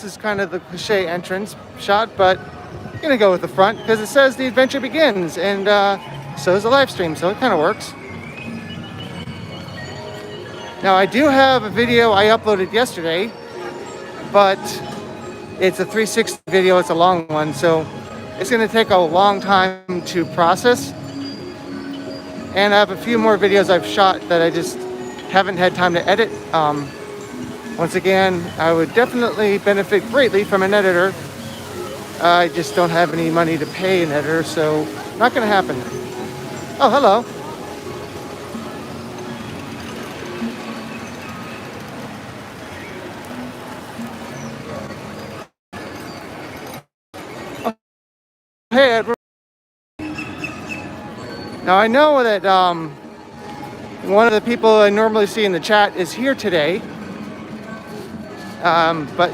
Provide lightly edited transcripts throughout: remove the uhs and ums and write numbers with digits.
is kind of the cliche entrance shot, but I'm gonna go with the front because it says the adventure begins, and so is the live stream, so it kind of works. Now I do have a video I uploaded yesterday, but it's a 360 video, it's a long one, so it's gonna take a long time to process. And I have a few more videos I've shot that I just haven't had time to edit. Once again, I would definitely benefit greatly from an editor. I just don't have any money to pay an editor, so not gonna happen. Oh, hello. Oh, hey, Edward. Now I know that one of the people I normally see in the chat is here today, but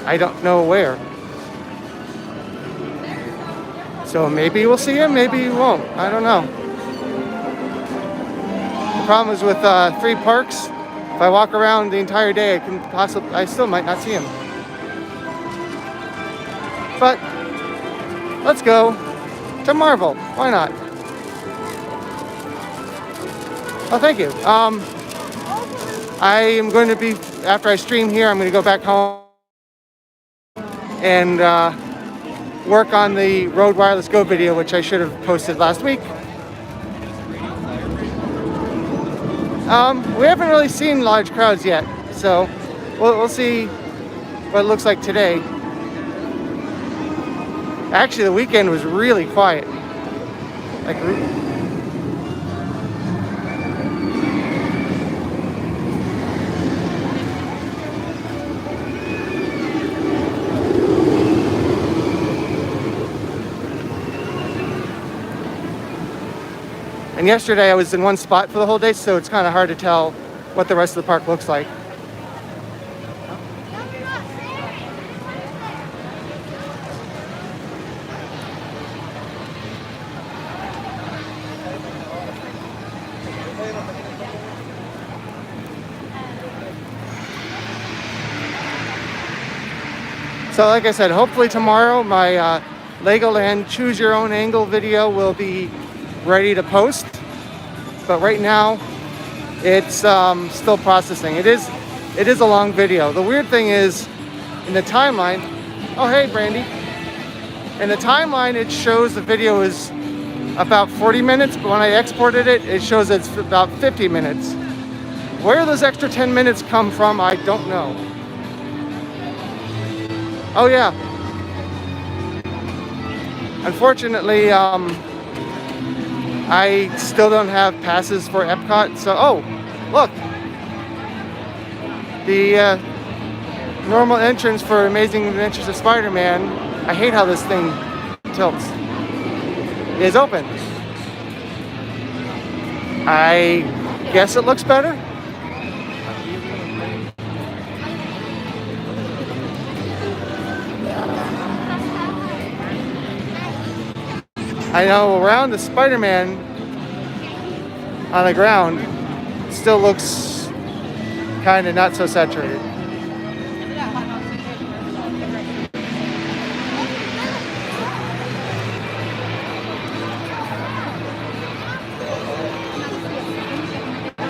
I don't know where. So maybe we'll see him, maybe we won't. I don't know. The problem is with 3 parks, if I walk around the entire day, I still might not see him. But let's go to Marvel. Why not? Oh, thank you. I am going to be, after I stream here, I'm going to go back home and work on the Rode Wireless Go video, which I should have posted last week. We haven't really seen large crowds yet, so we'll see what it looks like today. Actually, the weekend was really quiet. Like, and yesterday I was in one spot for the whole day, so it's kind of hard to tell what the rest of the park looks like. So like I said, hopefully tomorrow my Legoland Choose Your Own Angle video will be ready to post. But right now, it's still processing. It is a long video. The weird thing is, in the timeline, oh hey Brandy. In the timeline it shows the video is about 40 minutes, but when I exported it, it shows it's about 50 minutes. Where those extra 10 minutes come from, I don't know. Oh yeah. Unfortunately, I still don't have passes for Epcot, so, oh, look. The normal entrance for Amazing Adventures of Spider-Man, I hate how this thing tilts, is open. I guess it looks better. I know around the Spider-Man on the ground still looks kind of not so saturated.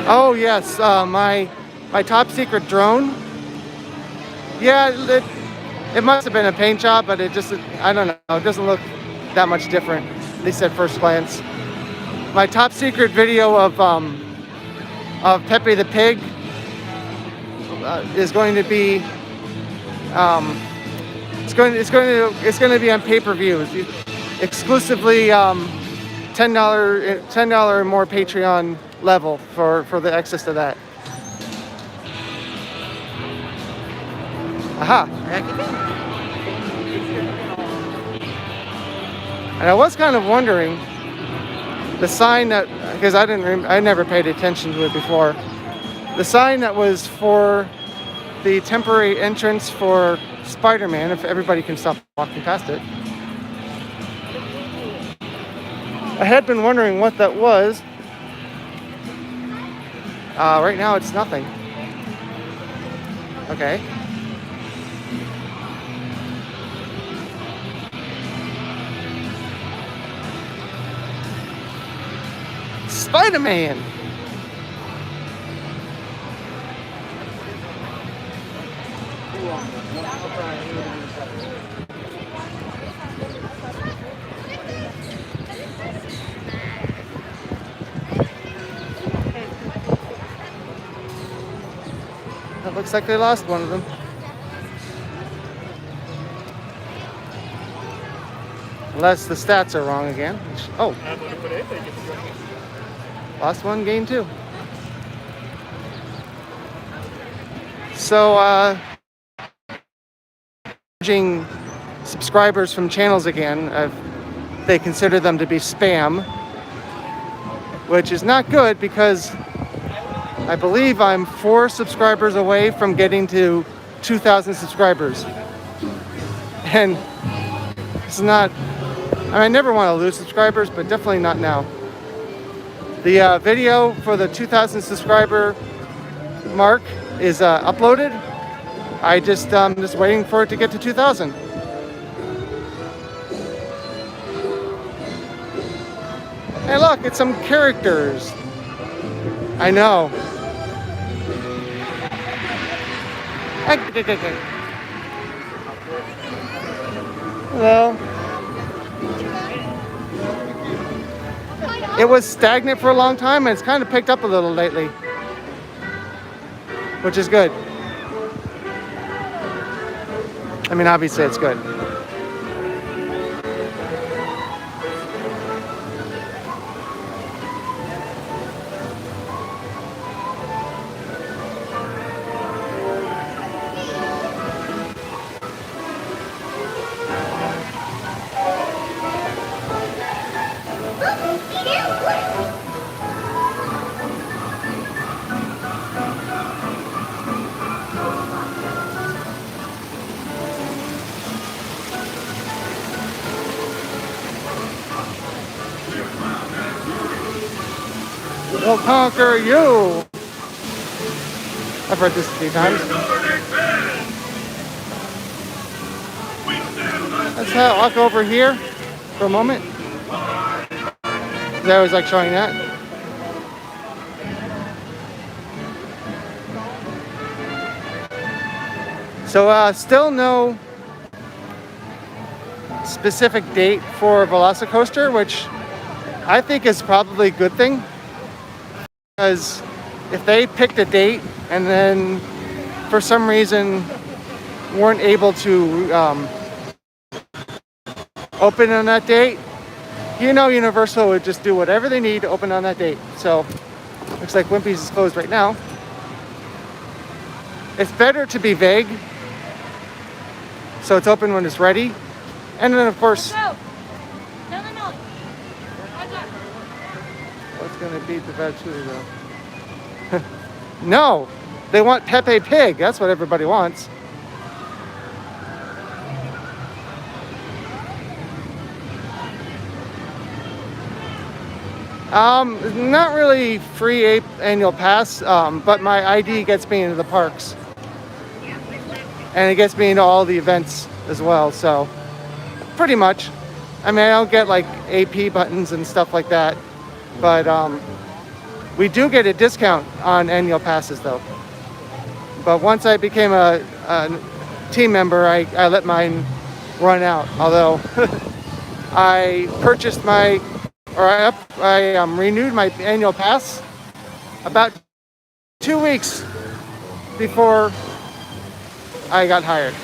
Oh yes, my top secret drone. Yeah, it must have been a paint job, but it just, I don't know, it doesn't look that much different, at least at first glance. My top secret video of Pepe the Pig is going to be it's going to be on pay-per-view, exclusively $10 or more Patreon level for the access to that. Aha. And I was kind of wondering, the sign that, because I never paid attention to it before, the sign that was for the temporary entrance for Spider-Man, if everybody can stop walking past it. I had been wondering what that was. Right now it's nothing. Okay. Spider-Man. It looks like they lost one of them. Unless the stats are wrong again. Oh. Lost one, gained two. So, charging subscribers from channels again. They consider them to be spam, which is not good because I believe I'm 4 subscribers away from getting to 2,000 subscribers. And it's not, I never want to lose subscribers, but definitely not now. The video for the 2,000 subscriber mark is uploaded. I'm just waiting for it to get to 2,000. Hey look, it's some characters. I know. Hello. It was stagnant for a long time and it's kind of picked up a little lately, which is good. I mean, obviously it's good. We'll conquer you. I've heard this a few times. Let's walk over here for a moment. I always like showing that. So still no specific date for Velocicoaster, which I think is probably a good thing. Because if they picked a date and then for some reason weren't able to open on that date, you know Universal would just do whatever they need to open on that date. So looks like Wimpy's is closed right now. It's better to be vague, so it's open when it's ready. And then of course, what's gonna beat the Vatuti though? No, they want Pepe Pig. That's what everybody wants. Not really free annual pass, but my ID gets me into the parks. And it gets me into all the events as well, so pretty much. I mean, I don't get like AP buttons and stuff like that, but we do get a discount on annual passes though. But once I became a team member, I let mine run out. Although I purchased I renewed my annual pass about 2 weeks before I got hired.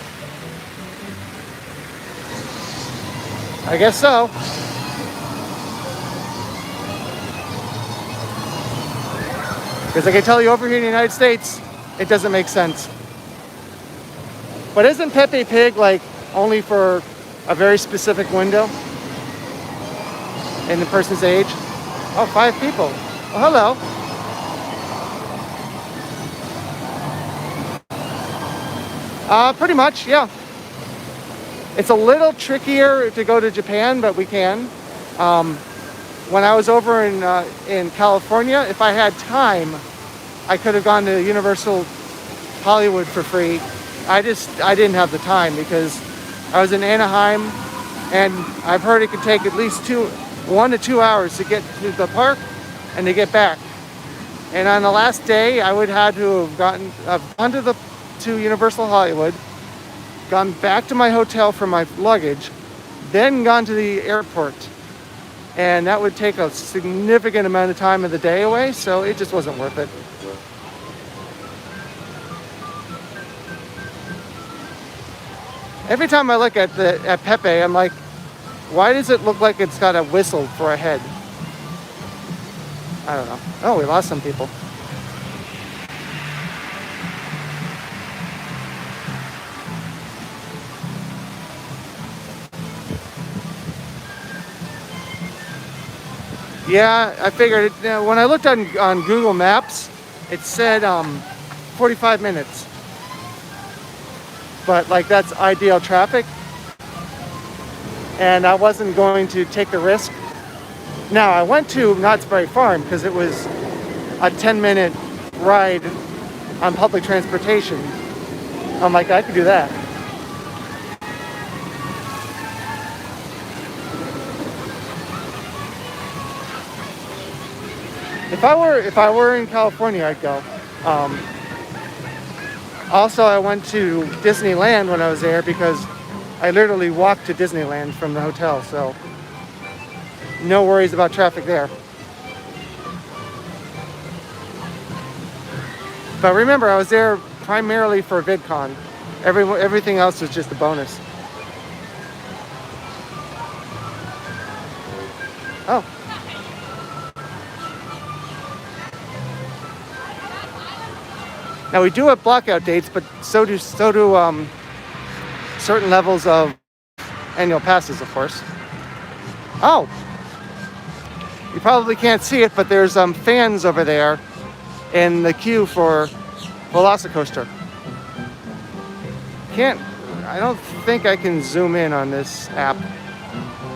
I guess so. Because I can tell you over here in the United States, it doesn't make sense. But isn't Pepe Pig like only for a very specific window in the person's age? Oh, 5 people. Well, hello. Pretty much, yeah. It's a little trickier to go to Japan, but we can. When I was over in California, if I had time, I could have gone to Universal Hollywood for free. I didn't have the time because I was in Anaheim, and I've heard it could take at least 1 to 2 hours to get to the park, and to get back. And on the last day, I would have to have gone to Universal Hollywood, gone back to my hotel for my luggage, then gone to the airport. And that would take a significant amount of time of the day away, so it just wasn't worth it. Every time I look at Pepe, I'm like, why does it look like it's got a whistle for a head? I don't know. Oh, we lost some people. Yeah, I figured it, when I looked on Google Maps, it said 45 minutes. But like that's ideal traffic. And I wasn't going to take the risk. Now I went to Knott's Berry Farm because it was a 10-minute ride on public transportation. I'm like, I could do that. If I were in California, I'd go. Also, I went to Disneyland when I was there because I literally walked to Disneyland from the hotel, so no worries about traffic there. But remember, I was there primarily for VidCon. Everything else was just a bonus. Oh. Now we do have blockout dates, but so do certain levels of annual passes, of course. Oh, you probably can't see it, but there's fans over there in the queue for Velocicoaster. I don't think I can zoom in on this app.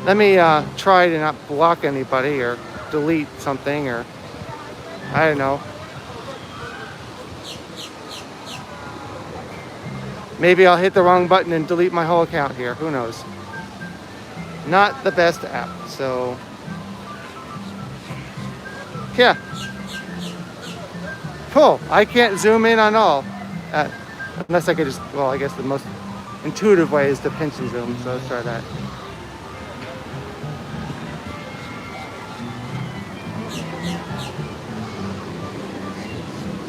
Let me try to not block anybody or delete something, or I don't know. Maybe I'll hit the wrong button and delete my whole account here. Who knows? Not the best app, so yeah. Cool. I can't zoom in on all. Unless I could just, well, I guess the most intuitive way is to pinch and zoom, so let's try that.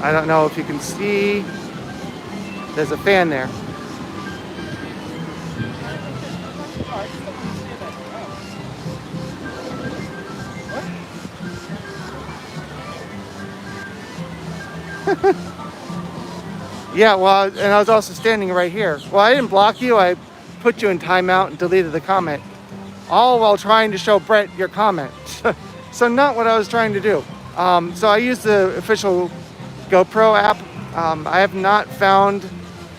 I don't know if you can see. There's a fan there. Yeah, well, and I was also standing right here. Well, I didn't block you. I put you in timeout and deleted the comment. All while trying to show Brett your comment. So not what I was trying to do. So I used the official GoPro app. I have not found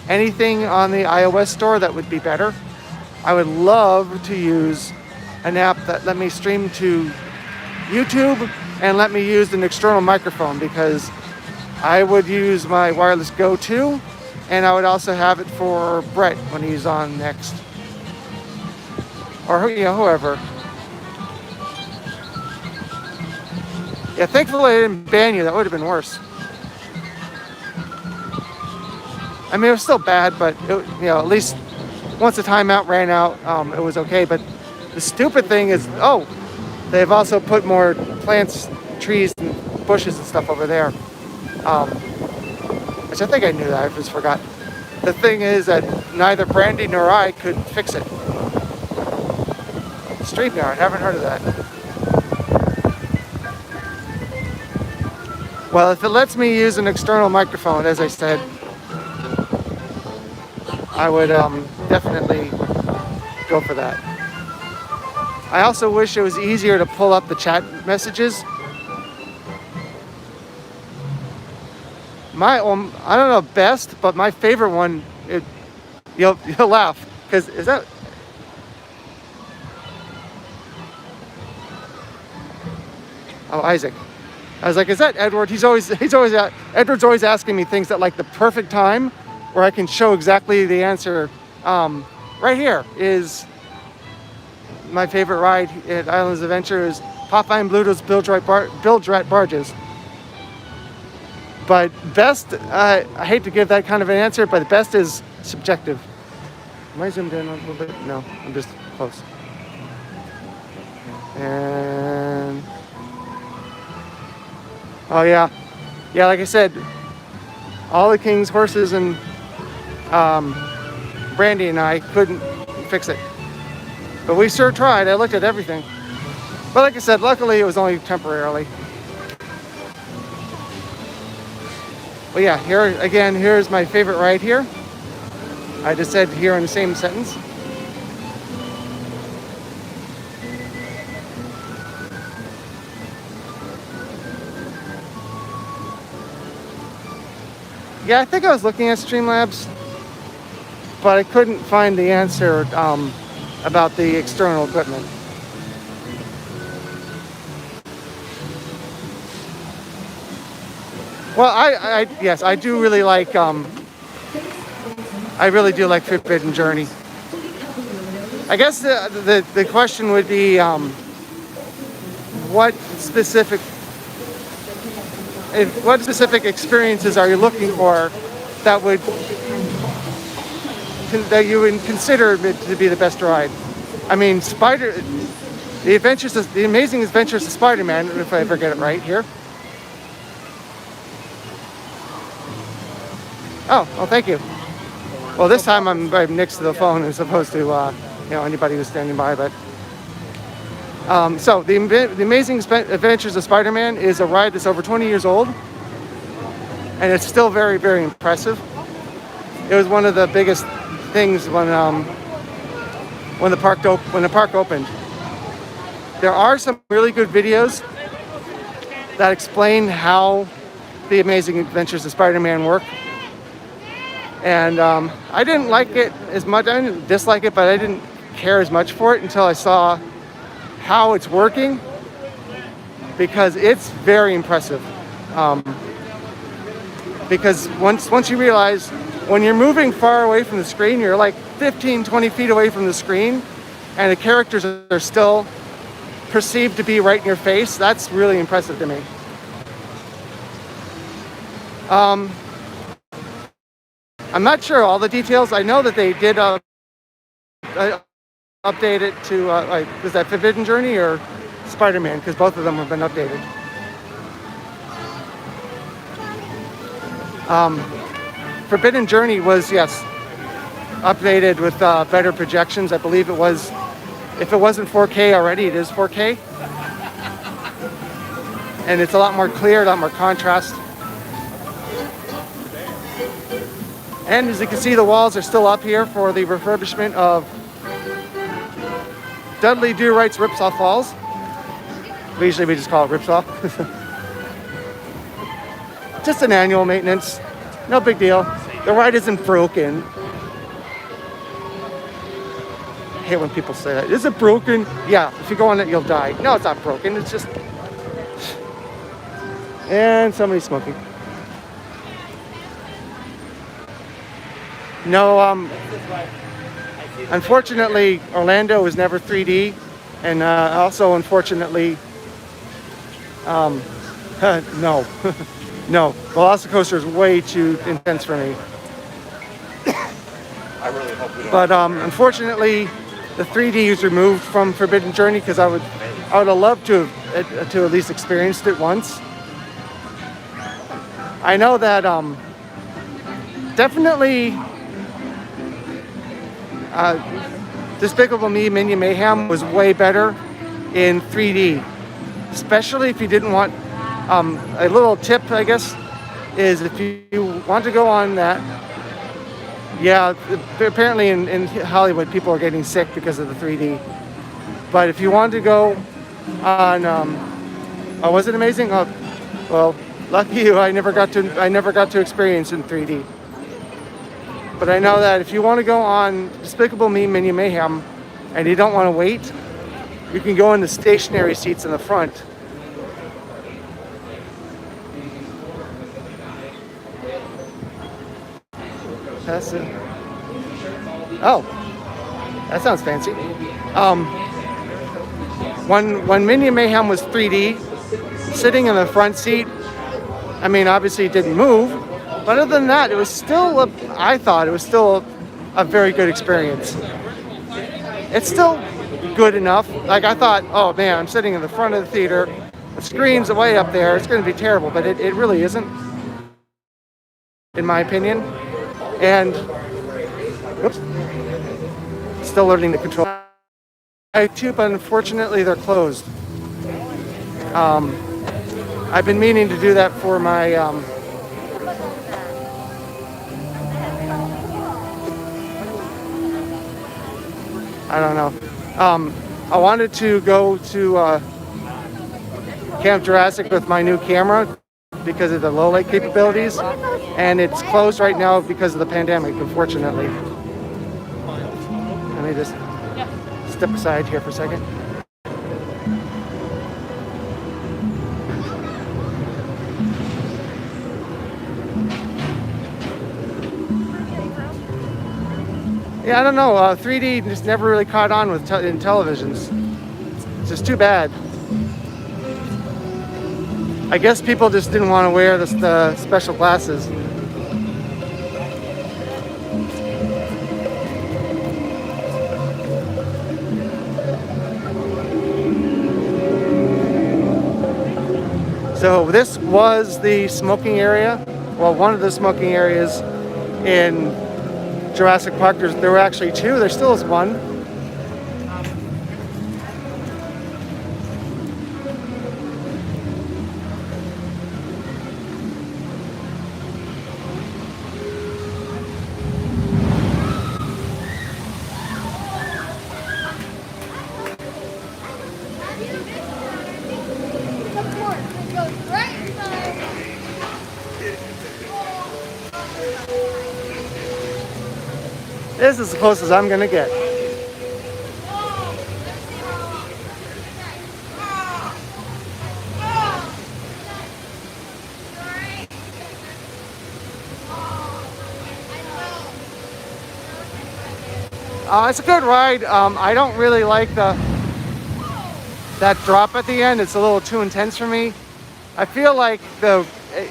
anything on the iOS store that would be better. I would love to use an app that let me stream to YouTube and let me use an external microphone, because I would use my wireless Go 2, and I would also have it for Brett when he's on next. Or whoever. Yeah, thankfully I didn't ban you. That would have been worse. I mean, it was still bad, but at least once the timeout ran out, it was okay. But the stupid thing is, they've also put more plants, trees, and bushes and stuff over there. Which I think I knew that, I just forgot. The thing is that neither Brandy nor I could fix it. StreamYard, haven't heard of that. Well, if it lets me use an external microphone, as I said, I would definitely go for that. I also wish it was easier to pull up the chat messages. I don't know best, but my favorite one, you'll laugh, because is that? Oh, Isaac. I was like, is that Edward? Edward's always asking me things at like the perfect time where I can show exactly the answer. Right here is my favorite ride at Islands Adventure is Popeye and Bluto's Bilge-Rat barges. But best, I hate to give that kind of an answer, but best is subjective. Am I zoomed in a little bit? No, I'm just close. And oh yeah, like I said, all the King's horses and Brandy and I couldn't fix it, but we sure tried. I looked at everything, but like I said, luckily it was only temporarily. But yeah, here's my favorite ride here. I just said here in the same sentence. Yeah, I think I was looking at Streamlabs, but I couldn't find the answer about the external equipment. Well, yes, I do really like, I really do like Forbidden Journey. I guess the question would be, what specific experiences are you looking for that you would consider it to be the best ride? I mean, the Amazing Adventures of Spider-Man, if I ever get it right here. Oh, well, thank you. Well, this time I'm next to the phone as opposed to anybody who's standing by. But so the Amazing Adventures of Spider-Man is a ride that's over 20 years old, and it's still very, very impressive. It was one of the biggest things when the park opened. There are some really good videos that explain how the Amazing Adventures of Spider-Man work. And I didn't like it as much. I didn't dislike it, but I didn't care as much for it until I saw how it's working, because it's very impressive. Because once you realize when you're moving far away from the screen, you're like 15, 20 feet away from the screen, and the characters are still perceived to be right in your face. That's really impressive to me. I'm not sure all the details. I know that they did update it to, was that Forbidden Journey or Spider-Man? Because both of them have been updated. Forbidden Journey was, yes, updated with better projections. I believe it was, if it wasn't 4K already, it is 4K. And it's a lot more clear, a lot more contrast. And as you can see, the walls are still up here for the refurbishment of Dudley Do-Right's Ripsaw Falls. We just call it Ripsaw. Just an annual maintenance. No big deal. The ride isn't broken. I hate when people say that. Is it broken? Yeah, if you go on it, you'll die. No, it's not broken. It's just... And somebody's smoking. No, unfortunately, Orlando was never 3D, and also, unfortunately, no, no, Velocicoaster is way too intense for me. I really hope we don't. But unfortunately, the 3D was removed from Forbidden Journey, because I would have loved to have at least experienced it once. I know that definitely. Despicable Me Minion Mayhem was way better in 3D, especially if you didn't want, a little tip, I guess, is if you want to go on that, yeah, apparently in Hollywood people are getting sick because of the 3D, but if you want to go on, oh, was it amazing? Oh, well, lucky you, I never got to experience in 3D. But I know that if you want to go on Despicable Me Minion Mayhem and you don't want to wait, you can go in the stationary seats in the front. That's it. Oh, that sounds fancy. When Minion Mayhem was 3D, sitting in the front seat, I mean, obviously it didn't move, but other than that, it was still, I thought it was still a very good experience. It's still good enough. Like I thought, oh man, I'm sitting in the front of the theater, the screen's way up there, it's going to be terrible, but it really isn't, in my opinion. And, oops, still learning to control. Too, but unfortunately they're closed. I've been meaning to do that for my I don't know. I wanted to go to Camp Jurassic with my new camera because of the low light capabilities, and it's closed right now because of the pandemic, unfortunately. Let me just step aside here for a second. Yeah, I don't know. 3D just never really caught on with in televisions. It's just too bad. I guess people just didn't want to wear the special glasses. So this was the smoking area. Well, one of the smoking areas in Jurassic Park. There were actually two. There still is one. This is as close as I'm gonna get. It's a good ride. I don't really like that drop at the end. It's a little too intense for me. I feel like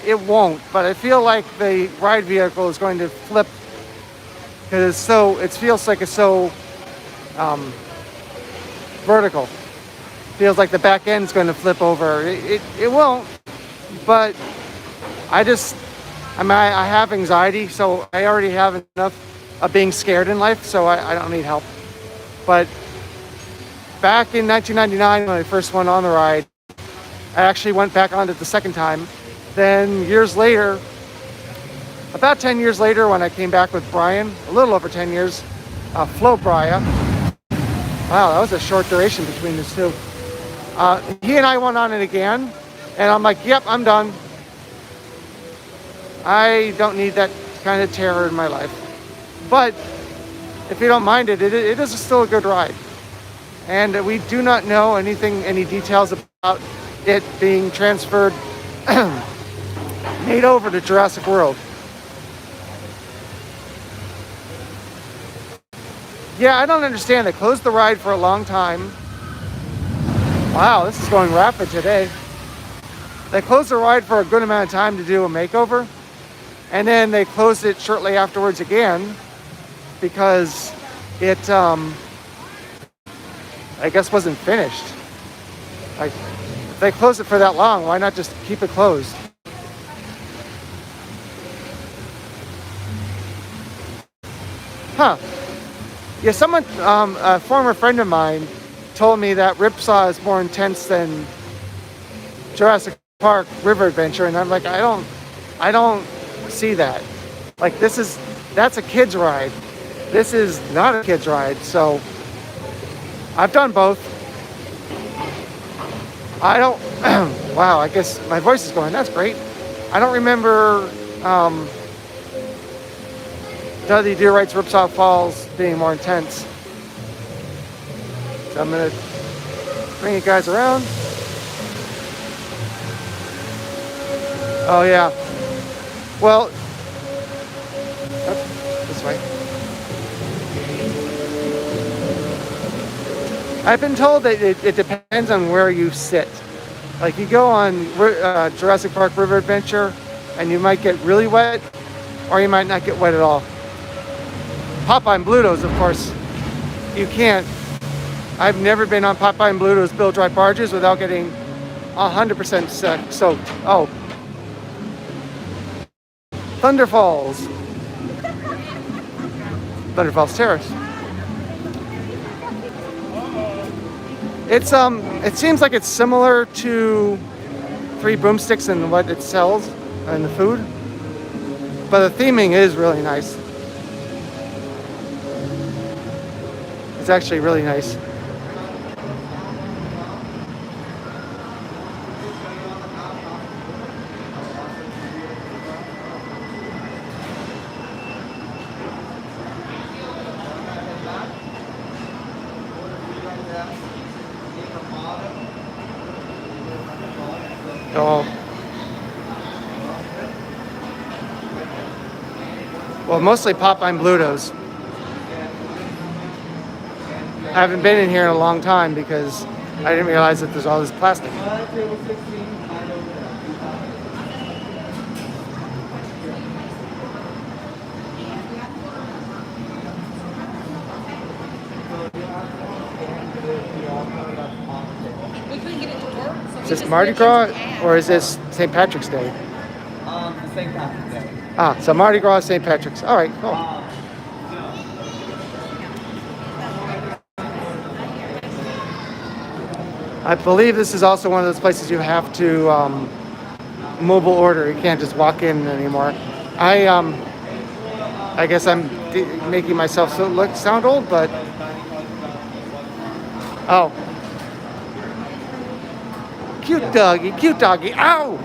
it won't, but I feel like the ride vehicle is going to flip because it feels like it's so vertical. Feels like the back end's going to flip over. It won't, but I have anxiety, so I already have enough of being scared in life, so I don't need help. But back in 1999, when I first went on the ride, I actually went back on it the second time. Then years later, about 10 years later, when I came back with Brian, a little over 10 years, Flo Bria. Wow, that was a short duration between the two. He and I went on it again, and I'm like, yep, I'm done. I don't need that kind of terror in my life. But if you don't mind it is still a good ride. And we do not know any details about it being transferred, made over to Jurassic World. Yeah, I don't understand. They closed the ride for a long time. Wow, this is going rapid today. They closed the ride for a good amount of time to do a makeover. And then they closed it shortly afterwards again because it, I guess, wasn't finished. Like, if they closed it for that long, why not just keep it closed? Huh. Yeah, a former friend of mine told me that Ripsaw is more intense than Jurassic Park River Adventure, and I'm like, I don't see that. Like, that's a kid's ride. This is not a kid's ride, so I've done both. I don't, wow, I guess my voice is going, that's great. I don't remember Dudley Do Right's Ripsaw Falls being more intense. So I'm gonna bring you guys around. Oh yeah. Well, this way. I've been told that it depends on where you sit. Like you go on Jurassic Park River Adventure and you might get really wet or you might not get wet at all. Popeye and Bluto's, of course, you can't. I've never been on Popeye and Bluto's Bill Dry barges without getting 100% soaked. Oh. Thunder Falls. Thunder Falls Terrace. It seems like it's similar to Three Broomsticks in what it sells and the food, but the theming is really nice. It's actually really nice. Oh. Well, mostly Popeye and Bluto's. I haven't been in here in a long time because I didn't realize that there's all this plastic. Is this Mardi Gras or is this St. Patrick's Day? St. Patrick's Day. Ah, so Mardi Gras, St. Patrick's. All right, cool. I believe this is also one of those places you have to mobile order. You can't just walk in anymore. I guess I'm making myself sound old, but oh, cute doggy. Ow!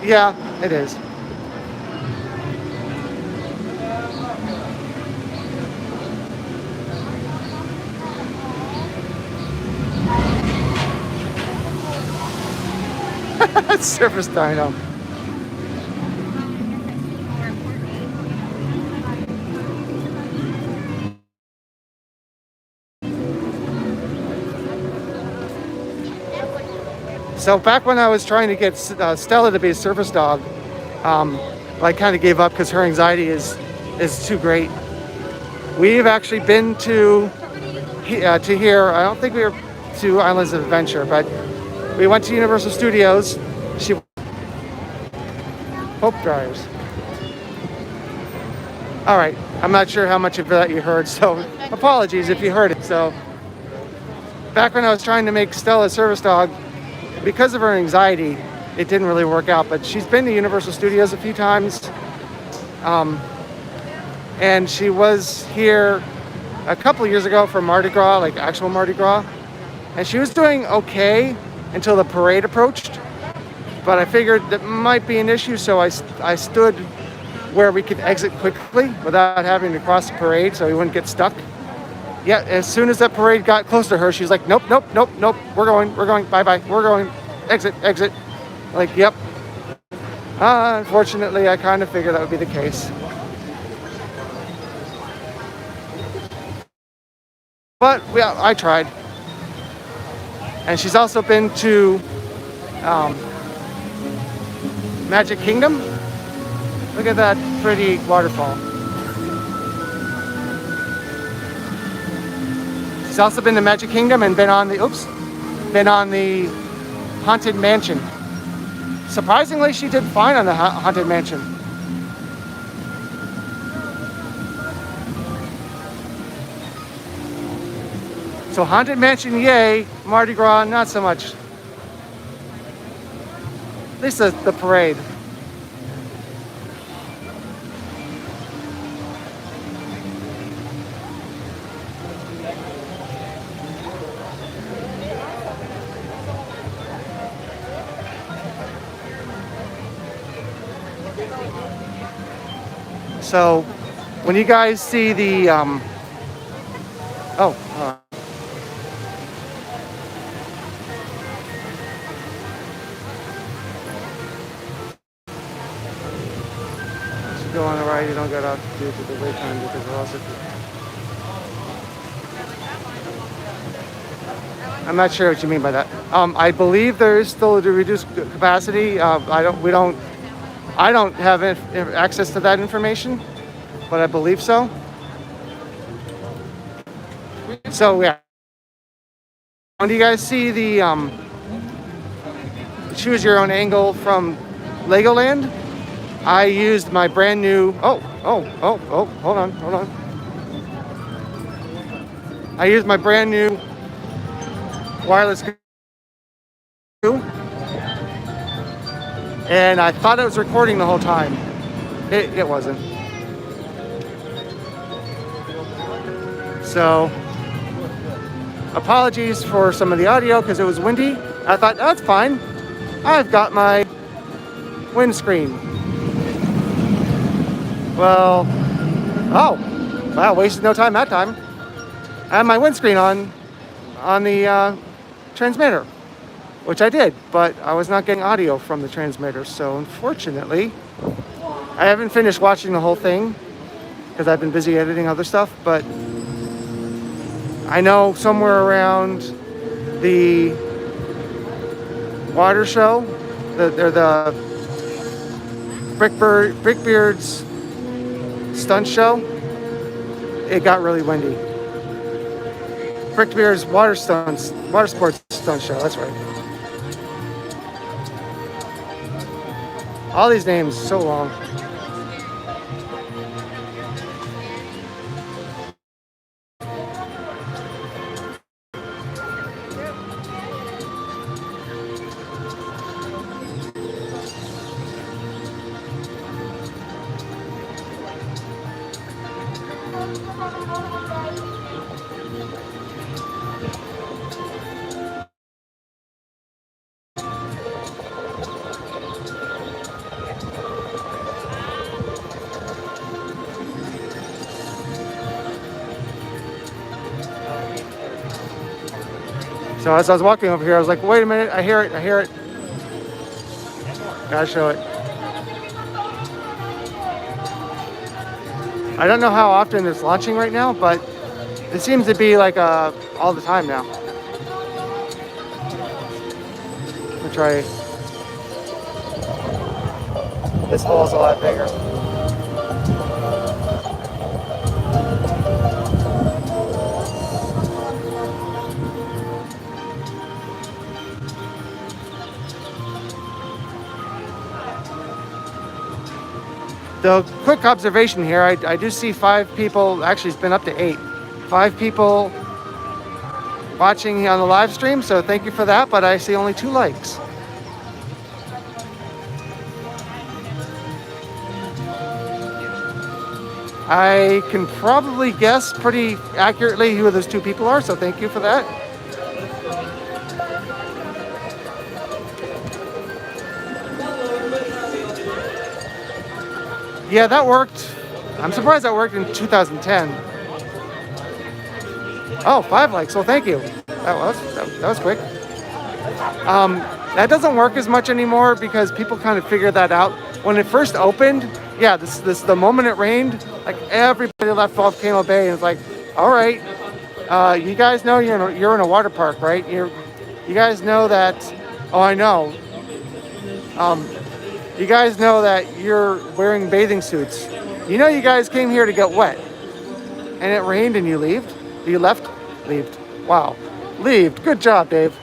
Yeah, it is. Surface dino. So back when I was trying to get Stella to be a service dog, I kind of gave up because her anxiety is too great. We've actually been to here. I don't think we were to Islands of Adventure, but we went to Universal Studios. Hope dryers. All right, I'm not sure how much of that you heard, so apologies if you heard it. So back when I was trying to make Stella a service dog, because of her anxiety, it didn't really work out. But she's been to Universal Studios a few times, and she was here a couple years ago for Mardi Gras, like actual Mardi Gras, and she was doing okay until the parade approached. But I figured that might be an issue, so I stood where we could exit quickly without having to cross the parade so we wouldn't get stuck. Yeah, as soon as that parade got close to her, she was like, nope, we're going, bye, we're going, exit. Like, yep. Unfortunately, I kind of figured that would be the case. But yeah, I tried. And she's also been to Magic Kingdom. Look at that pretty waterfall. She's also been to Magic Kingdom and been on the Haunted Mansion. Surprisingly, she did fine on the Haunted Mansion. So Haunted Mansion, yay. Mardi Gras, not so much. At least the parade. So when you guys see the go on a ride you don't get out due to the wait time because of also. I'm not sure what you mean by that. I believe there is still a reduced capacity. I don't have access to that information, but I believe so. So yeah. Do you guys see the choose your own angle from Legoland? I used my brand new. Oh, hold on. I used my brand new wireless canoe, and I thought it was recording the whole time. It wasn't. So, apologies for some of the audio because it was windy. I thought that's fine. I've got my windscreen. Well, oh, wow, wasted no time that time. I had my windscreen on the transmitter, which I did, but I was not getting audio from the transmitter. So unfortunately, I haven't finished watching the whole thing because I've been busy editing other stuff, but I know somewhere around the water show, the Brickbeard's stunt show, it got really windy. Brickbeard's water sports stunt show, that's right. All these names, so long. So as I was walking over here, I was like, wait a minute, I hear it. Gotta show it. I don't know how often it's launching right now, but it seems to be like all the time now. I'm gonna try. This hole's a lot bigger. The quick observation here, I do see 5 people, actually it's been up to 8. 5 people watching on the live stream, so thank you for that, but I see only 2 likes. I can probably guess pretty accurately who those 2 people are, so thank you for that. Yeah, that worked. I'm surprised that worked in 2010. Oh, 5 likes, well thank you. That was quick. That doesn't work as much anymore because people kind of figured that out. When it first opened, yeah, the moment it rained, like everybody left off Cano Bay and it's like, all right, you guys know you're in a water park, right? You guys know that, oh I know. You guys know that you're wearing bathing suits. You know you guys came here to get wet. And it rained and you left? You left? Leaved. Wow. Leaved. Good job, Dave.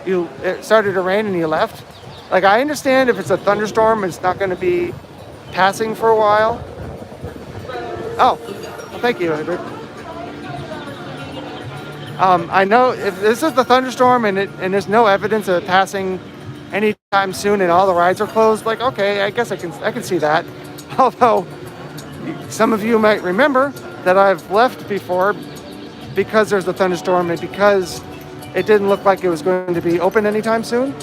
It started to rain and you left? Like, I understand if it's a thunderstorm, it's not going to be passing for a while. Oh, well, thank you, Edward. I know if this is the thunderstorm and there's no evidence of it passing anytime soon and all the rides are closed, like, okay, I guess I can see that. Although some of you might remember that I've left before because there's a thunderstorm and because it didn't look like it was going to be open anytime soon.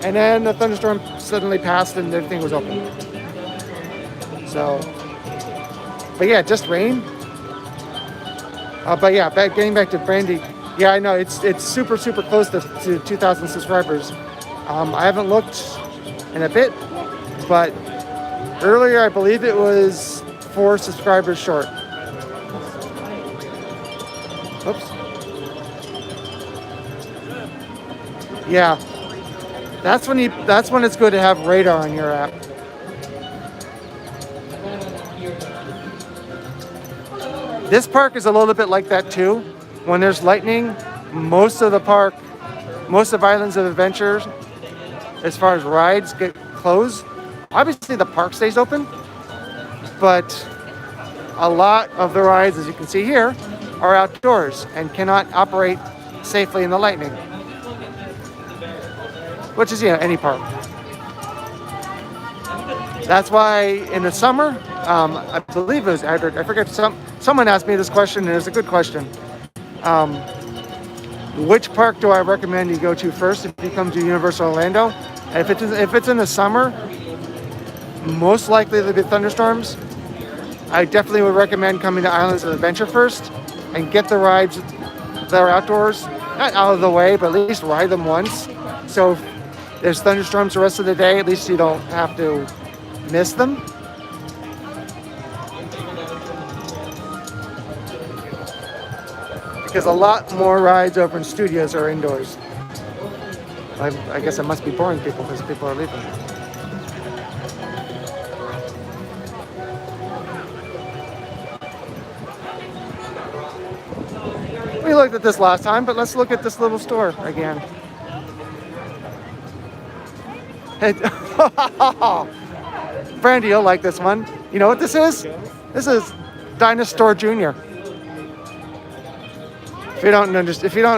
And then the thunderstorm suddenly passed and everything was open. So, but yeah, just rain. But yeah, getting back to Brandy. Yeah, I know it's super close to 2,000 subscribers. I haven't looked in a bit, but Earlier, I believe it was 4 subscribers short. Oops. Yeah. That's when it's good to have radar on your app. This park is a little bit like that too. When there's lightning, most of Islands of Adventure, as far as rides, get closed. Obviously the park stays open, but a lot of the rides, as you can see here, are outdoors and cannot operate safely in the lightning. Which is, any park. That's why in the summer, I believe it was Edward, I forget, someone asked me this question, and it's a good question. Which park do I recommend you go to first if you come to Universal Orlando? And if it's in the summer, most likely there'll be thunderstorms. I definitely would recommend coming to Islands of Adventure first and get the rides that are outdoors, not out of the way, but at least ride them once. So if there's thunderstorms the rest of the day, at least you don't have to miss them. Because a lot more rides over in studios are indoors. I guess it must be boring people because people are leaving. We looked at this last time, but let's look at this little store again. Hey, Brandy, you'll like this one. You know what this is? This is Dinosaur Jr. If you don't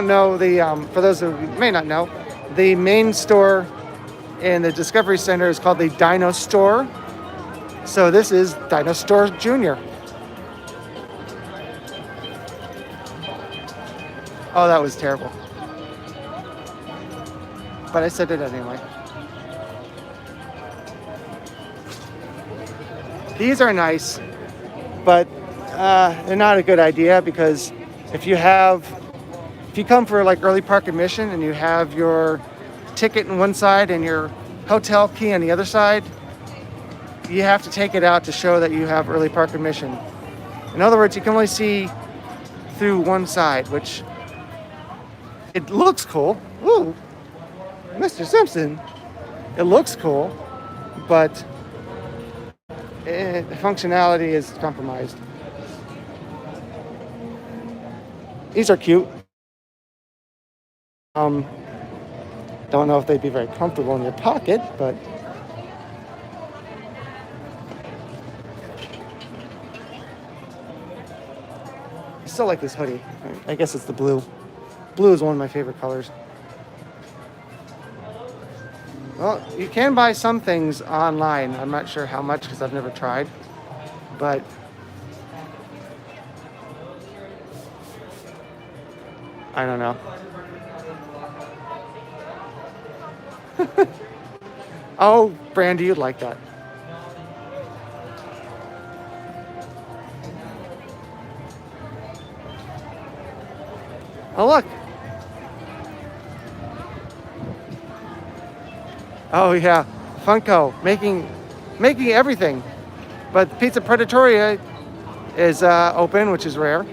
know the, for those who may not know, the main store in the Discovery Center is called the Dino Store. So this is Dinosaur Jr. Oh, that was terrible. But I said it anyway. These are nice, but they're not a good idea because if you come for like early park admission and you have your ticket on one side and your hotel key on the other side, you have to take it out to show that you have early park admission. In other words, you can only see through one side, which it looks cool. Ooh, Mr. Simpson. It looks cool, but the functionality is compromised. These are cute. Don't know if they'd be very comfortable in your pocket, but I still like this hoodie. I guess it's the blue. Blue is one of my favorite colors. Well, you can buy some things online. I'm not sure how much because I've never tried, but I don't know. Oh, Brandy, you'd like that. Oh, look. Oh, yeah. Funko making everything. But Pizza Predatoria is open, which is rare.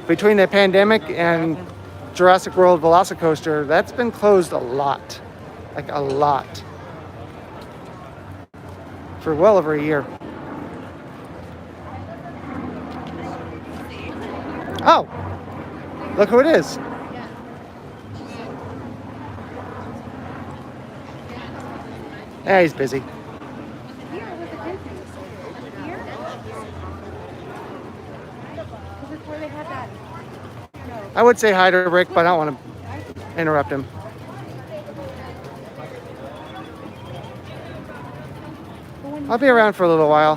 Between the pandemic and Jurassic World Velocicoaster, that's been closed a lot. Like a lot. For well over a year. Oh, look who it is. Yeah, he's busy. I would say hi to Rick, but I don't want to interrupt him. I'll be around for a little while.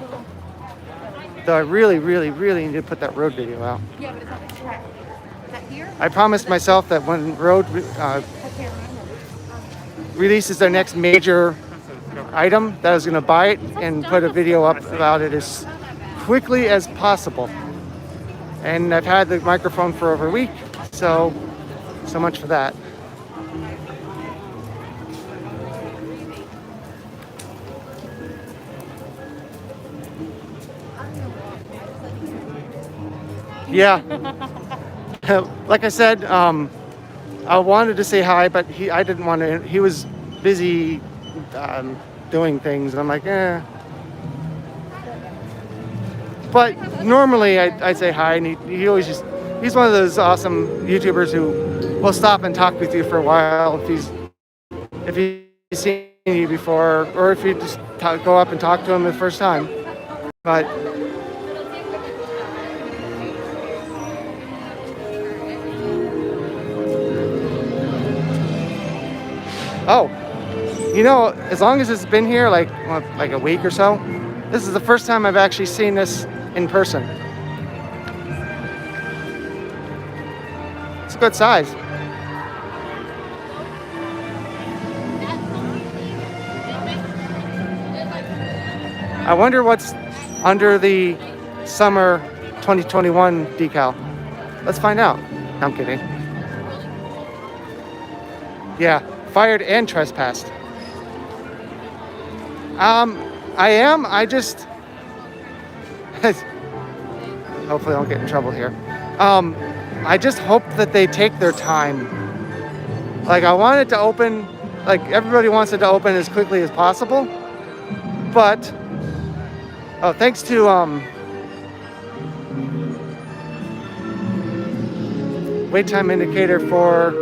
Though I really, really, really need to put that road video out. I promised myself that when Road releases their next major item, that I was going to buy it and put a video up about it as quickly as possible. And I've had the microphone for over a week, so much for that. Yeah. Like I said, I wanted to say hi, but I didn't want to. He was busy doing things. I'm like, eh. But normally I'd say hi, and he always he's one of those awesome YouTubers who will stop and talk with you for a while if he's seen you before, or if you just go up and talk to him the first time. But oh, as long as it's been here like a week or so, this is the first time I've actually seen this in person. It's a good size. I wonder what's under the summer 2021 decal. Let's find out. No, I'm kidding. Yeah, fired and trespassed. I am. I just hopefully I don't get in trouble here. I just hope that they take their time. Like, I want it to open, like everybody wants it to open as quickly as possible. But thanks to wait time indicator for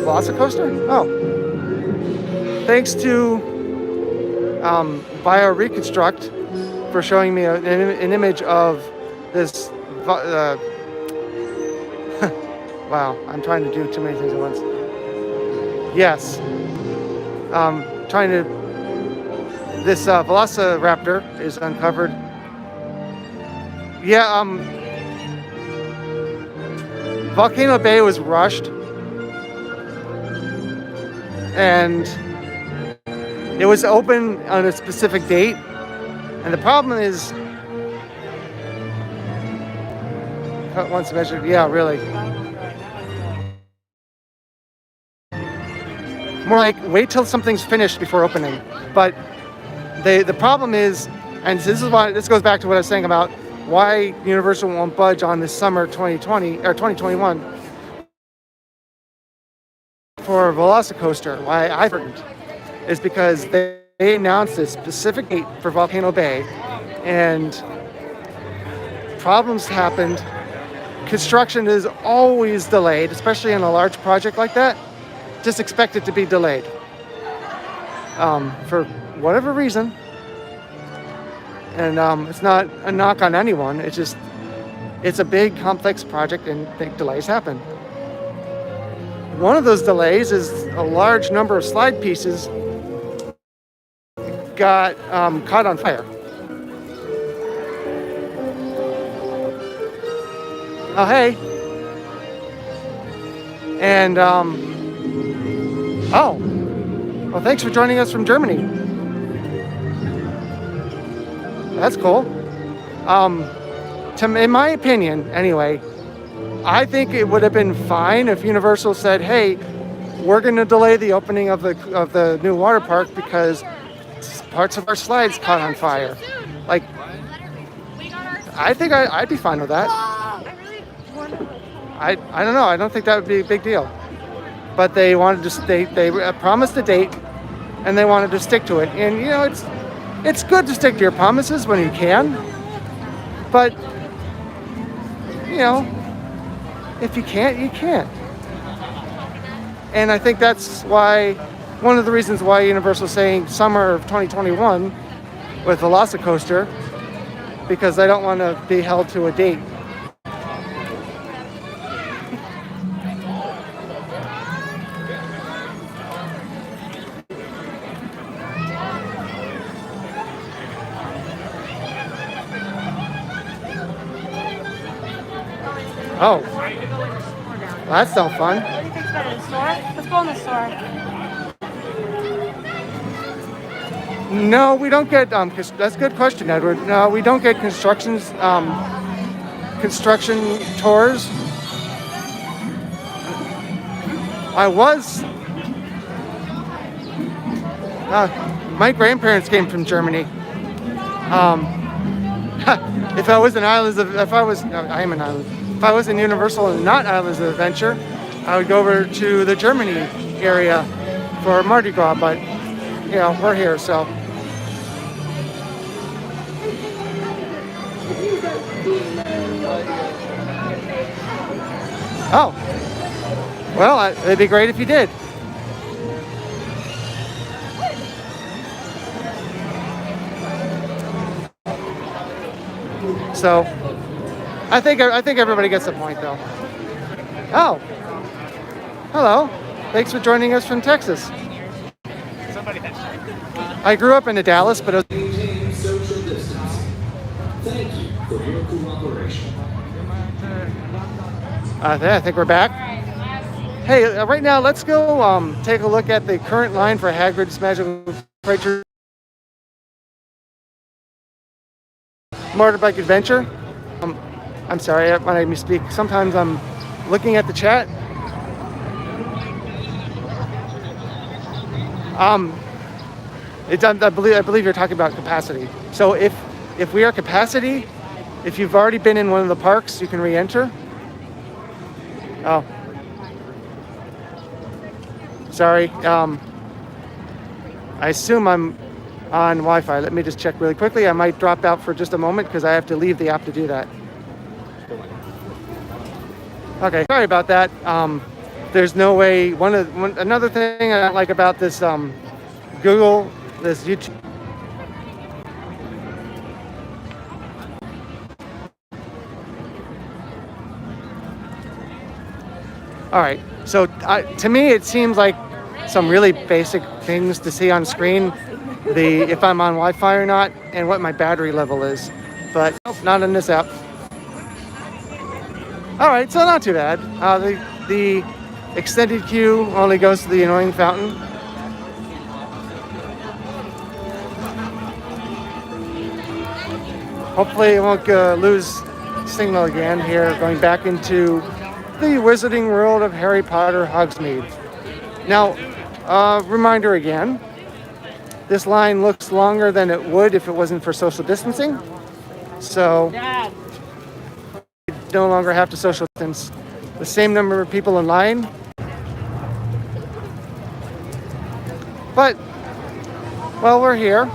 Velocicoaster. Oh, thanks to BioReconstruct for showing me an image of this. Wow, I'm trying to do too many things at once. Yes, this Velociraptor is uncovered. Yeah, Volcano Bay was rushed, and it was open on a specific date. And the problem is, once measured, yeah, really. More like wait till something's finished before opening. But the problem is, and this goes back to what I was saying about why Universal won't budge on this summer 2020 or 2021 for Velocicoaster. Why I didn't is because they announced a specific date for Volcano Bay, and problems happened. Construction is always delayed, especially in a large project like that. Just expect it to be delayed for whatever reason. And it's not a knock on anyone. It's a big, complex project, and big delays happen. One of those delays is a large number of slide pieces got caught on fire. Oh, hey. And, well, thanks for joining us from Germany. That's cool. In my opinion, anyway, I think it would have been fine if Universal said, hey, we're going to delay the opening of the new water park because parts of our slides caught on fire. Like, I think I'd be fine with that. I don't know. I don't think that would be a big deal. But they wanted to they promised a date, and they wanted to stick to it. And it's good to stick to your promises when you can. But if you can't, you can't. And I think that's why one of the reasons why Universal is saying summer of 2021 with Velocicoaster, because they don't want to be held to a date. Oh, well, that's no fun. What do you think's better, the store? Let's go in the store. No, we don't get that's a good question, Edward. No, we don't get construction tours. My grandparents came from Germany. if I was in Islands of, if I was, no, I am in Islands. If I was in Universal and not Islands of Adventure, I would go over to the Germany area for Mardi Gras, but you know, we're here, so. Oh, well, it'd be great if you did. So, I think everybody gets the point, though. Oh, hello. Thanks for joining us from Texas. I grew up in Dallas, but it was Maintain social distance. Thank you for your cooperation. I think we're back. Hey, right now, let's go take a look at the current line for Hagrid's Magical Creature Motorbike Adventure. I'm sorry when I misspeak. Sometimes I'm looking at the chat. I believe you're talking about capacity. So if we are capacity, if you've already been in one of the parks, you can re-enter. Oh, sorry. I assume I'm on Wi-Fi. Let me just check really quickly. I might drop out for just a moment because I have to leave the app to do that. Okay, sorry about that. There's no way. Another thing I don't like about this Google, this YouTube. All right. So to me, it seems like some really basic things to see on screen, if I'm on Wi-Fi or not, and what my battery level is. But nope, not in this app. All right, so not too bad. The extended queue only goes to the annoying fountain. Hopefully, it won't lose signal again here, going back into the Wizarding World of Harry Potter Hogsmeade. Now, reminder again, this line looks longer than it would if it wasn't for social distancing. So, we no longer have to social distance. The same number of people in line. But, well, we're here.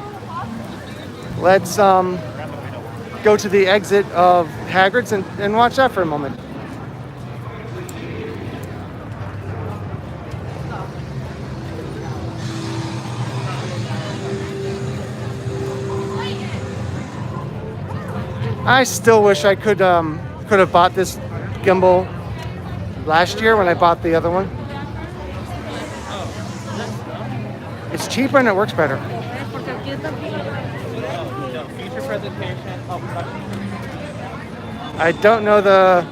Let's go to the exit of Hagrid's and watch that for a moment. I still wish I could have bought this gimbal last year when I bought the other one. It's cheaper and it works better. I don't know the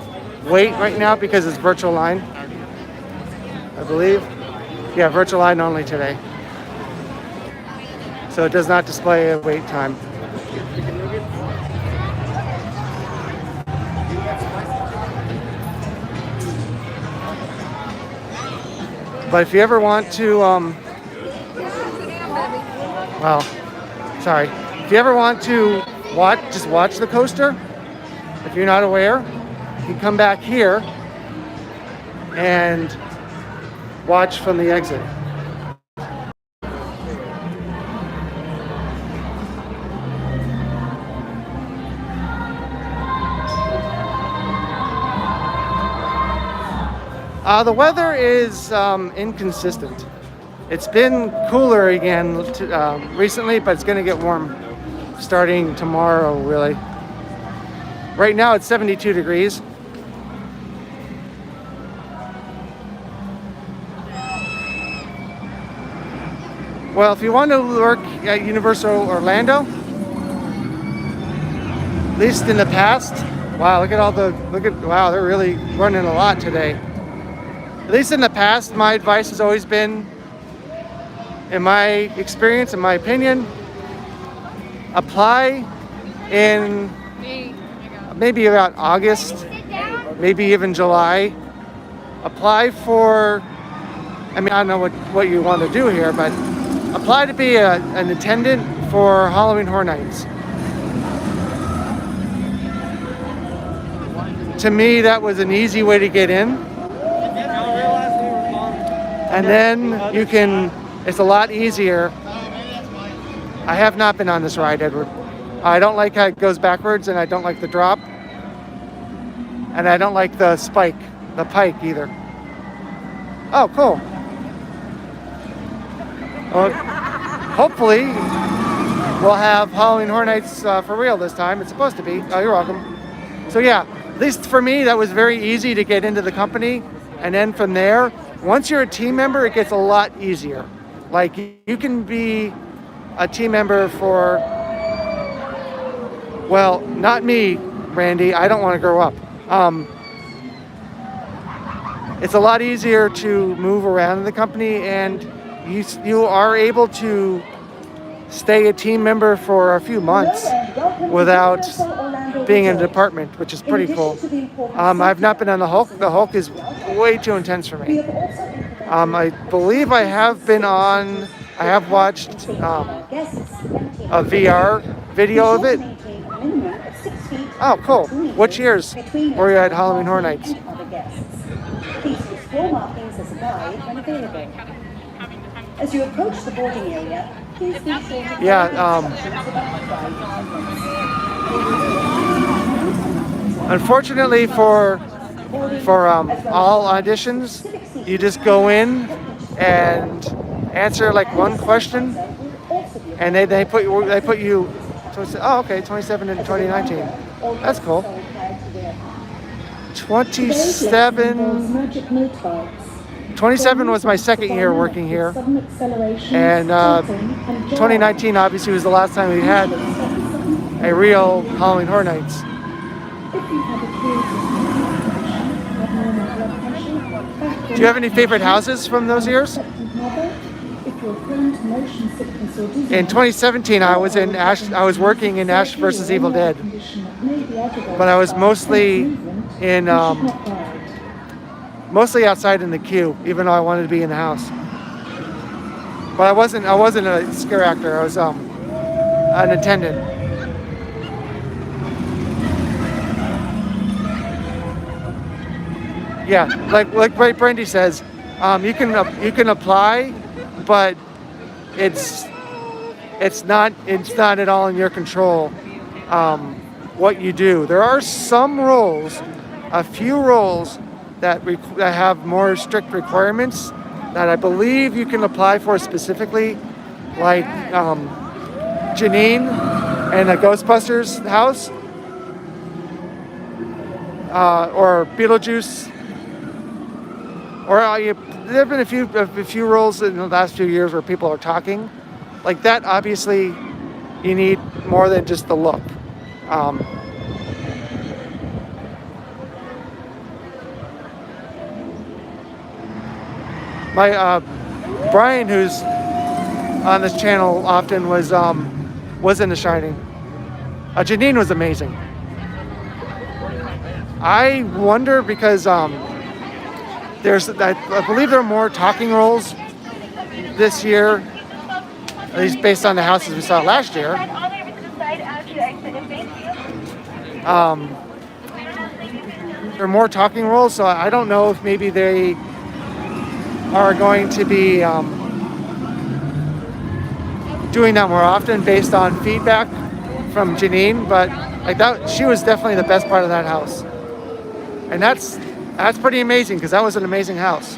weight right now because it's virtual line, I believe. Yeah, virtual line only today. So it does not display a wait time. But if you ever want to, well, sorry. If you ever want to just watch the coaster, if you're not aware, you can come back here and watch from the exit. The weather is inconsistent. It's been cooler again recently, but it's going to get warm starting tomorrow, really. Right now it's 72 degrees. Well, if you want to work at Universal Orlando, at least in the past, wow, wow, they're really running a lot today. At least in the past, my advice has always been, in my experience, in my opinion, apply in maybe about August, maybe even July. Apply for, I don't know what you want to do here, but apply to be an attendant for Halloween Horror Nights. to me, that was an easy way to get in. And then you can, it's a lot easier. I have not been on this ride, Edward. I don't like how it goes backwards, and I don't like the drop. And I don't like the spike, the pike either. Oh, cool. Well, hopefully, we'll have Halloween Horror Nights for real this time. It's supposed to be. Oh, you're welcome. So yeah, at least for me, that was very easy to get into the company. And then from there, once you're a team member, it gets a lot easier. Like, you can be a team member for, well, not me, Randy. I don't want to grow up. It's a lot easier to move around in the company, and you are able to stay a team member for a few months without being in a department, which is pretty cool. I've not been on the Hulk. The Hulk is way too intense for me. I believe I have been on, I have watched a VR video of it. Oh, cool. Which years were you at Halloween Horror Nights? Please use floor markings as a guide when available. As you approach the boarding area, please be sure to unfortunately for all auditions, you just go in and answer like one question, and they put you. Oh, okay, 27 in 2019. That's cool. 27 was my second year working here, and 2019 obviously was the last time we had a real Halloween Horror Nights. Do you have any favorite houses from those years? In 2017, I was working in Ash vs. Evil Dead, but I was mostly in mostly outside in the queue, even though I wanted to be in the house. But I wasn't a scare actor. I was an attendant. Yeah, like Brandy says, you can apply, but it's not at all in your control what you do. There are some roles, a few roles that have more strict requirements that I believe you can apply for specifically, like Janine and the Ghostbusters house, or Beetlejuice. Or there have been a few roles in the last few years where people are talking. Like that, obviously, you need more than just the look. My Brian, who's on this channel often, was in The Shining. Janine was amazing. I wonder because I believe there are more talking roles this year, at least based on the houses we saw last year. There are more talking roles, so I don't know if maybe they are going to be doing that more often based on feedback from Janine, but like that, she was definitely the best part of that house, and that's pretty amazing because that was an amazing house.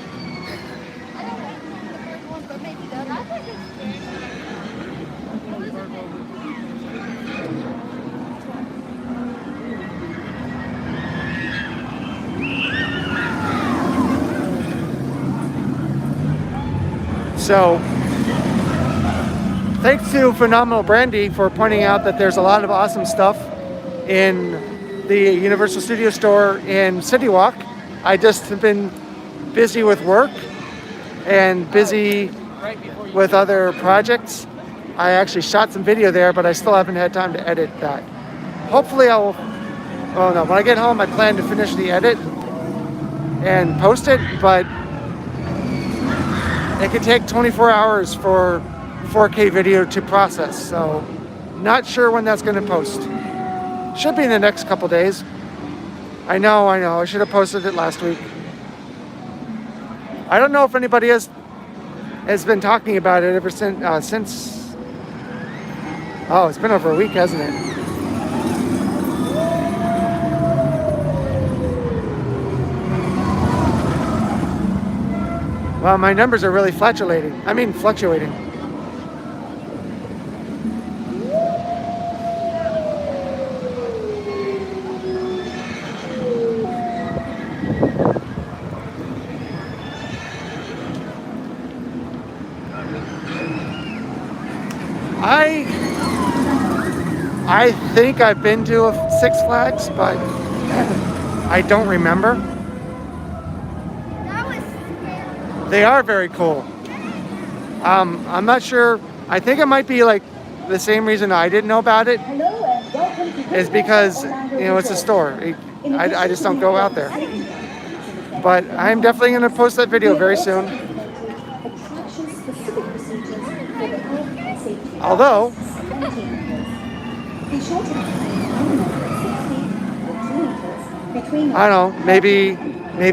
So, thanks to Phenomenal Brandy for pointing out that there's a lot of awesome stuff in the Universal Studio Store in Citywalk. I just have been busy with work and busy with other projects. I actually shot some video there, but I still haven't had time to edit that. Hopefully when I get home, I plan to finish the edit and post it, but it could take 24 hours for 4K video to process, so not sure when that's going to post. Should be in the next couple days. I know. I should have posted it last week. I don't know if anybody has been talking about it ever since. Oh, it's been over a week, hasn't it? Well, my numbers are really fluctuating. I think I've been to a Six Flags, but I don't remember. They are very cool. I'm not sure. I think it might be like the same reason I didn't know about it Hello and welcome to is because, it's a store. I just don't go out there. But I'm definitely going to post that video very soon. Attraction-specific procedures for the health and safety. Although, Be sure to keep between I don't know, maybe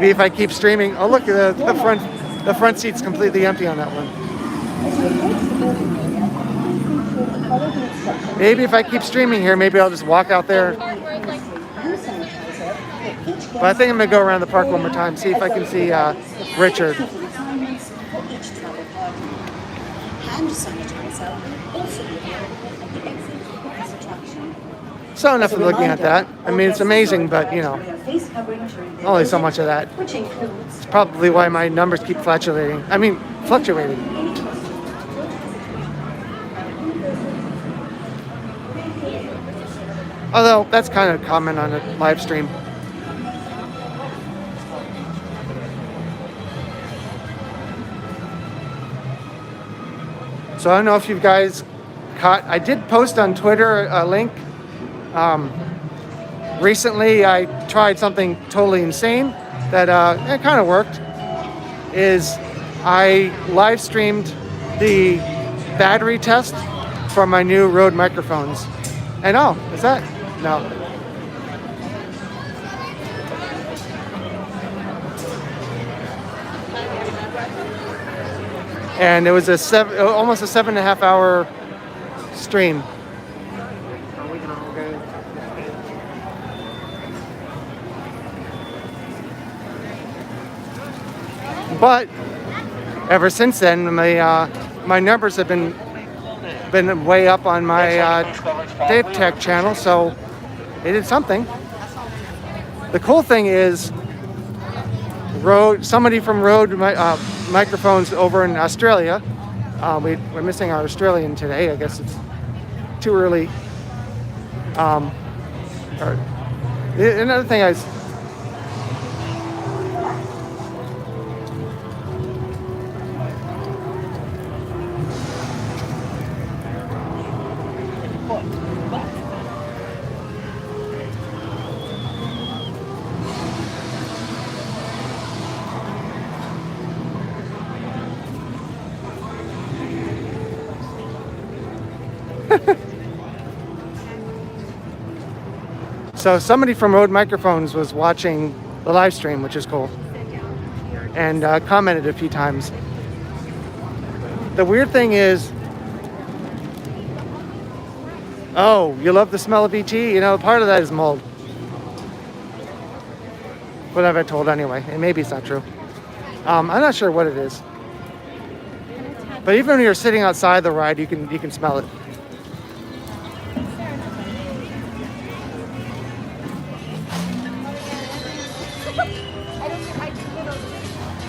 if I keep streaming. Oh, look, the front seat's completely empty on that one. As you approach the boarding area, please make sure to follow the instructions. Maybe if I keep streaming here, maybe I'll just walk out there. Hand sanitizer for each But I think I'm going to go around the park one more time, see if I can see Richard. assignments for each travel party. Hand sanitizer will also be available at the exit of this attraction. So enough of looking at that. I mean, it's amazing, but Face covering during the only so much of that. which includes It's probably why my numbers keep fluctuating. Fluctuating. any questions. Although, that's kind of common on a live stream. So I don't know if you guys caught, I did post on Twitter a link. Recently, I tried something totally insane that it kind of worked. Is I live streamed the battery test for my new Rode microphones. And is that? No. And it was almost a 7.5 hour stream. But ever since then, my numbers have been way up on my Dave Tech channel, so it did something. The cool thing is, somebody from Rode microphones over in Australia. We're missing our Australian today. I guess it's too early. Another thing So somebody from Rode Microphones was watching the live stream, which is cool, and commented a few times. The weird thing is, you love the smell of ET? Part of that is mold. What have I told anyway? And maybe it's not true. I'm not sure what it is. But even when you're sitting outside the ride, you can smell it.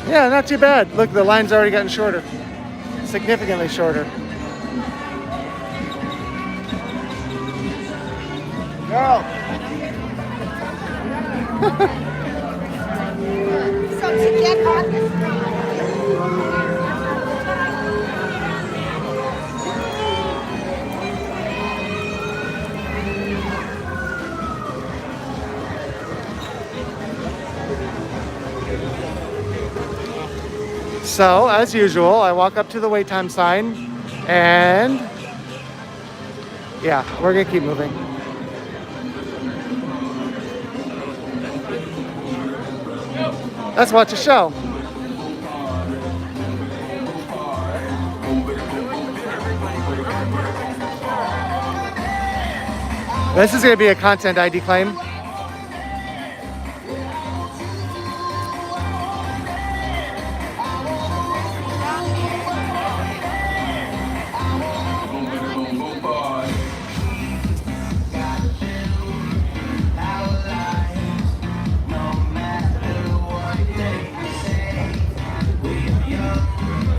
Yeah, not too bad. Look, the line's already gotten shorter. Significantly shorter. Girl! So, as usual, I walk up to the wait time sign, and yeah, we're gonna keep moving. Let's watch a show. This is going to be a content ID claim.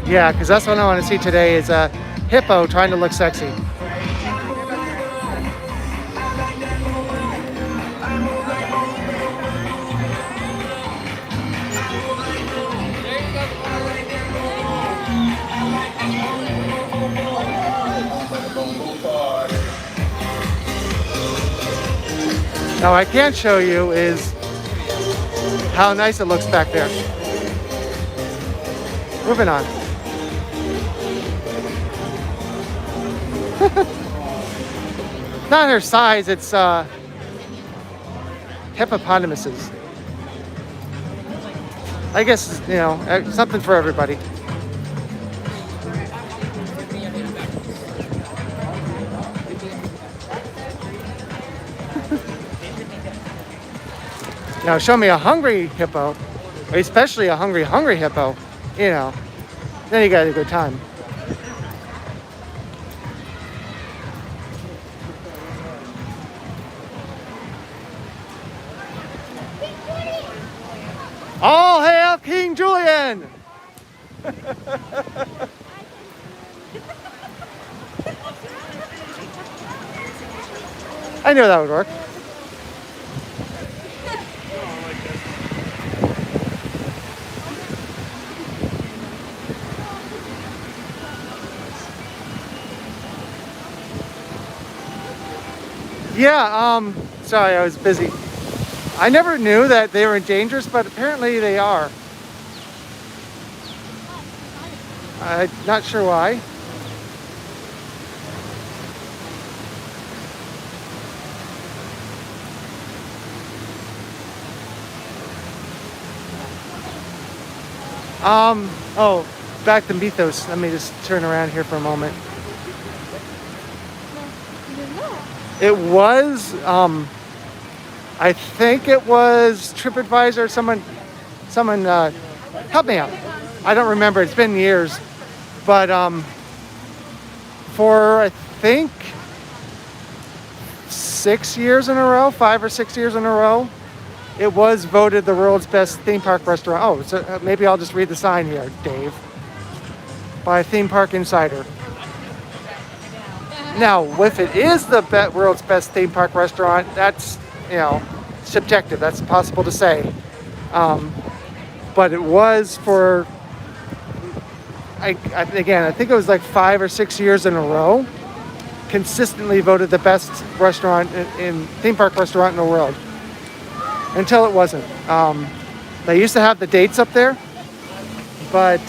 Yeah, because that's what I want to see today is a hippo trying to look sexy. Now, I can't show you is how nice it looks back there. Moving on. Not her size, it's hippopotamuses. I guess, you know, something for everybody. Now show me a hungry hippo, especially a hungry hippo, you know, then you got a good time. All hail King Julian! I knew that would work. Yeah, sorry, I was busy. I never knew that they were dangerous, but apparently they are. I'm not sure why. Oh, back to Mythos. Let me just turn around here for a moment. It was, I think it was TripAdvisor. Someone help me out. I don't remember. It's been years. But for, I think, 6 years in a row, 5 or 6 years in a row, it was voted the world's best theme park restaurant. Oh, so maybe I'll just read the sign here, Dave. By Theme Park Insider. Now, if it is the world's best theme park restaurant, that's, you know, subjective. That's possible to say. But it was for, again, I think it was like 5 or 6 years in a row, consistently voted the best restaurant in theme park restaurant in the world. Until it wasn't. They used to have the dates up there, but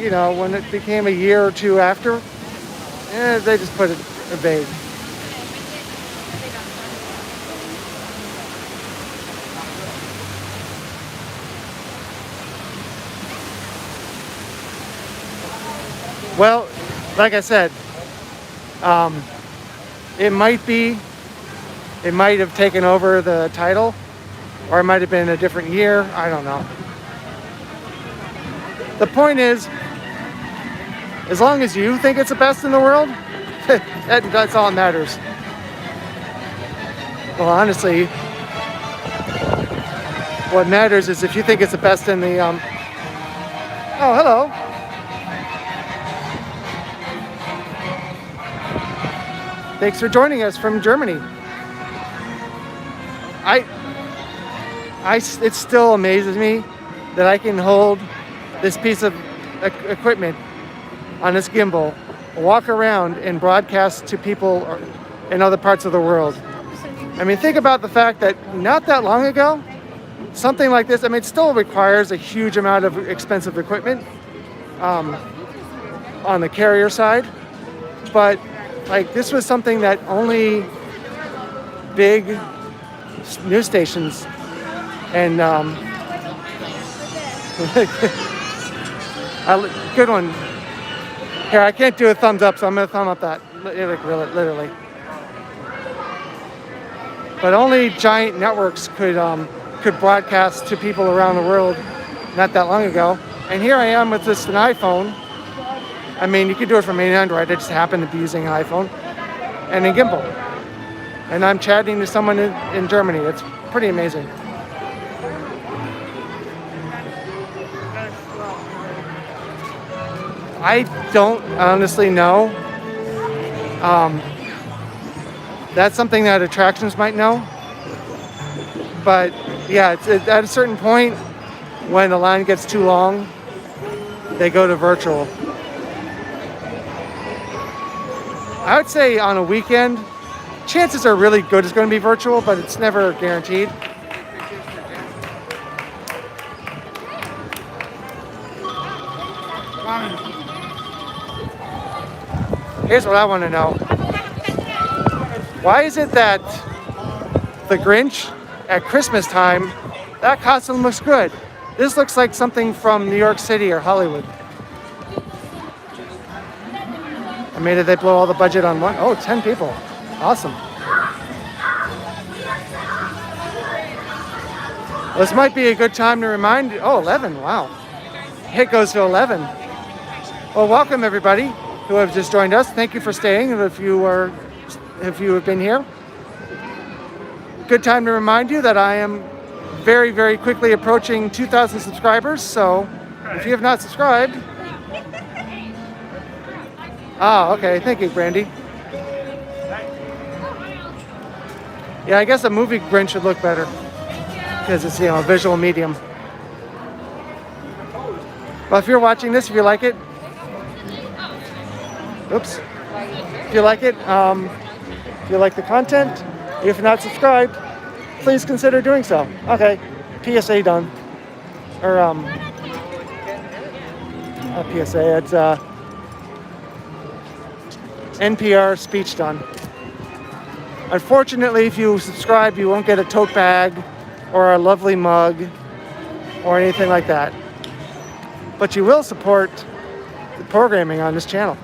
you know, when it became a year or two after, they just put it vague. Well, like I said, it might have taken over the title, or it might have been a different year. I don't know. The point is, as long as you think it's the best in the world, that's all that matters. Well, honestly, what matters is if you think it's the best in the, oh, hello. Thanks for joining us from Germany. It still amazes me that I can hold this piece of equipment on this gimbal, walk around and broadcast to people in other parts of the world. I mean, think about the fact that not that long ago, something like this, I mean, it still requires a huge amount of expensive equipment on the carrier side, but like this was something that only big news stations and Good one. Here, I can't do a thumbs up, so I'm gonna thumb up that. Literally. But only giant networks could broadcast to people around the world not that long ago. And here I am with an iPhone. I mean, you could do it from an Android. I just happen to be using an iPhone and a gimbal. And I'm chatting to someone in Germany. It's pretty amazing. I don't honestly know. That's something that attractions might know. But yeah, at a certain point, when the line gets too long, they go to virtual. I would say on a weekend, chances are really good it's going to be virtual, but it's never guaranteed. Here's what I want to know. Why is it that the Grinch at Christmas time, that costume looks good? This looks like something from New York City or Hollywood. I mean, did they blow all the budget on one? Oh, 10 people. Awesome. This might be a good time to remind. Oh, 11. Wow. It goes to 11. Well, welcome everybody who have just joined us. Thank you for staying. If you have been here. Good time to remind you that I am very, very quickly approaching 2,000 subscribers. So if you have not subscribed. Ah, okay. Thank you, Brandy. Yeah, I guess a movie Grinch should look better because it's, a visual medium. Well, if you're watching this, if you like it, oops. If you like it, if you like the content, if you're not subscribed, please consider doing so. Okay, PSA done. Or, not PSA, it's, NPR speech done. Unfortunately, if you subscribe, you won't get a tote bag or a lovely mug or anything like that. But you will support the programming on this channel.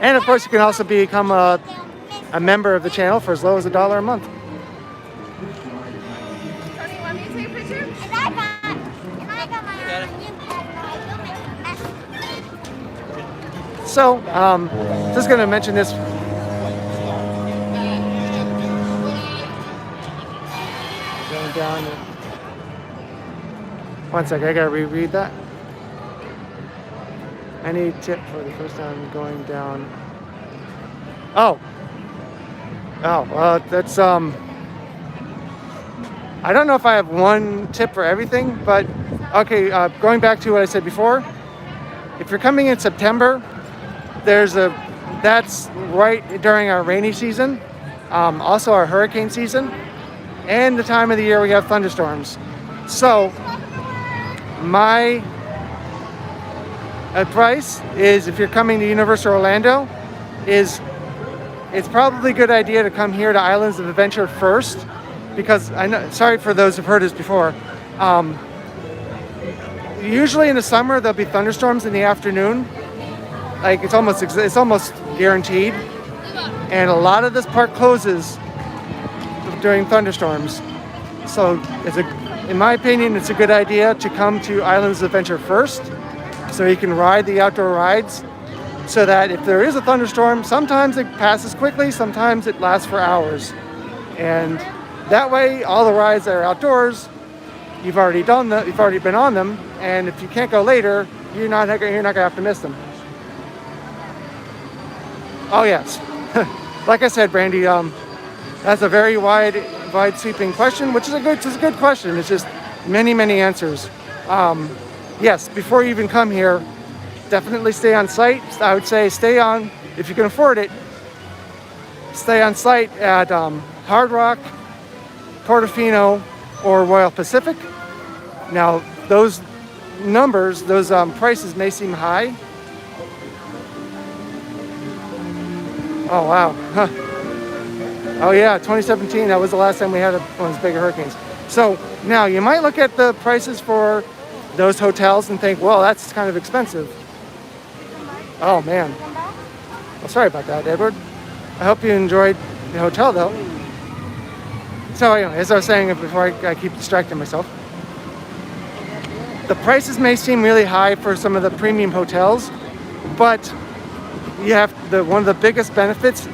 And of course, you can also become a member of the channel for as low as $1 a month. So, just going to mention this. Going down. One second, I got to reread that. Any tip for the first time going down? Oh, that's I don't know if I have one tip for everything, but okay. Going back to what I said before, if you're coming in September, that's right during our rainy season, also our hurricane season, and the time of the year we have thunderstorms. So my advice is, if you're coming to Universal Orlando, it's probably a good idea to come here to Islands of Adventure first, because I know, sorry for those who've heard this before, usually in the summer there'll be thunderstorms in the afternoon. Like it's almost guaranteed, and a lot of this park closes during thunderstorms. So in my opinion, it's a good idea to come to Islands of Adventure first, so you can ride the outdoor rides. So that if there is a thunderstorm, sometimes it passes quickly, sometimes it lasts for hours, and that way all the rides that are outdoors, you've already done them, you've already been on them, and if you can't go later, you're not gonna have to miss them. Oh yes, like I said, Brandy, that's a very wide sweeping question, which is a good question. It's just many answers. Yes, before you even come here, definitely stay on site. I would say stay on, if you can afford it, stay on site at Hard Rock, Portofino, or Royal Pacific. Now, those numbers, those prices may seem high, Oh, wow. Huh. Oh, yeah, 2017, that was the last time we had one of those bigger hurricanes. So now you might look at the prices for those hotels and think, well, that's kind of expensive. Oh, man. Well, sorry about that, Edward. I hope you enjoyed the hotel, though. So, anyway, as I was saying before I keep distracting myself, the prices may seem really high for some of the premium hotels, but you have one of the biggest benefits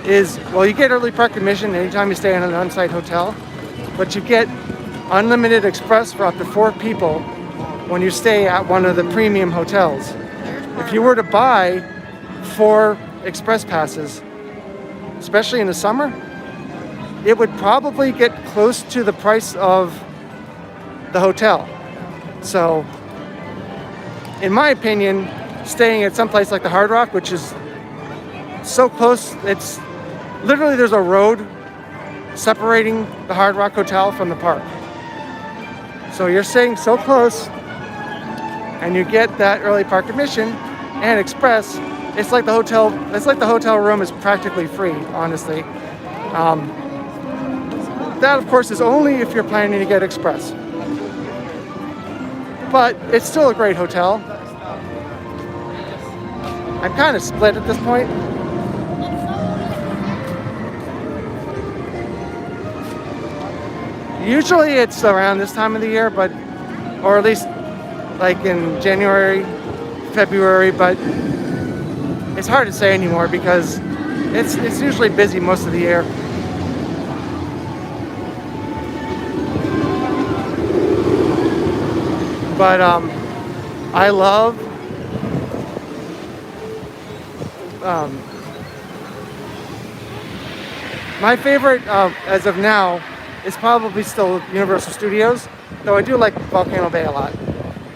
is, well, you get early park admission anytime you stay in an on-site hotel, but you get unlimited express for up to 4 people when you stay at one of the premium hotels. If you were to buy 4 express passes, especially in the summer, it would probably get close to the price of the hotel. So, in my opinion, staying at some place like the Hard Rock, which is so close, it's literally, there's a road separating the Hard Rock Hotel from the park. So you're staying so close, and you get that early park admission and express. It's like the hotel room is practically free, honestly. That, of course, is only if you're planning to get express. But it's still a great hotel. I'm kind of split at this point. Usually it's around this time of the year, or at least like in January, February, but it's hard to say anymore because it's usually busy most of the year. But I love my favorite as of now is probably still Universal Studios, though I do like Volcano Bay a lot.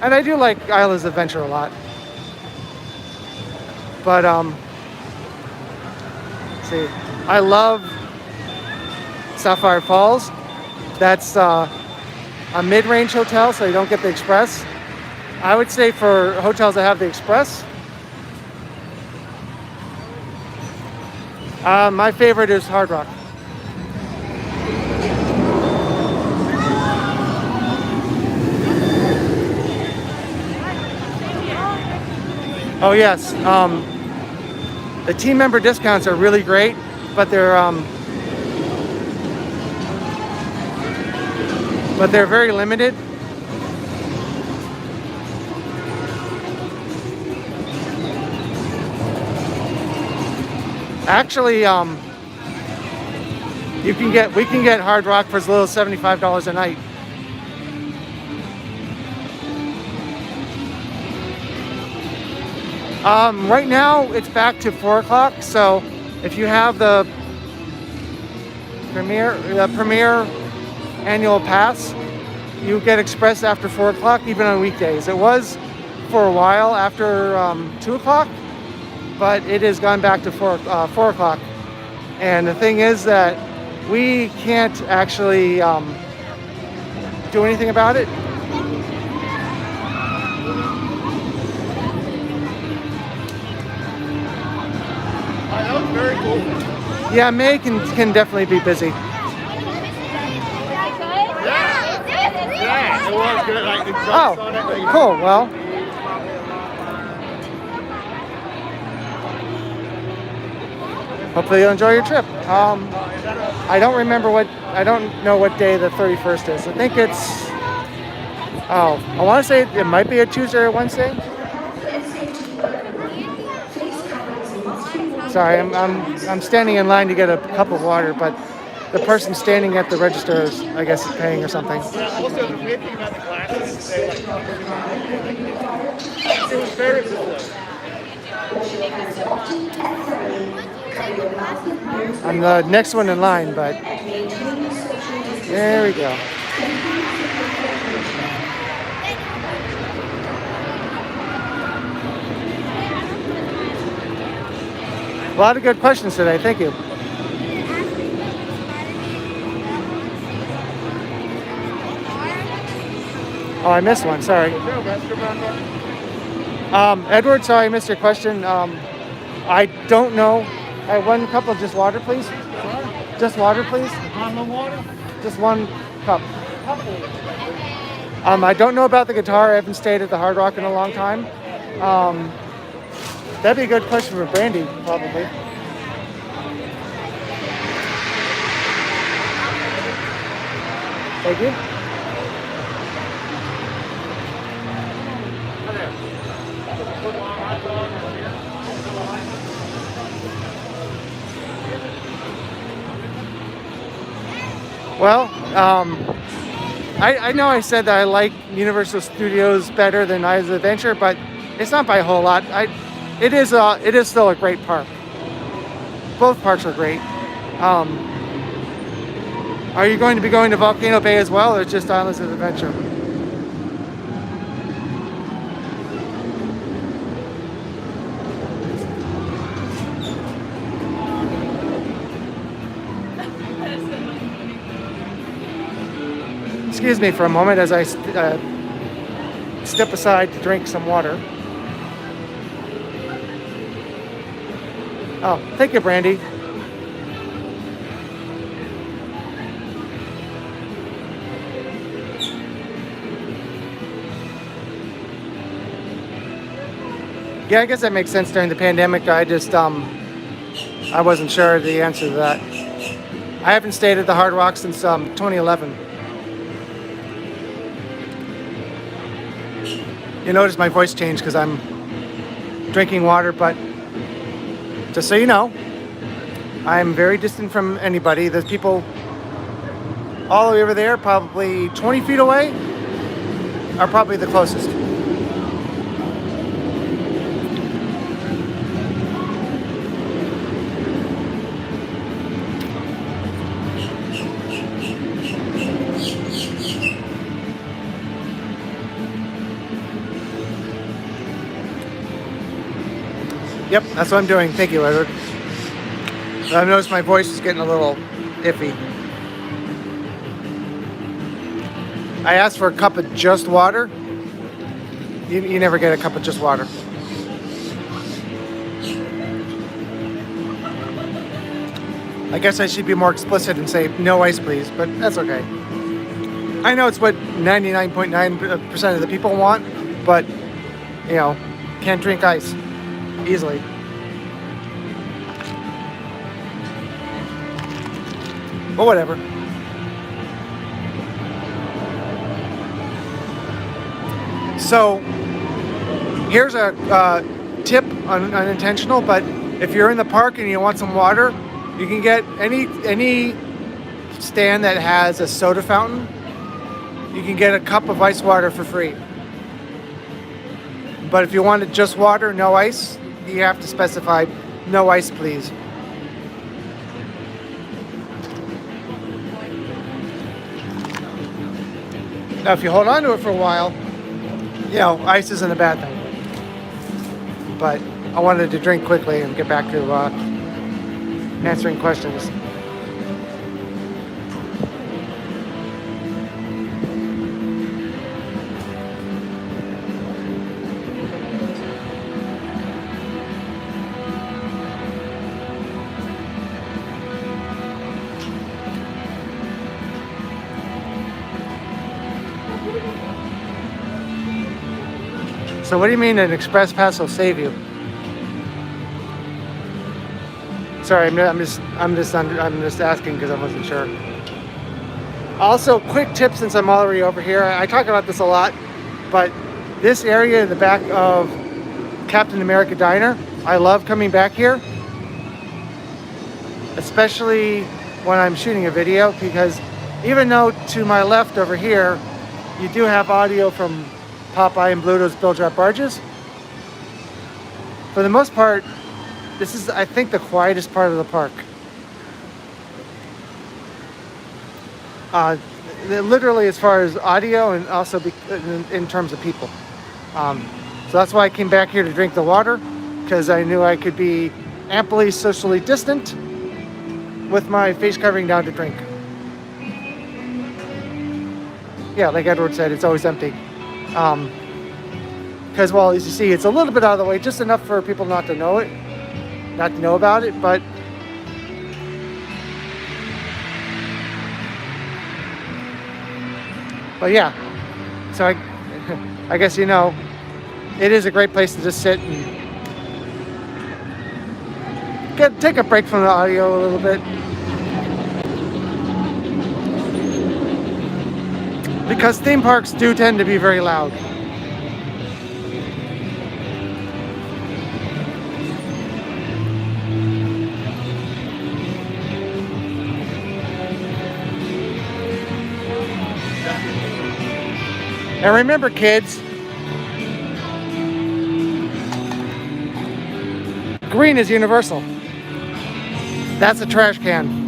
And I do like Islands Adventure a lot. But see, I love Sapphire Falls. That's a mid-range hotel, so you don't get the express. I would say for hotels that have the express, my favorite is Hard Rock. Oh yes, the team member discounts are really great, but they're very limited. Actually, we can get Hard Rock for as little as $75 a night. Right now it's back to 4 o'clock, so if you have the premier annual pass, you get express after 4 o'clock, even on weekdays. It was for a while after 2 o'clock, but it has gone back to 4 o'clock. And the thing is that we can't actually do anything about it. That was very cool. Yeah, May can definitely be busy. Yeah, it was good. Like the Oh, cool. Well, hopefully you'll enjoy your trip. I don't know what day the 31st is. I think it's, I want to say it might be a Tuesday or Wednesday. Sorry, I'm standing in line to get a cup of water, but the person standing at the register is, I guess, is paying or something. Yeah, also the weird thing about the glasses, they like, it was very cool. I'm the next one in line, but there we go. A lot of good questions today. Thank you. Oh, I missed one. Sorry. Edward, sorry I missed your question. I don't know All right, one cup of just water, please. Just water, please. Bottle of water? Just one cup. I don't know about the guitar. I haven't stayed at the Hard Rock in a long time. That'd be a good question for Brandy, probably. Thank you. Well, I know I said that I like Universal Studios better than Islands of Adventure, but it's not by a whole lot. It is still a great park. Both parks are great. Are you going to be going to Volcano Bay as well, or just Islands of Adventure? Excuse me for a moment as I step aside to drink some water. Oh, thank you, Brandy. Yeah, I guess that makes sense during the pandemic. I just, I wasn't sure the answer to that. I haven't stayed at the Hard Rock since 2011. You notice my voice changed because I'm drinking water, but just so you know, I'm very distant from anybody. There's people all the way over there, probably 20 feet away, are probably the closest. Yep, that's what I'm doing. Thank you, Edward. I've noticed my voice is getting a little iffy. I asked for a cup of just water. You never get a cup of just water. I guess I should be more explicit and say no ice, please, but that's okay. I know it's what 99.9% of the people want, but, you know, can't drink ice easily. But whatever. So here's a tip, unintentional, but if you're in the park and you want some water, you can get any stand that has a soda fountain. You can get a cup of ice water for free. But if you wanted just water, no ice, you have to specify no ice, please. Now, if you hold on to it for a while, you know, ice isn't a bad thing. But I wanted to drink quickly and get back to answering questions. So what do you mean an express pass will save you? Sorry, I'm just asking because I wasn't sure. Also, quick tip since I'm already over here. I talk about this a lot, but this area in the back of Captain America Diner, I love coming back here, especially when I'm shooting a video, because even though to my left over here, you do have audio from Popeye and Bluto's Bill Drop Barges, for the most part, this is, I think, the quietest part of the park. Literally as far as audio and also in terms of people. So that's why I came back here to drink the water, because I knew I could be amply socially distant with my face covering down to drink. Yeah, like Edward said, it's always empty. Because, well, as you see, it's a little bit out of the way, just enough for people not to know about it, but But yeah, so I guess you know, it is a great place to just sit and take a break from the audio a little bit. Because theme parks do tend to be very loud. And remember, kids, green is universal. That's a trash can.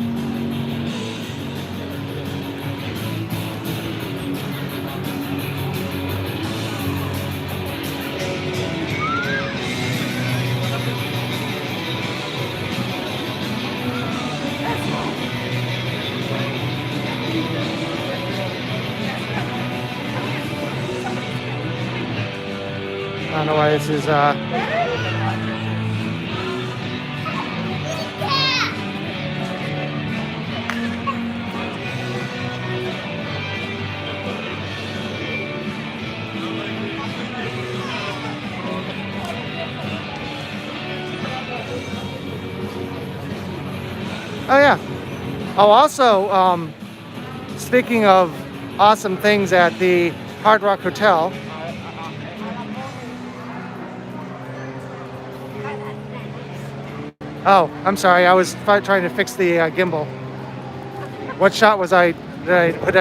I don't know why this is oh yeah. Oh, also, speaking of awesome things at the Hard Rock Hotel, oh, I'm sorry. I was trying to fix the gimbal. What shot was I? Did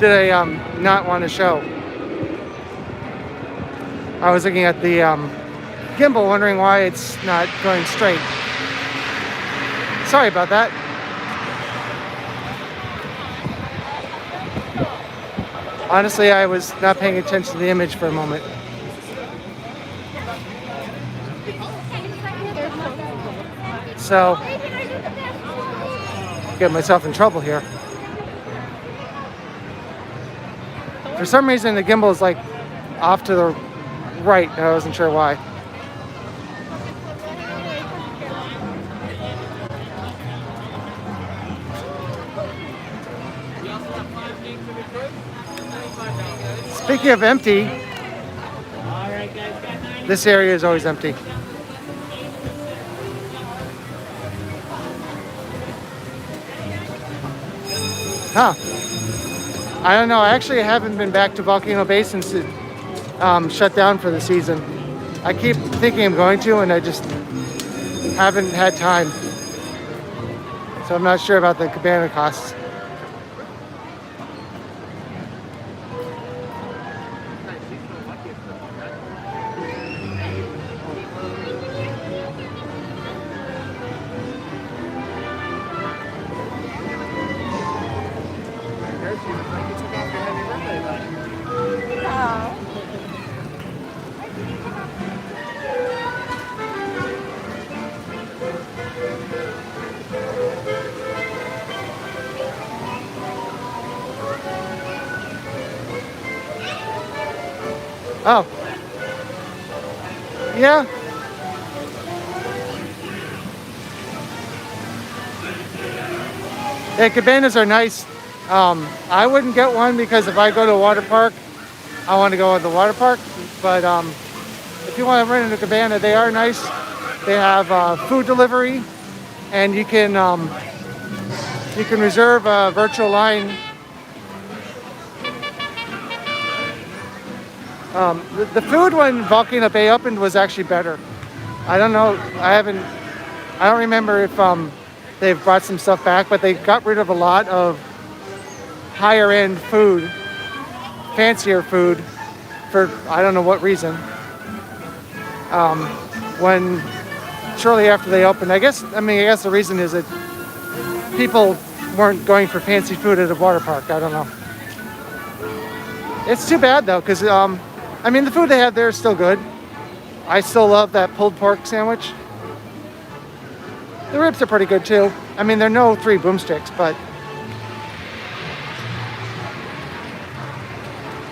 I not want to show? I was looking at the gimbal, wondering why it's not going straight. Sorry about that. Honestly, I was not paying attention to the image for a moment. So, get myself in trouble here. For some reason, the gimbal is like off to the right. I wasn't sure why. Speaking of empty, this area is always empty. Huh. I don't know. I actually haven't been back to Volcano Bay since it shut down for the season. I keep thinking I'm going to, and I just haven't had time. So I'm not sure about the cabana costs. Oh. Yeah. Yeah, cabanas are nice. I wouldn't get one because if I go to a water park, I want to go to the water park. But if you want to rent in a cabana, they are nice. They have food delivery, and you can reserve a virtual line. The food when Volcano Bay opened was actually better. I don't know. I don't remember if they've brought some stuff back, but they got rid of a lot of higher end food, fancier food, for I don't know what reason. When shortly after they opened, I guess the reason is that people weren't going for fancy food at a water park. I don't know. It's too bad though, because the food they have there is still good. I still love that pulled pork sandwich. The ribs are pretty good too. They're no 3 boomsticks, but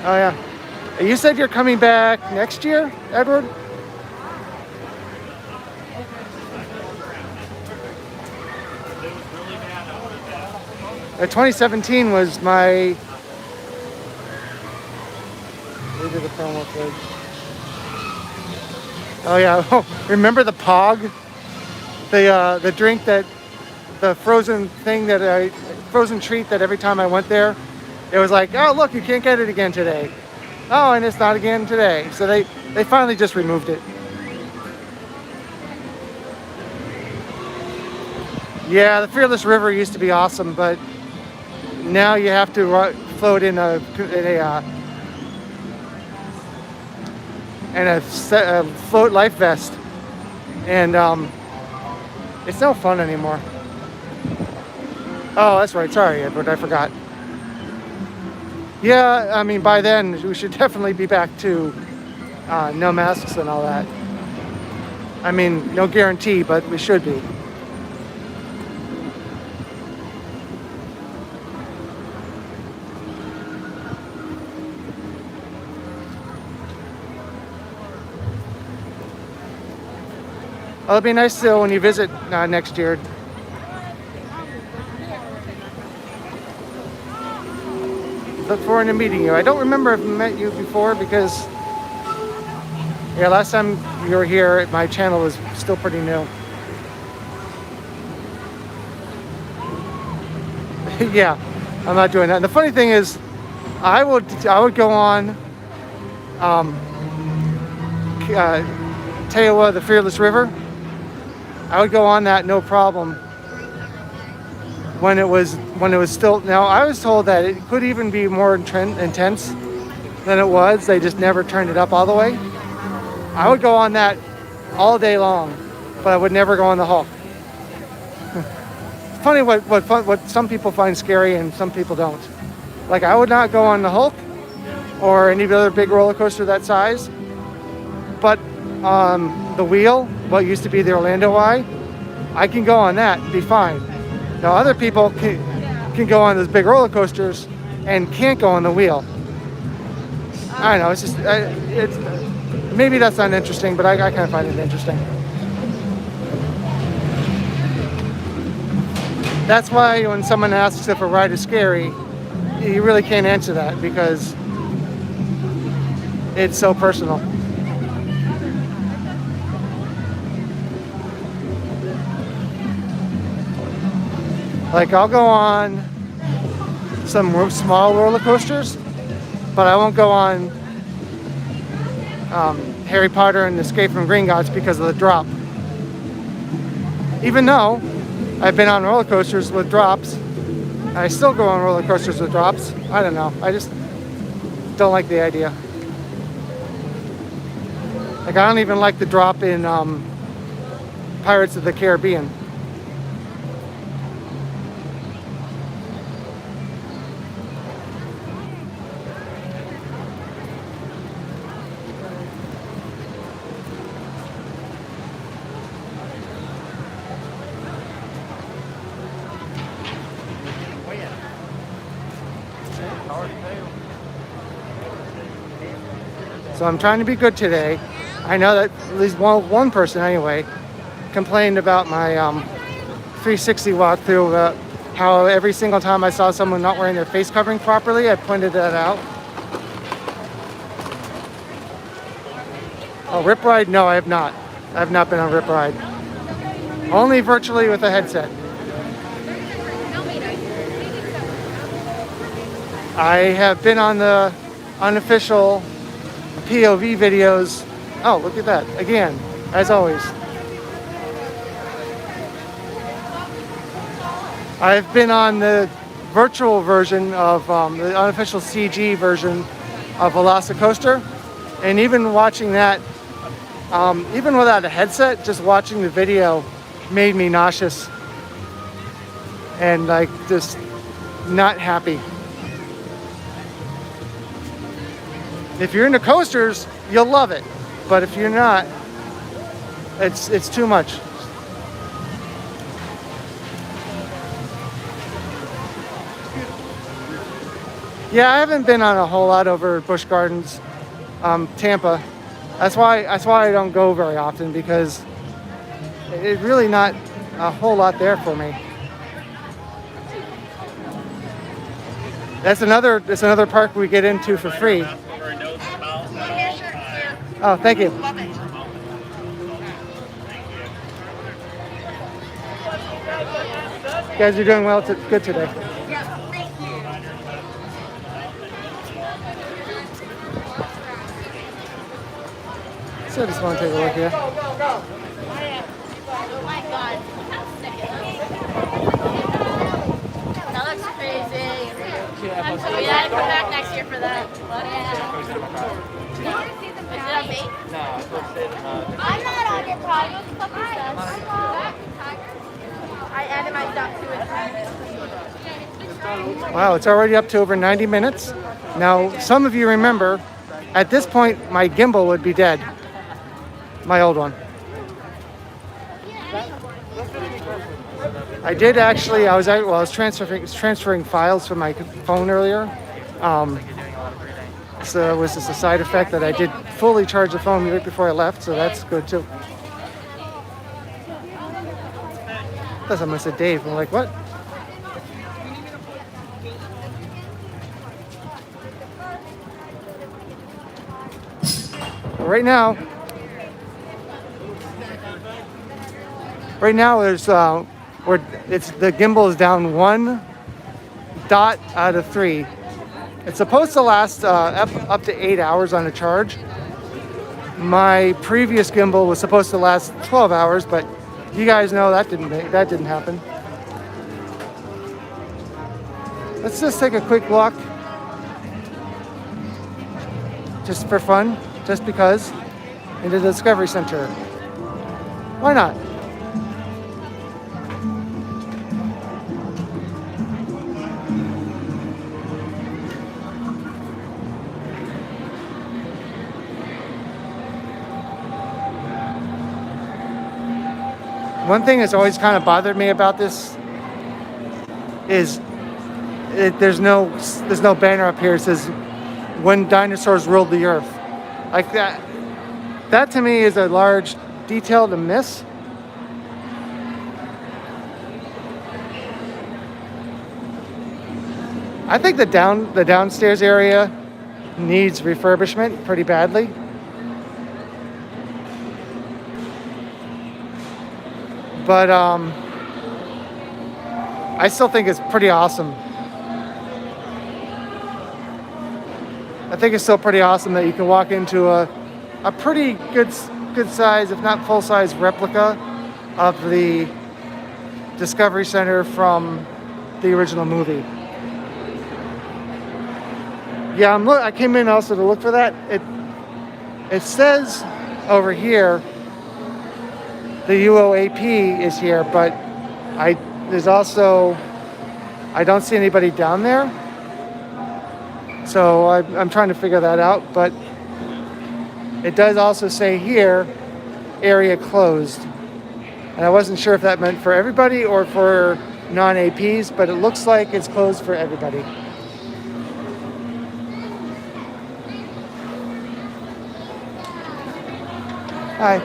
oh yeah. You said you're coming back next year, Edward? 2017 was my Maybe the promo code. Oh yeah, remember the Pog? The drink that, the frozen thing that frozen treat that every time I went there, it was like, oh look, you can't get it again today. Oh, and it's not again today. So they finally just removed it. Yeah, the Fearless River used to be awesome, but now you have to float in a float life vest, and it's no fun anymore. Oh, that's right. Sorry, Edward, I forgot. Yeah, I mean, by then we should definitely be back to no masks and all that. I mean, no guarantee, but we should be. Well, it'll be nice when you visit next year. Look forward to meeting you. I don't remember if I met you before because, yeah, last time you were here, my channel was still pretty new. Yeah, I'm not doing that. And the funny thing is, I would go on Tewa, the Fearless River. I would go on that no problem. When it was still, now I was told that it could even be more intense than it was. They just never turned it up all the way. I would go on that all day long, but I would never go on the Hulk. It's funny what some people find scary and some people don't. Like, I would not go on the Hulk or any other big roller coaster that size, but the wheel, what used to be the Orlando Eye, I can go on that and be fine. Now other people can go on those big roller coasters and can't go on the wheel. I don't know, it's just, maybe that's not interesting, but I kind of find it interesting. That's why when someone asks if a ride is scary, you really can't answer that because it's so personal. Like, I'll go on some small roller coasters, but I won't go on Harry Potter and Escape from Gringotts because of the drop. Even though I've been on roller coasters with drops, I still go on roller coasters with drops. I don't know. I just don't like the idea. Like, I don't even like the drop in Pirates of the Caribbean. So I'm trying to be good today. I know that at least one person anyway complained about my 360 walkthrough about how every single time I saw someone not wearing their face covering properly, I pointed that out. Oh, Rip Ride? No, I have not. I have not been on Rip Ride. Only virtually with a headset. I have been on the unofficial POV videos. Oh, look at that. Again, as always. I've been on the virtual version of the unofficial CG version of Velocicoaster, and even watching that, even without a headset, just watching the video made me nauseous and like just not happy. If you're into coasters, you'll love it. But if you're not, it's too much. Yeah, I haven't been on a whole lot over Busch Gardens, Tampa. That's why I don't go very often, because it's really not a whole lot there for me. That's another park we get into for free. Oh, thank you. You guys are doing well. Good today. So I just want to take a look here. Oh my god. That looks crazy. We gotta come back next year for that. Is it a bait? No, I'm not on your pod. What the fuck is that? I added my duck to it. Wow, it's already up to over 90 minutes. Now, some of you remember, at this point, my gimbal would be dead. My old one. I did actually. I was transferring files from my phone earlier. So it was just a side effect that I did fully charge the phone right before I left. So that's good too. That's almost a Dave. I'm like, what? Right now there's the gimbal is down 1 dot out of 3. It's supposed to last up to 8 hours on a charge. My previous gimbal was supposed to last 12 hours, but you guys know that didn't happen. Let's just take a quick walk, just for fun, just because, into the Discovery Center. Why not? One thing that's always kind of bothered me about this is there's no banner up here that says when dinosaurs ruled the earth. Like that. That to me is a large detail to miss. I think the downstairs area needs refurbishment pretty badly. But I still think it's pretty awesome. I think it's still pretty awesome that you can walk into a pretty good size, if not full size replica of the Discovery Center from the original movie. Yeah, I came in also to look for that. It says over here the UOAP is here, but I don't see anybody down there. So I'm trying to figure that out, but it does also say here, area closed. And I wasn't sure if that meant for everybody or for non-APs, but it looks like it's closed for everybody. Hi.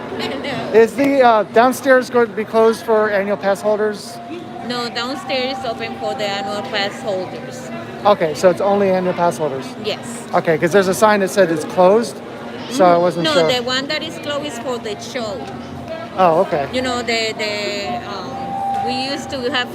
Is the downstairs going to be closed for annual pass holders? No, downstairs is open for the annual pass holders. Okay, so it's only annual pass holders? Yes. Okay, because there's a sign that said it's closed, so I wasn't sure. No, the one that is closed is for the show. Oh, okay. You know, we used to have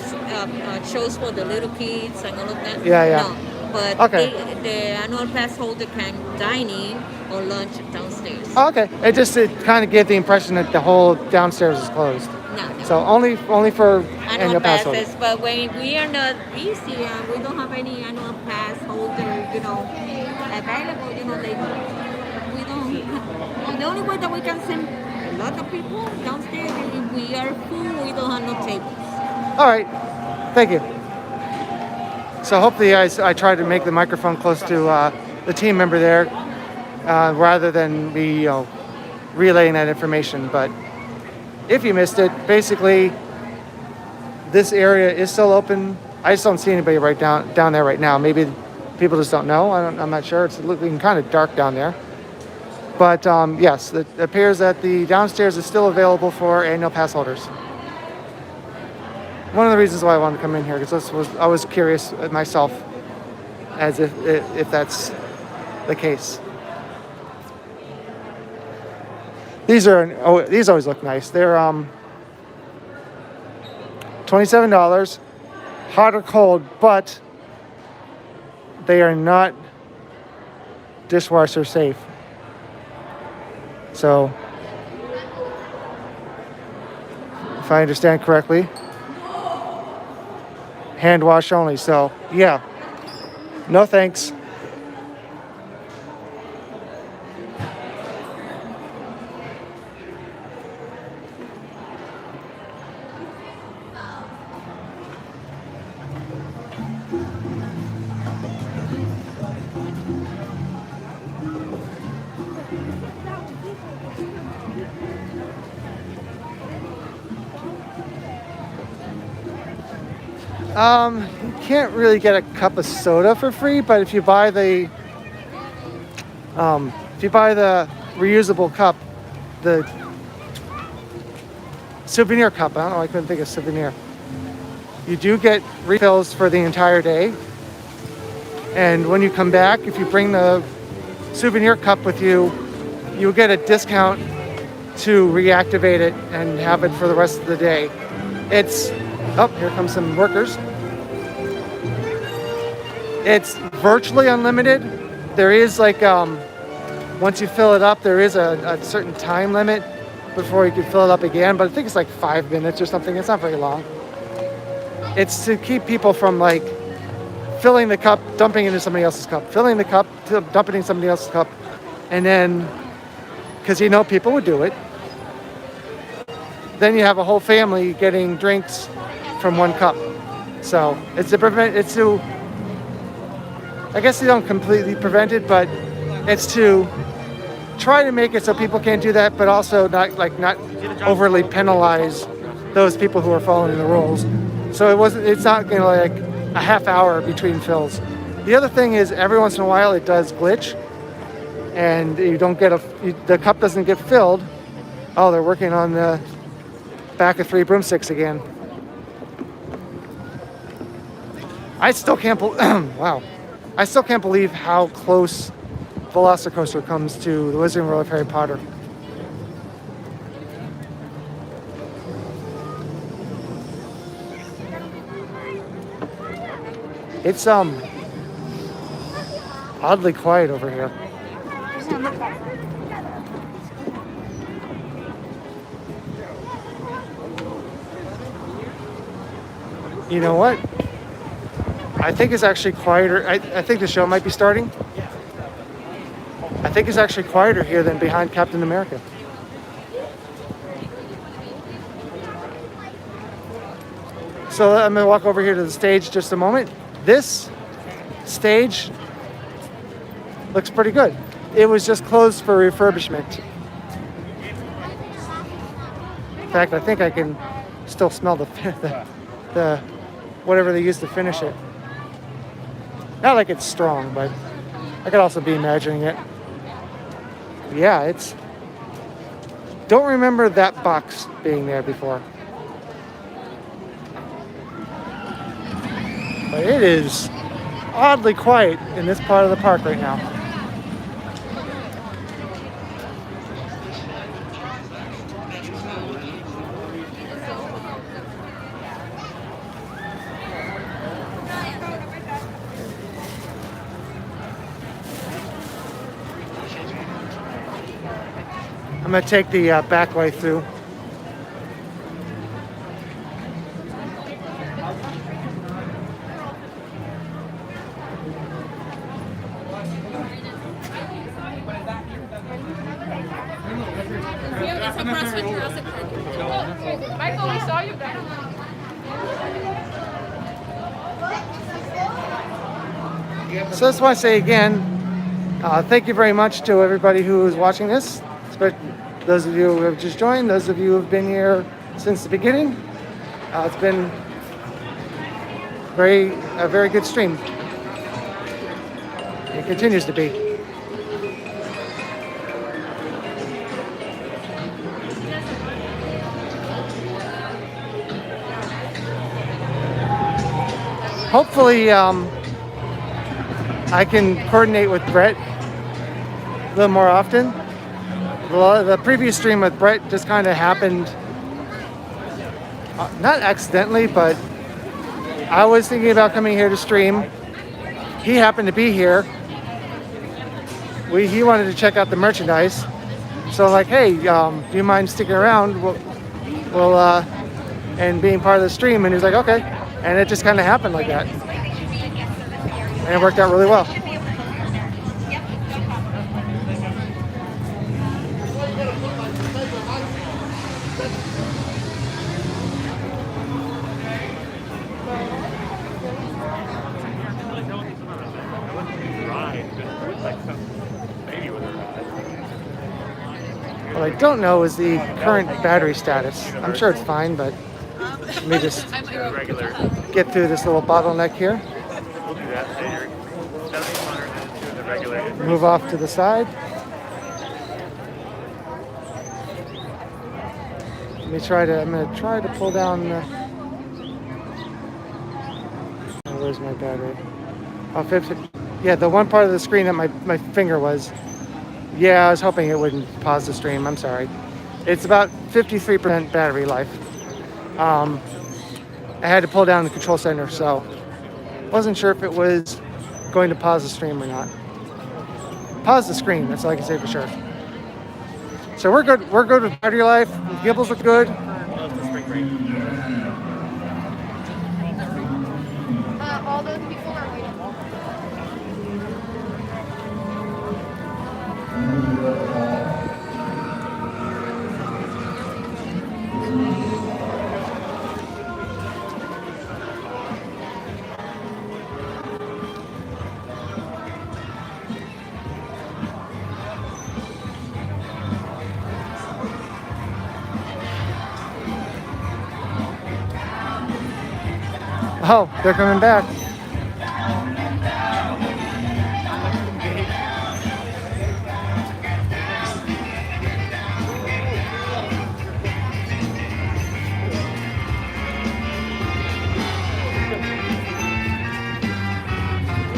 shows for the little kids and all of that. Yeah. No, but Okay. the annual pass holder can dine in or lunch downstairs. Oh, okay. It kind of gave the impression that the whole downstairs is closed. No. So only for annual pass holders. passes, but when we are not busy and we don't have any annual pass holder, available, we don't. The only way that we can send a lot of people downstairs is if we are full, we don't have no tables. All right. Thank you. So hopefully I tried to make the microphone close to the team member there rather than be relaying that information. But if you missed it, basically this area is still open. I just don't see anybody right down there right now. Maybe people just don't know. I'm not sure. It's looking kind of dark down there. But yes, it appears that the downstairs is still available for annual pass holders. One of the reasons why I wanted to come in here, because I was curious myself as if that's the case. These are, oh, these always look nice. They're $27, hot or cold, but they are not dishwasher safe. So, if I understand correctly, hand wash only. So, yeah, no thanks. You can't really get a cup of soda for free, but if you buy the reusable cup, the souvenir cup, I don't know, I couldn't think of souvenir. You do get refills for the entire day. And when you come back, if you bring the souvenir cup with you, you'll get a discount to reactivate it and have it for the rest of the day. It's, oh, here comes some workers. It's virtually unlimited. There is like, once you fill it up, there is a certain time limit before you can fill it up again, but I think it's like 5 minutes or something. It's not very long. It's to keep people from like filling the cup, dumping into somebody else's cup, filling the cup, dumping in somebody else's cup, and then, because you know people would do it, then you have a whole family getting drinks from one cup. So it's to prevent, it's to, I guess they don't completely prevent it, but it's to try to make it so people can't do that, but also not overly penalize those people who are following the rules. So it's not going to like a half hour between fills. The other thing is every once in a while it does glitch and you don't get the cup doesn't get filled. Oh, they're working on the back of 3 broomsticks again. I still can't wow. I still can't believe how close Velocicoaster comes to the Wizarding World of Harry Potter. It's oddly quiet over here. You know what? I think it's actually quieter. I think the show might be starting. I think it's actually quieter here than behind Captain America. So I'm going to walk over here to the stage just a moment. This stage looks pretty good. It was just closed for refurbishment. In fact, I think I can still smell the whatever they used to finish it. Not like it's strong, but I could also be imagining it. Yeah, it's... Don't remember that box being there before. But it is oddly quiet in this part of the park right now. I'm going to take the back way through. Michael, we saw you back. So I just want to say again, thank you very much to everybody who is watching this. Those of you who have just joined, those of you who have been here since the beginning. It's been a very good stream. It continues to be. Hopefully, I can coordinate with Brett a little more often. the previous stream with Brett just kind of happened, not accidentally, but I was thinking about coming here to stream. He happened to be here. He wanted to check out the merchandise. So I'm like, hey, do you mind sticking around? We'll and being part of the stream. And he was like, okay. And it just kind of happened like that. And it worked out really well. What I don't know is the current battery status. I'm sure it's fine, but let me just get through this little bottleneck here. We'll do that later. That'll be funner than doing the regular. Move off to the side. I'm gonna try to pull down the, oh, where's my battery? Oh, 50. Yeah, the one part of the screen that my finger was. Yeah, I was hoping it wouldn't pause the stream. I'm sorry. It's about 53% battery life. I had to pull down the control center, so wasn't sure if it was going to pause the stream or not. Pause the screen, that's all I can say for sure. So we're good. We're good with battery life. Gibbles look good. All those people are waiting. Oh, they're coming back.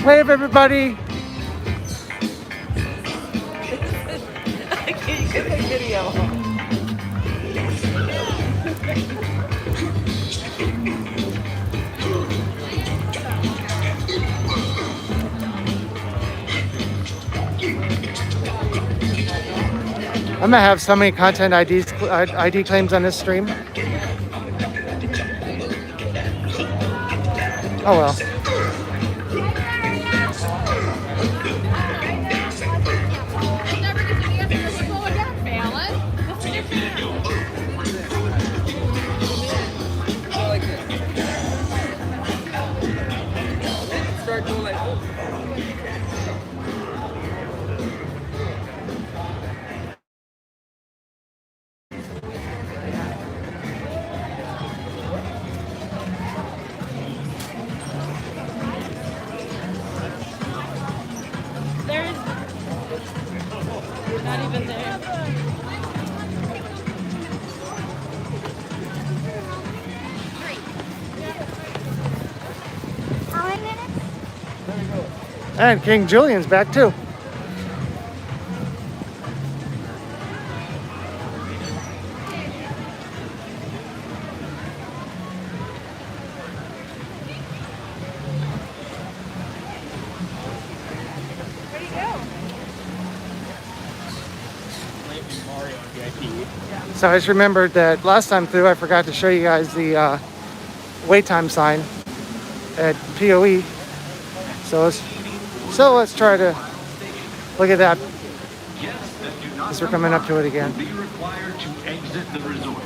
Wave, everybody. I can't get the video. I'm gonna have so many content ID claims on this stream. Oh well. Not even there. How many minutes? And King Julian's back too. So I just remembered that last time through, I forgot to show you guys the wait time sign at POE. So let's try to look at that as we're coming up to it again. Be required to exit the resort.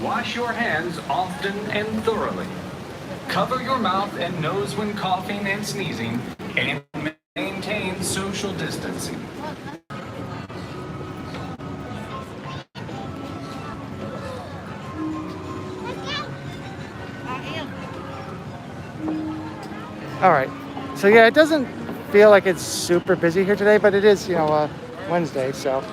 Wash your hands often and thoroughly. Cover your mouth and nose when coughing and sneezing, and maintain social distancing. All right. So yeah, it doesn't feel like it's super busy here today, but it is, Wednesday, so.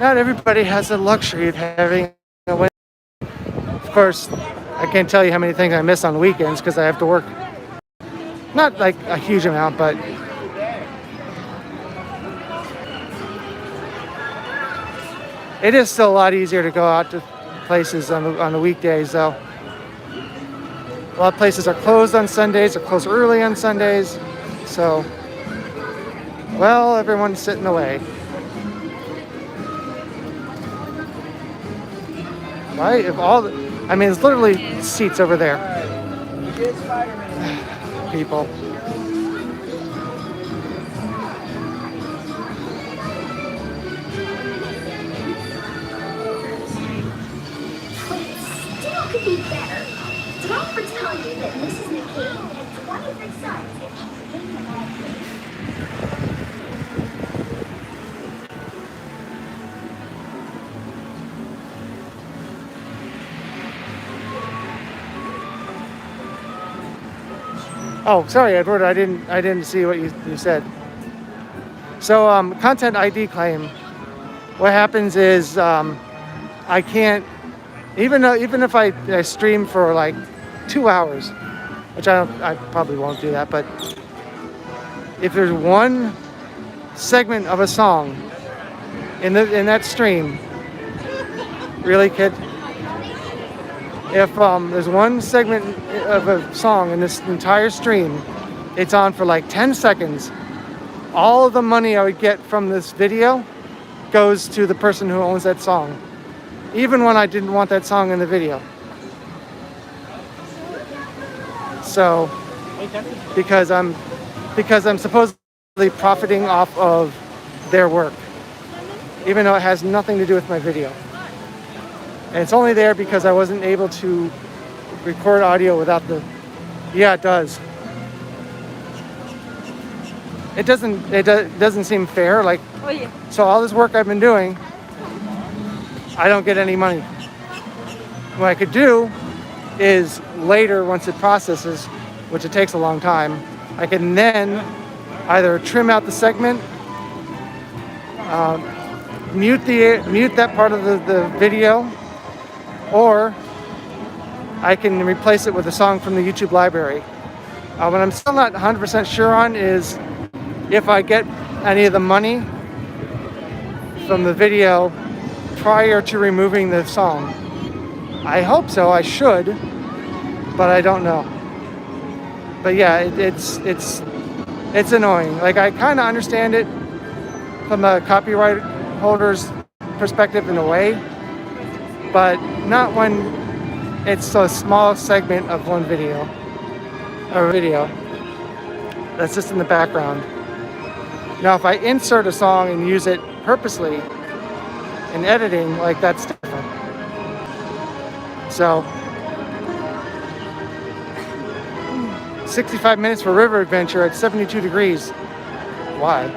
Not everybody has the luxury of having a Wednesday. Of course, I can't tell you how many things I miss on weekends because I have to work. Not like a huge amount, but It is still a lot easier to go out to places on the weekdays, though. A lot of places are closed on Sundays, or closed early on Sundays. So, well, everyone's sitting away. Right? If all the, I mean, there's literally seats over there. People. Still could be better. Did I ever tell you that Mrs. McCain had 23 sons? Oh, sorry, Edward. I didn't see what you said. So, content ID claim. What happens is I can't, even if I stream for like 2 hours, which I probably won't do that. But if there's one segment of a song in that stream, really, kid? If there's one segment of a song in this entire stream, it's on for like 10 seconds, all of the money I would get from this video goes to the person who owns that song, even when I didn't want that song in the video. So, because I'm supposedly profiting off of their work, even though it has nothing to do with my video. And it's only there because I wasn't able to record audio without the... Yeah, it does. It doesn't seem fair. Like, so all this work I've been doing, I don't get any money. What I could do is later, once it processes, which it takes a long time, I can then either trim out the segment, mute that part of the video, or I can replace it with a song from the YouTube library. What I'm still not 100% sure on is if I get any of the money from the video prior to removing the song. I hope so, I should, but I don't know. But yeah, it's annoying. Like, I kind of understand it from the copyright holder's perspective in a way, but not when it's a small segment of one video that's just in the background. Now, if I insert a song and use it purposely in editing, like, that's different. So, 65 minutes for river adventure at 72 degrees. Why?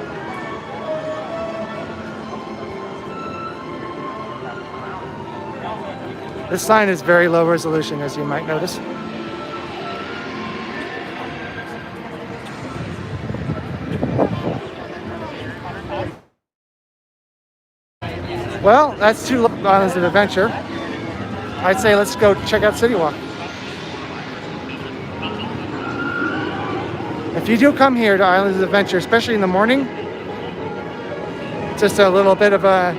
This sign is very low resolution, as you might notice. Well, that's 2 islands of adventure. I'd say let's go check out Citywalk. If you do come here to Islands of Adventure, especially in the morning, just a little bit of a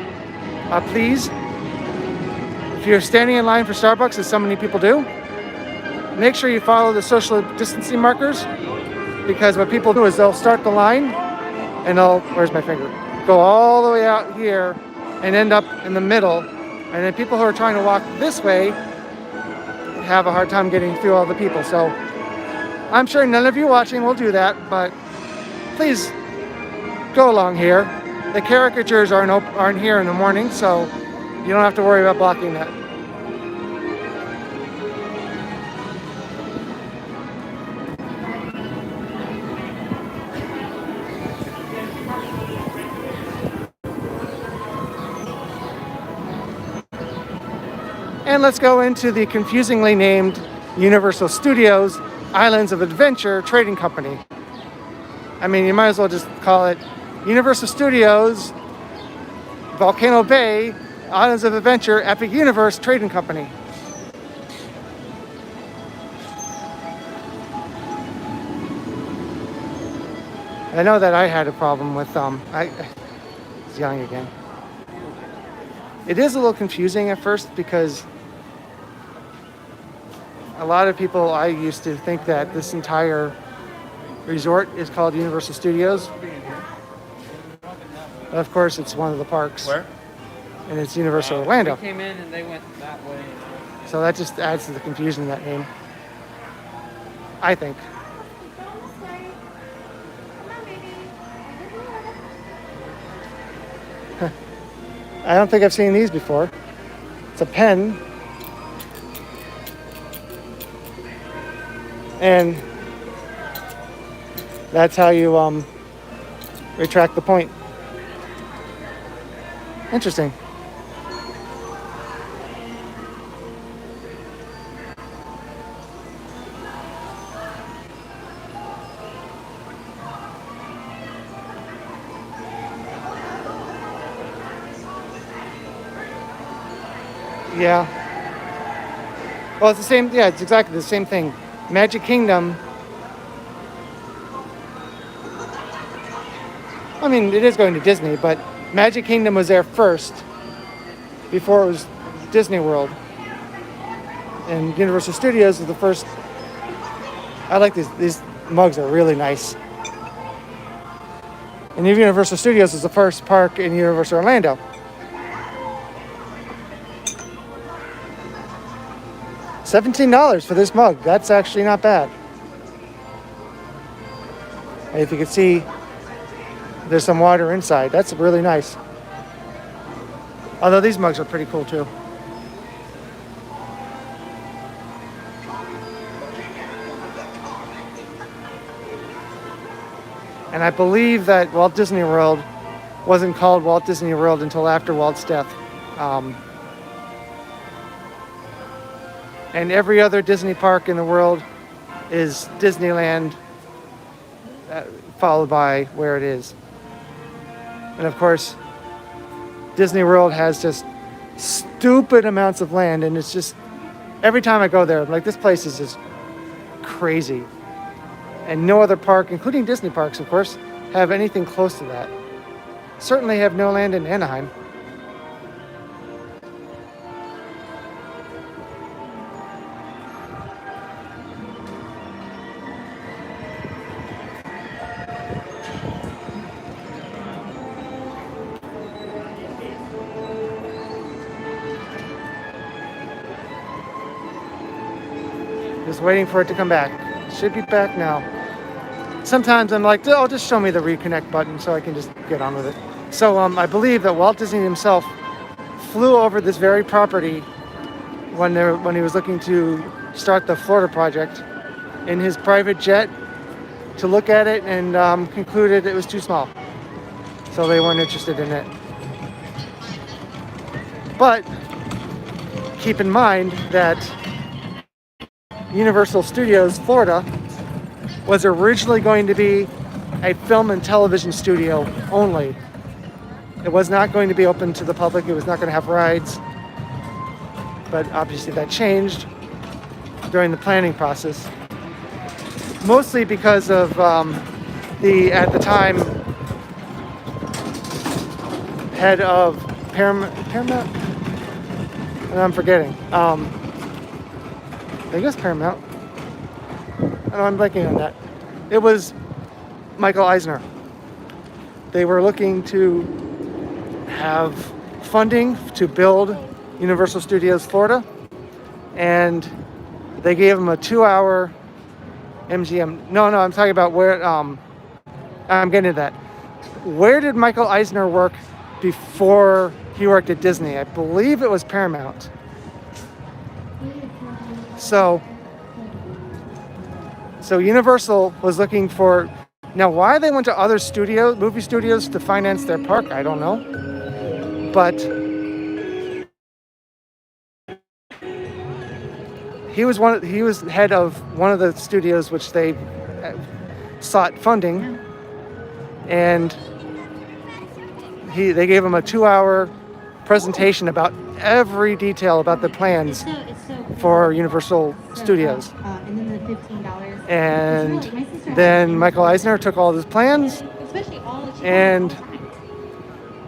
please. If you're standing in line for Starbucks, as so many people do, make sure you follow the social distancing markers, because what people do is they'll start the line and where's my finger? Go all the way out here and end up in the middle. And then people who are trying to walk this way have a hard time getting through all the people. So I'm sure none of you watching will do that, but please go along here. The caricatures aren't here in the morning, so you don't have to worry about blocking that. And let's go into the confusingly named Universal Studios Islands of Adventure Trading Company. I mean, you might as well just call it Universal Studios Volcano Bay Islands of Adventure Epic Universe Trading Company. I know that I had a problem with I was yelling again. It is a little confusing at first because a lot of people, I used to think that this entire resort is called Universal Studios. But of course, it's one of the parks. Where? And it's Universal Orlando. We came in and they went that way. So that just adds to the confusion in that name, I think. I don't think I've seen these before. It's a pen. And that's how you retract the point. Interesting. Yeah. Well, it's the same. Yeah, it's exactly the same thing. Magic Kingdom. I mean, it is going to Disney, but Magic Kingdom was there first before it was Disney World. And Universal Studios was the first. I like these. These mugs are really nice. And Universal Studios was the first park in Universal Orlando. $17 for this mug. That's actually not bad. And if you can see, there's some water inside. That's really nice. Although these mugs are pretty cool too. And I believe that Walt Disney World wasn't called Walt Disney World until after Walt's death. And every other Disney park in the world is Disneyland, followed by where it is. And of course, Disney World has just stupid amounts of land, and it's just, every time I go there, I'm like, this place is just crazy. And no other park, including Disney parks, of course, have anything close to that. Certainly have no land in Anaheim. Just waiting for it to come back. Should be back now. Sometimes I'm like, oh, just show me the reconnect button so I can just get on with it. So I believe that Walt Disney himself flew over this very property when he was looking to start the Florida project in his private jet to look at it, and concluded it was too small. So they weren't interested in it. But keep in mind that Universal Studios Florida was originally going to be a film and television studio only. It was not going to be open to the public. It was not going to have rides. But obviously that changed during the planning process. Mostly because of at the time, head of Paramount? I'm forgetting. I guess Paramount. Oh, I'm blanking on that. It was Michael Eisner. They were looking to have funding to build Universal Studios Florida, and they gave him a 2-hour MGM. No, I'm talking about where. I'm getting to that. Where did Michael Eisner work before he worked at Disney? I believe it was Paramount. So Universal was looking for, now why they went to other movie studios to finance their park, I don't know. But he was head of one of the studios which they sought funding, and they gave him a 2-hour presentation about every detail about the plans for Universal Studios. And then Michael Eisner took all of his plans and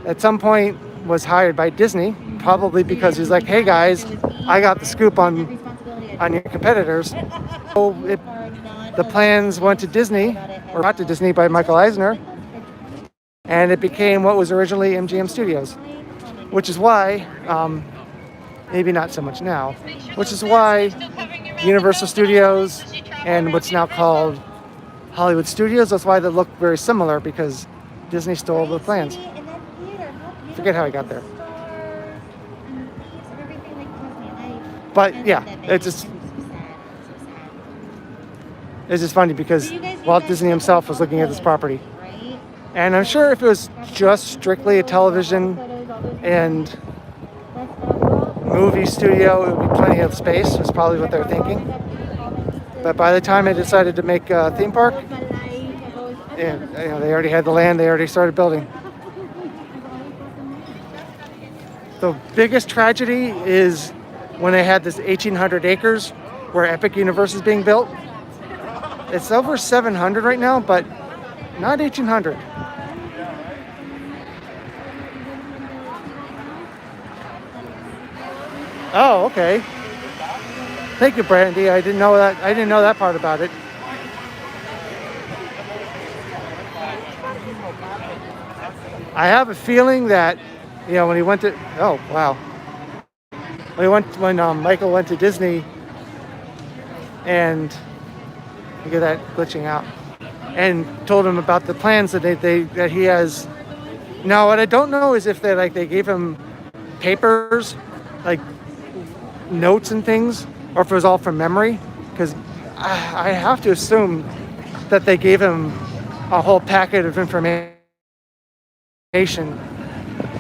at some point was hired by Disney, probably because he's like, hey guys, I got the scoop on your competitors. So the plans went to Disney, or brought to Disney by Michael Eisner, and it became what was originally MGM Studios, which is why, maybe not so much now, which is why Universal Studios and what's now called Hollywood Studios, that's why they look very similar, because Disney stole the plans. Forget how I got there. But yeah, it's just funny because Walt Disney himself was looking at this property. And I'm sure if it was just strictly a television and movie studio, it would be plenty of space, is probably what they're thinking. But by the time they decided to make a theme park, and they already had the land, they already started building. The biggest tragedy is when they had this 1,800 acres where Epic Universe is being built. It's over 700 right now, but not 1,800. Oh, okay. Thank you, Brandy. I didn't know that part about it. I have a feeling that, when he went to, oh wow, when Michael went to Disney, and look at that glitching out, and told him about the plans that that he has. Now, what I don't know is if they gave him papers, like notes and things, or if it was all from memory, because I have to assume that they gave him a whole packet of information,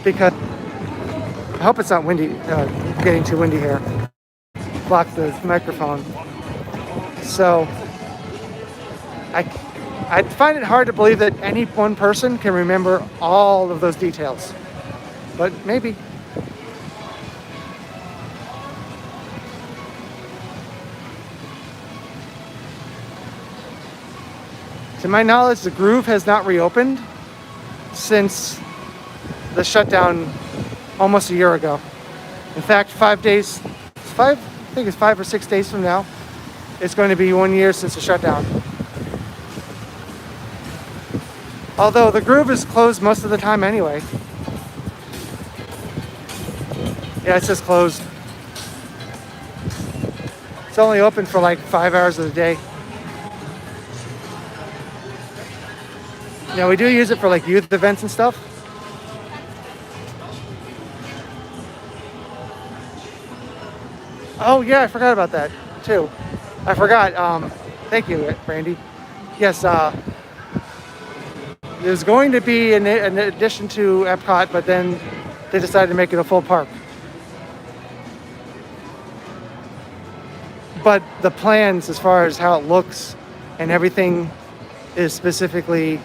because I hope it's not windy, getting too windy here. Block the microphone. So I find it hard to believe that any one person can remember all of those details, but maybe. To my knowledge, the Groove has not reopened since the shutdown almost a year ago. In fact, 5 or 6 days from now, it's going to be 1 year since the shutdown. Although the Groove is closed most of the time anyway. Yeah, it says closed. It's only open for like 5 hours of the day. Yeah, we do use it for like youth events and stuff. Oh yeah, I forgot about that too. I forgot. Thank you, Brandy. Yes, there's going to be an addition to Epcot, but then they decided to make it a full park. But the plans, as far as how it looks and everything, is specifically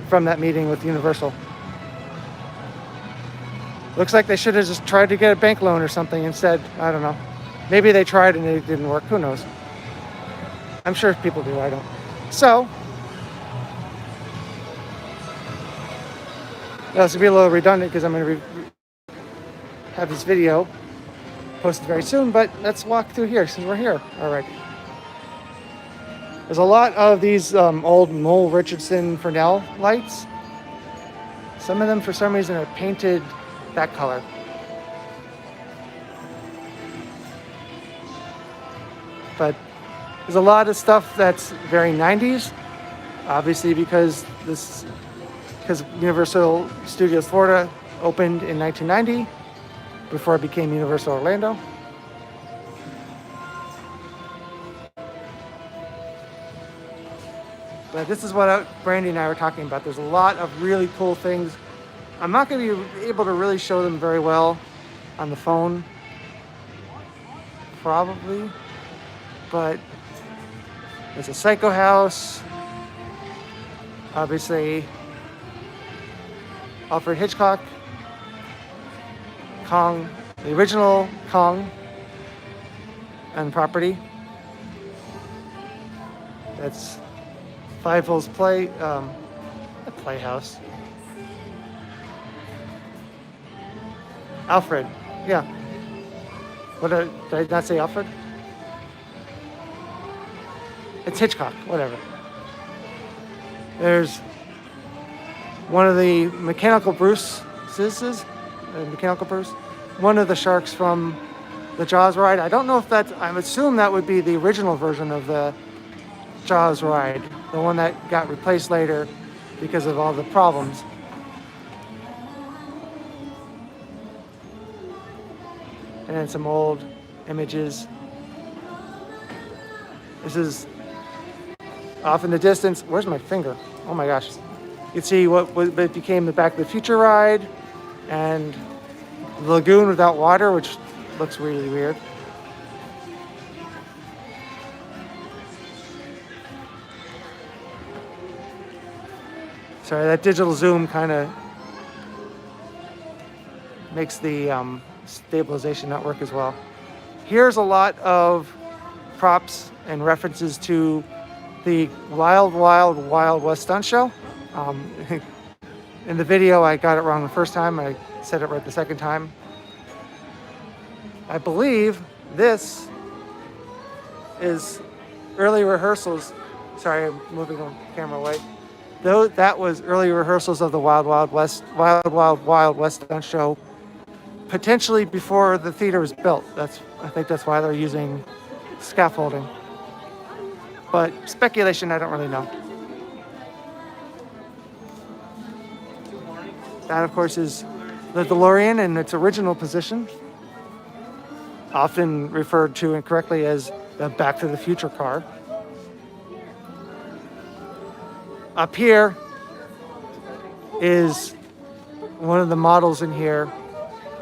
from that meeting with Universal. Looks like they should have just tried to get a bank loan or something instead. I don't know. Maybe they tried and it didn't work. Who knows? I'm sure people do. I don't. So, it's going to be a little redundant because I'm going to have this video posted very soon, but let's walk through here since we're here already. There's a lot of these old Mole Richardson Fresnel lights. Some of them, for some reason, are painted that color. But there's a lot of stuff that's very 90s, obviously because Universal Studios Florida opened in 1990, before it became Universal Orlando. But this is what Brandy and I were talking about. There's a lot of really cool things. I'm not going to be able to really show them very well on the phone, probably. But there's a Psycho House. Obviously, Alfred Hitchcock. Kong, the original Kong and property. That's Fievel's Playhouse. Alfred. Yeah. What did I not say Alfred? It's Hitchcock, whatever. There's one of the Mechanical Bruce, one of the sharks from the Jaws ride. I don't know if that's, I assume that would be the original version of the Jaws ride, the one that got replaced later because of all the problems. And then some old images. This is off in the distance. Where's my finger? Oh my gosh. You can see what became the Back to the Future ride and the lagoon without water, which looks really weird. Sorry, that digital zoom kind of makes the stabilization not work as well. Here's a lot of props and references to the Wild West stunt show. In the video, I got it wrong the first time. I said it right the second time. I believe this is early rehearsals. Sorry, I'm moving the camera away. Though that was early rehearsals of the Wild West stunt show, potentially before the theater was built. I think that's why they're using scaffolding. But speculation, I don't really know. That, of course, is the DeLorean in its original position, often referred to incorrectly as the Back to the Future car. Up here is one of the models in here.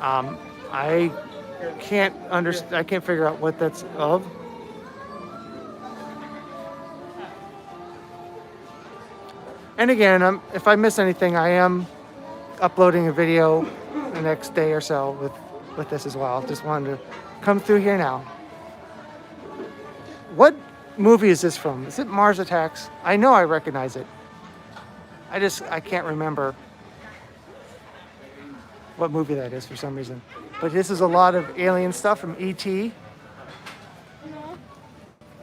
I can't figure out what that's of. And again, if I miss anything, I am uploading a video the next day or so with this as well. Just wanted to come through here now. What movie is this from? Is it Mars Attacks? I know I recognize it. I can't remember what movie that is for some reason. But this is a lot of alien stuff from E.T.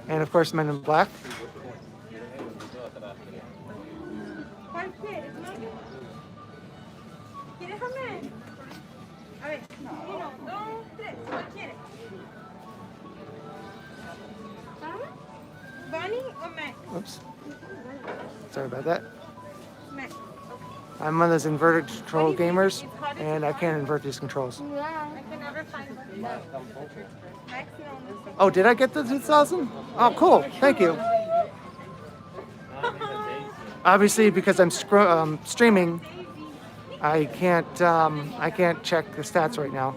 And of course, Men in Black. Oops. Sorry about that. I'm one of those inverted control gamers, and I can't invert these controls. Oh, did I get the 2000? Oh, cool. Thank you. Obviously, because I'm streaming, I can't check the stats right now.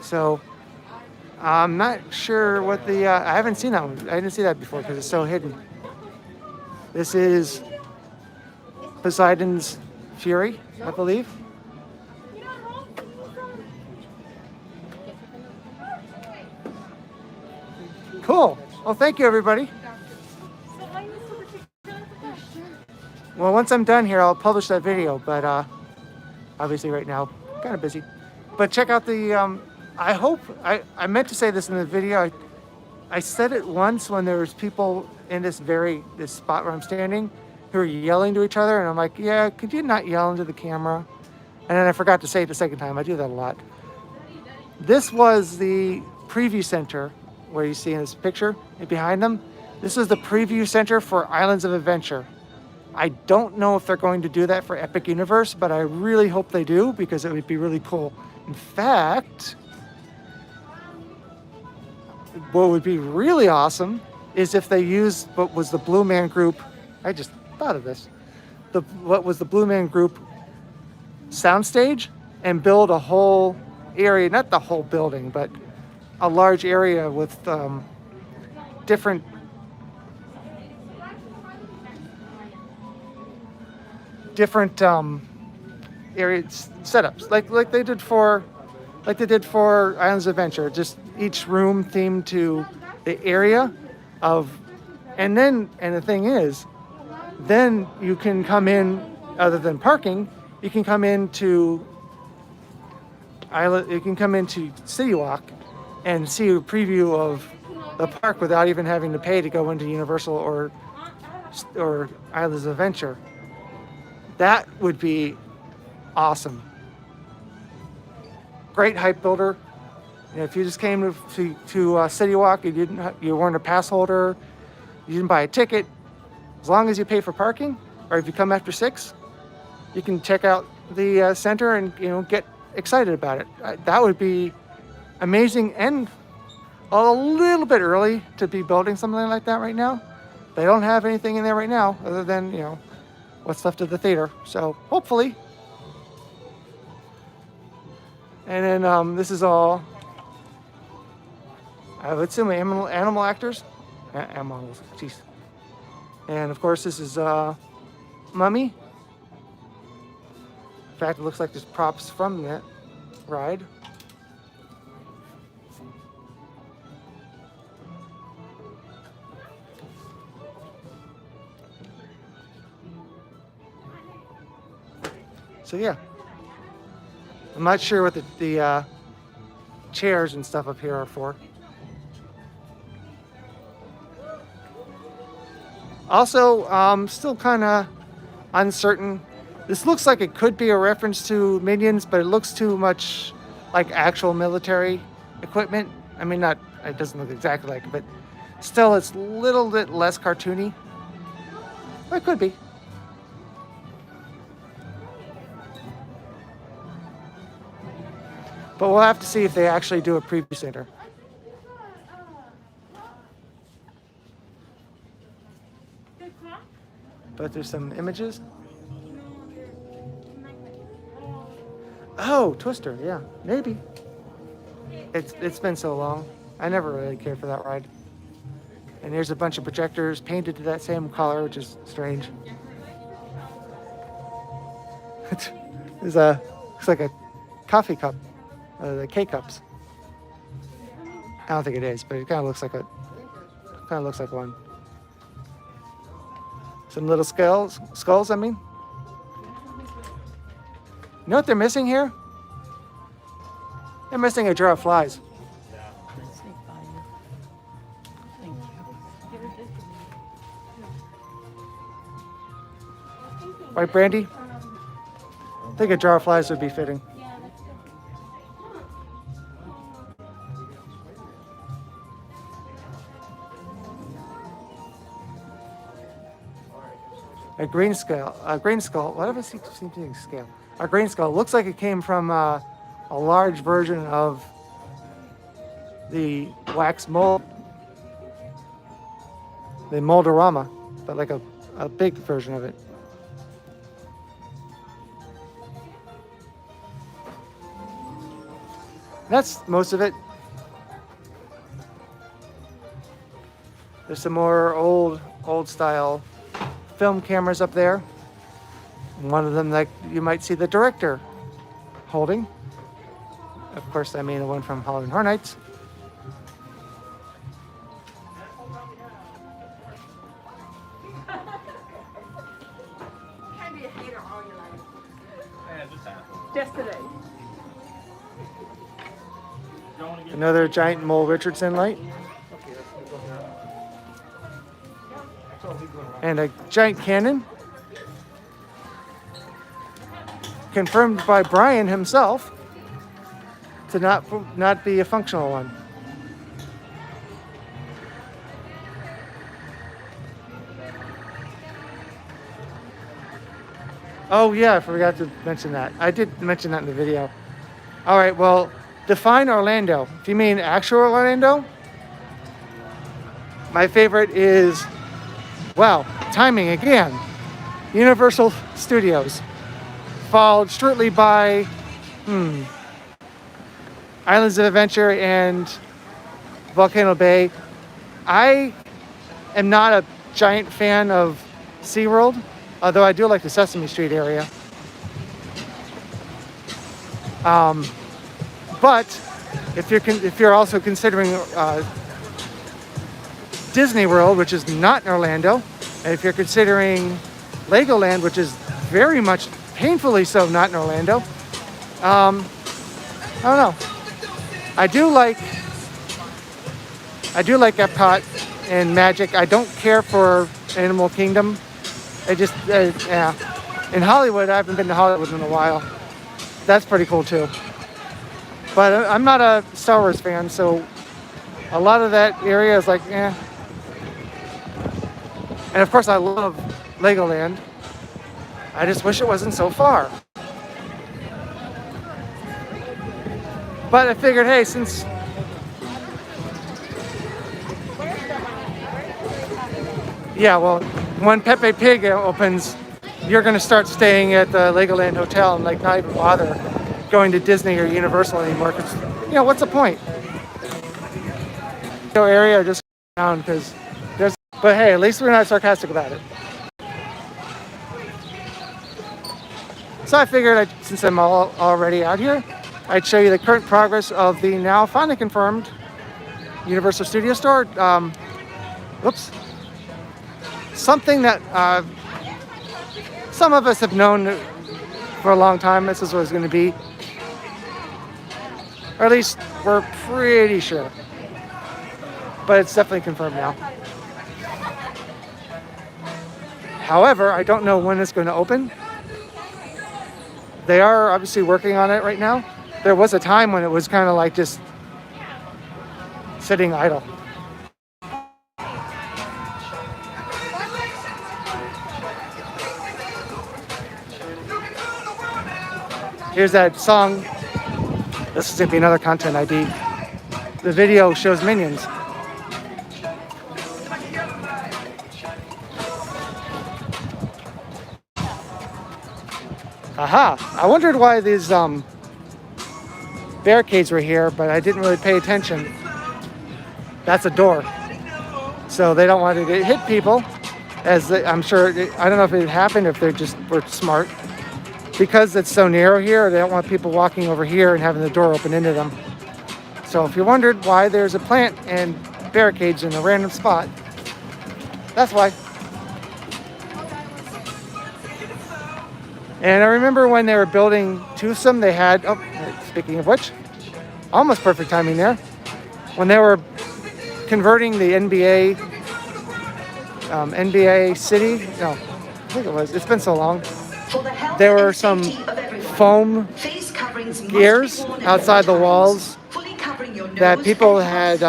So I'm not sure what the I haven't seen that one. I didn't see that before because it's so hidden. This is Poseidon's Fury, I believe. Cool. Well, thank you, everybody. Well, once I'm done here, I'll publish that video, but obviously right now, kind of busy. But check out the, I meant to say this in the video. I said it once when there was people in this spot where I'm standing who were yelling to each other, and I'm like, yeah, could you not yell into the camera? And then I forgot to say it the second time. I do that a lot. This was the preview center where you see in this picture behind them. This is the preview center for Islands of Adventure. I don't know if they're going to do that for Epic Universe, but I really hope they do because it would be really cool. In fact, what would be really awesome is if they used what was the Blue Man Group. I just thought of this. What was the Blue Man Group soundstage and build a whole area, not the whole building, but a large area with different area setups, like they did for Islands of Adventure. Just each room themed to the area of, and the thing is, then you can come in, other than parking, you can come into Citywalk and see a preview of the park without even having to pay to go into Universal or Islands of Adventure. That would be awesome. Great hype builder. You know, if you just came to Citywalk, you weren't a pass holder, you didn't buy a ticket, as long as you pay for parking, or if you come after 6, you can check out the center and get excited about it. That would be amazing, and a little bit early to be building something like that right now. They don't have anything in there right now other than what's left of the theater. So hopefully. And then this is all, I would assume, animal actors. Animals, jeez. And of course this is Mummy. In fact, it looks like there's props from that ride. So yeah, I'm not sure what the chairs and stuff up here are for. Also, still kind of uncertain. This looks like it could be a reference to Minions, but it looks too much like actual military equipment. I mean, it doesn't look exactly like it, but still it's a little bit less cartoony. But it could be. But we'll have to see if they actually do a preview center. But there's some images. Oh, Twister, yeah, maybe. It's been so long. I never really cared for that ride. And there's a bunch of projectors painted to that same color, which is strange. Looks like a coffee cup, the K-cups. I don't think it is, but it kind of looks like one. Some little skulls, I mean. You know what they're missing here? They're missing a jar of flies. Right, Brandy? I think a jar of flies would be fitting. A green skull, whatever seems to be scale. A green skull looks like it came from a large version of the wax mold, the Moldorama, but like a big version of it. That's most of it. There's some more old style film cameras up there. One of them that you might see the director holding. Of course, I mean the one from Hollywood Horror Nights. Just today. Another giant Mole Richardson light. And a giant cannon. Confirmed by Brian himself to not be a functional one. Oh yeah, I forgot to mention that. I did mention that in the video. All right, well, define Orlando. If you mean actual Orlando, my favorite is, well, timing again, Universal Studios, followed shortly by Islands of Adventure and Volcano Bay. I am not a giant fan of SeaWorld, although I do like the Sesame Street area. But if you're also considering Disney World, which is not in Orlando, and if you're considering Legoland, which is very much painfully so not in Orlando. I don't know. I do like Epcot and Magic. I don't care for Animal Kingdom. I just, yeah. In Hollywood, I haven't been to Hollywood in a while. That's pretty cool too. But I'm not a Star Wars fan, so a lot of that area is like, eh. And of course, I love Legoland. I just wish it wasn't so far. But I figured, hey, since yeah, well, when Pepe Pig opens, you're going to start staying at the Legoland Hotel and like not even bother going to Disney or Universal anymore. Because, you know, what's the point? Area just down because there's. But hey, at least we're not sarcastic about it. So I figured, since I'm already out here, I'd show you the current progress of the now finally confirmed Universal Studio Store. Whoops. Something that some of us have known for a long time this is what it's going to be. Or at least we're pretty sure. But it's definitely confirmed now. However, I don't know when it's going to open. They are obviously working on it right now. There was a time when it was kind of like just sitting idle. Here's that song. This is going to be another content ID. The video shows Minions. Aha! I wondered why these barricades were here, but I didn't really pay attention. That's a door. So they don't want to hit people, as I'm sure, I don't know if it happened, if they just were smart. Because it's so narrow here, they don't want people walking over here and having the door open into them. So if you wondered why there's a plant and barricades in a random spot, that's why. And I remember when they were building Twosome, they had, oh, speaking of which, almost perfect timing there. When they were converting the NBA City, no, I think it was, it's been so long. There were some foam gears outside the walls that people had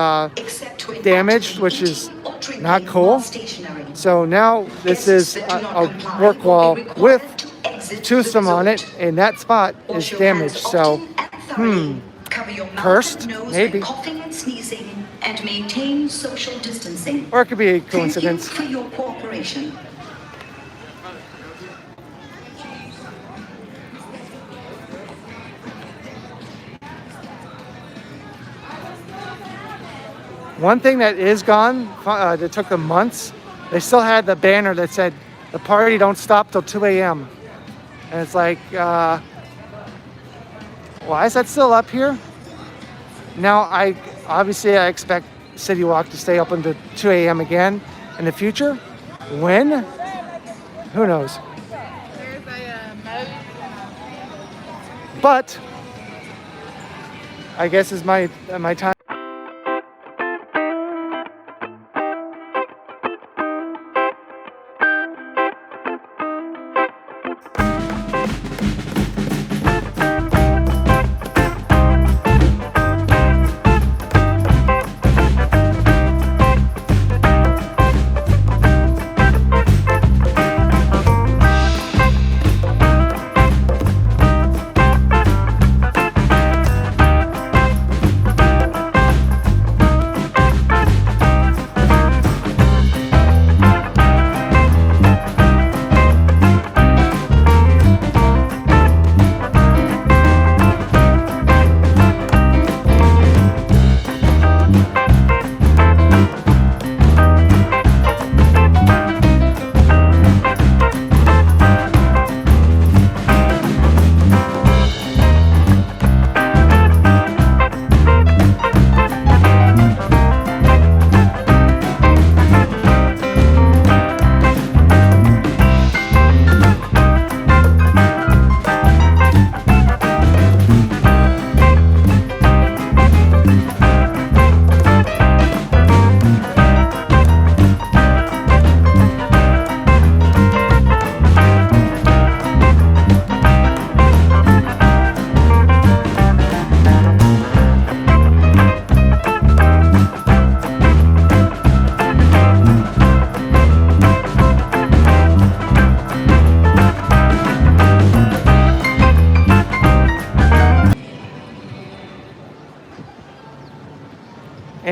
damaged, which is not cool. So now this is a work wall with Twosome on it, and that spot is damaged. So, cursed, maybe. And maintain social distancing. Or it could be a coincidence. Thank you for your cooperation. One thing that is gone, that took them months, they still had the banner that said, the party don't stop till 2 a.m. And it's like, why is that still up here? Now, I expect Citywalk to stay open to 2 a.m. again in the future. When? Who knows? But I guess is my time.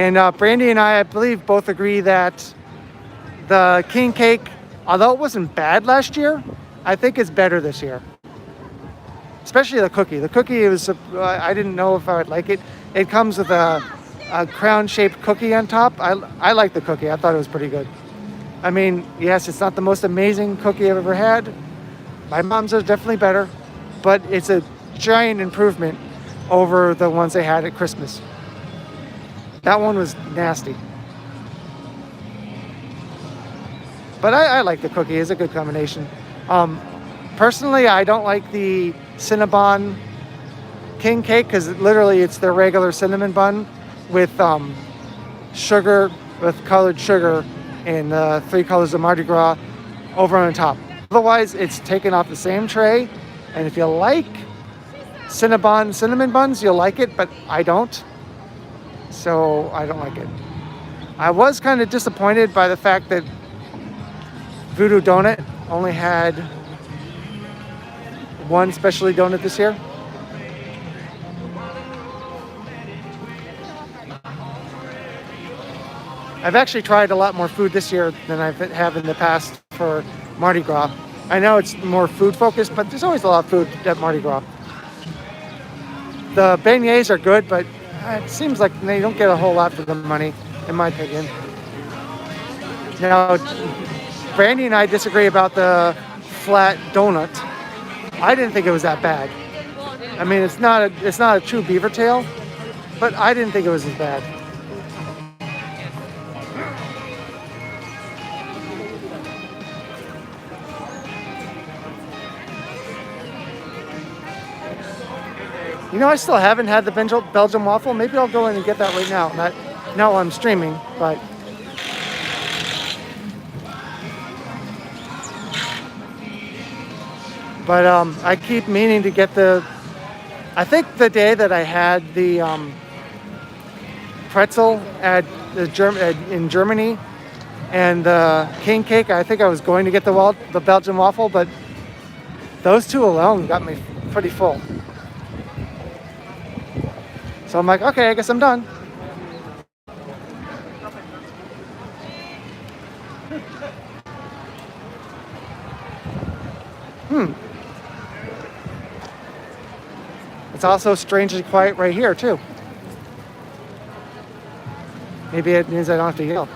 And Brandy and I believe, both agree that the king cake, although it wasn't bad last year, I think it's better this year. Especially the cookie. The cookie was, I didn't know if I would like it. It comes with a crown-shaped cookie on top. I like the cookie. I thought it was pretty good. I mean, yes, it's not the most amazing cookie I've ever had. My mom's is definitely better, but it's a giant improvement over the ones they had at Christmas. That one was nasty. But I like the cookie. It's a good combination. Personally, I don't like the Cinnabon king cake because literally it's their regular cinnamon bun with sugar, with colored sugar in 3 colors of Mardi Gras over on top. Otherwise, it's taken off the same tray. And if you like Cinnabon cinnamon buns, you'll like it, but I don't. So I don't like it. I was kind of disappointed by the fact that Voodoo Donut only had one specialty donut this year. I've actually tried a lot more food this year than I have in the past for Mardi Gras. I know it's more food focused, but there's always a lot of food at Mardi Gras. The beignets are good, but it seems like they don't get a whole lot for the money, in my opinion. Now, Brandy and I disagree about the flat donut. I didn't think it was that bad. I mean, it's not a true beaver tail, but I didn't think it was as bad. You know, I still haven't had the Belgian waffle. Maybe I'll go in and get that right now. Not while I'm streaming, but I keep meaning to get the. I think the day that I had the pretzel at in Germany and the king cake, I think I was going to get the Belgian waffle, but those two alone got me pretty full. So I'm like, okay, I guess I'm done. It's also strangely quiet right here too. Maybe it means I don't have to yell.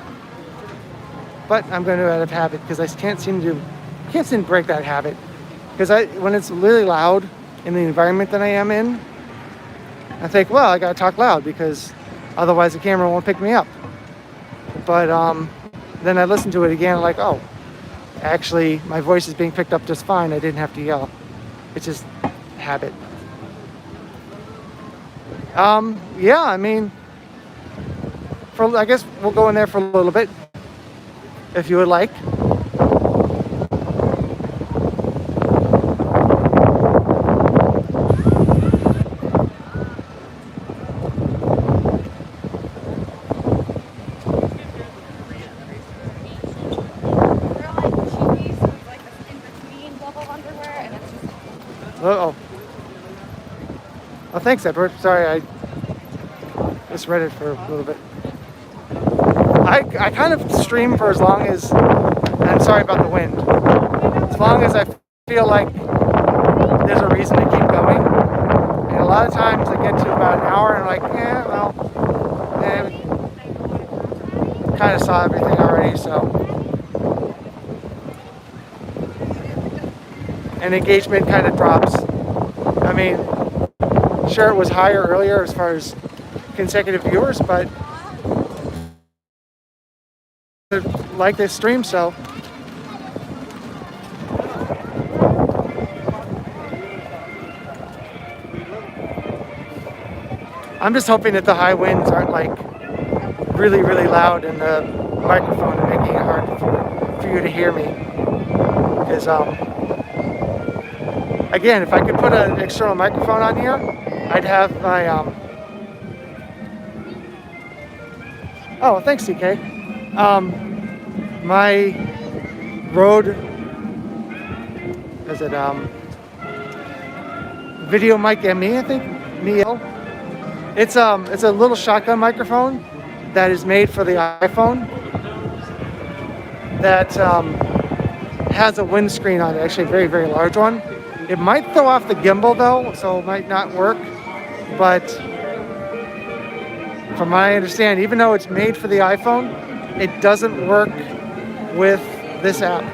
But I'm going to out of habit because I can't seem to break that habit. Because when it's really loud in the environment that I am in, I think, well, I gotta talk loud because otherwise the camera won't pick me up. But then I listen to it again, like, oh, actually my voice is being picked up just fine. I didn't have to yell. It's just habit. Yeah, I mean, I guess we'll go in there for a little bit, if you would like. Uh-oh. Oh, thanks, Edward. Sorry, I just read it for a little bit. I kind of stream for as long as, and I'm sorry about the wind, as long as I feel like there's a reason to keep going. And a lot of times I get to about an hour and I'm like, yeah, well, kind of saw everything already, so. And engagement kind of drops. I mean, sure, it was higher earlier as far as consecutive viewers, but like this stream, so. I'm just hoping that the high winds aren't like really, really loud in the microphone and making it hard for you to hear me. Because, again, if I could put an external microphone on here, I'd have my, oh, thanks, CK. My Rode, is it, Video Mic ME, I think, ME. It's a little shotgun microphone that is made for the iPhone that has a windscreen on it, actually a very, very large one. It might throw off the gimbal though, so it might not work. But from what I understand, even though it's made for the iPhone, it doesn't work with this app.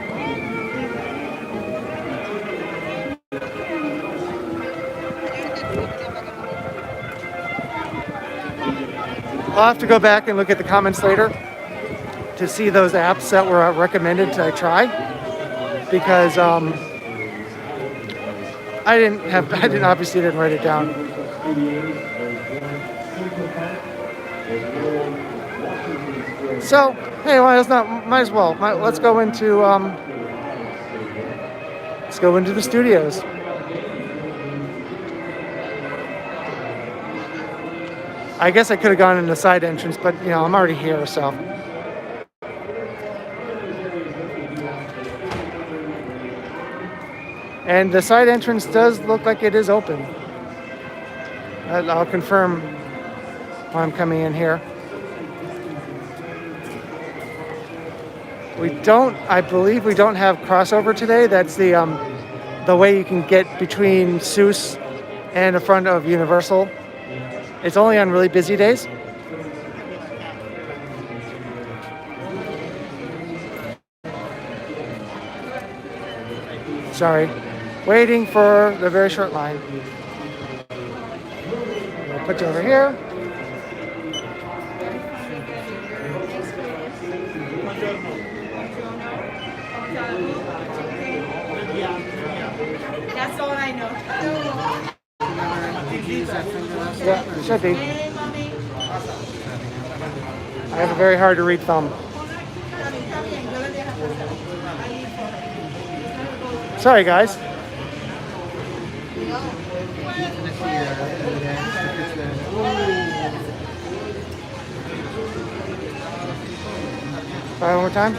I'll have to go back and look at the comments later to see those apps that were recommended to try, because obviously didn't write it down. So hey, might as well. Let's go into the studios. I guess I could have gone in the side entrance, but you know, I'm already here, so. And the side entrance does look like it is open. I'll confirm when I'm coming in here. I believe we don't have crossover today. That's the way you can get between Seuss and the front of Universal. It's only on really busy days. Sorry, waiting for the very short line. I'll put you over here. That's all I know. Yeah, it should be. I have a very hard to read thumb. Sorry, guys. Try one more time.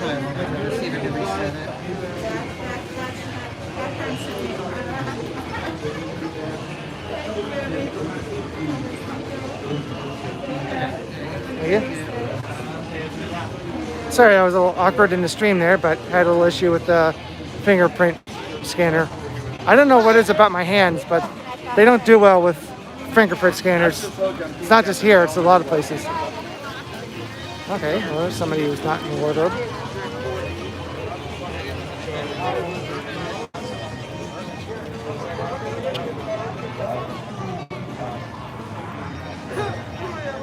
Sorry, I was a little awkward in the stream there, but had a little issue with the fingerprint scanner. I don't know what it is about my hands, but they don't do well with fingerprint scanners. It's not just here, it's a lot of places. Okay, well, there's somebody who's not in the wardrobe.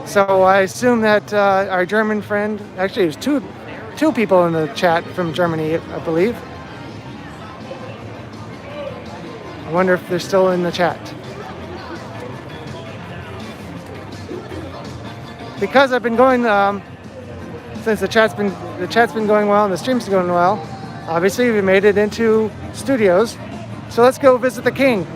So I assume that our German friend, actually there's two people in the chat from Germany, I believe. I wonder if they're still in the chat. Because I've been going, since the chat's been going well and the stream's going well, obviously we made it into studios. So let's go visit the king.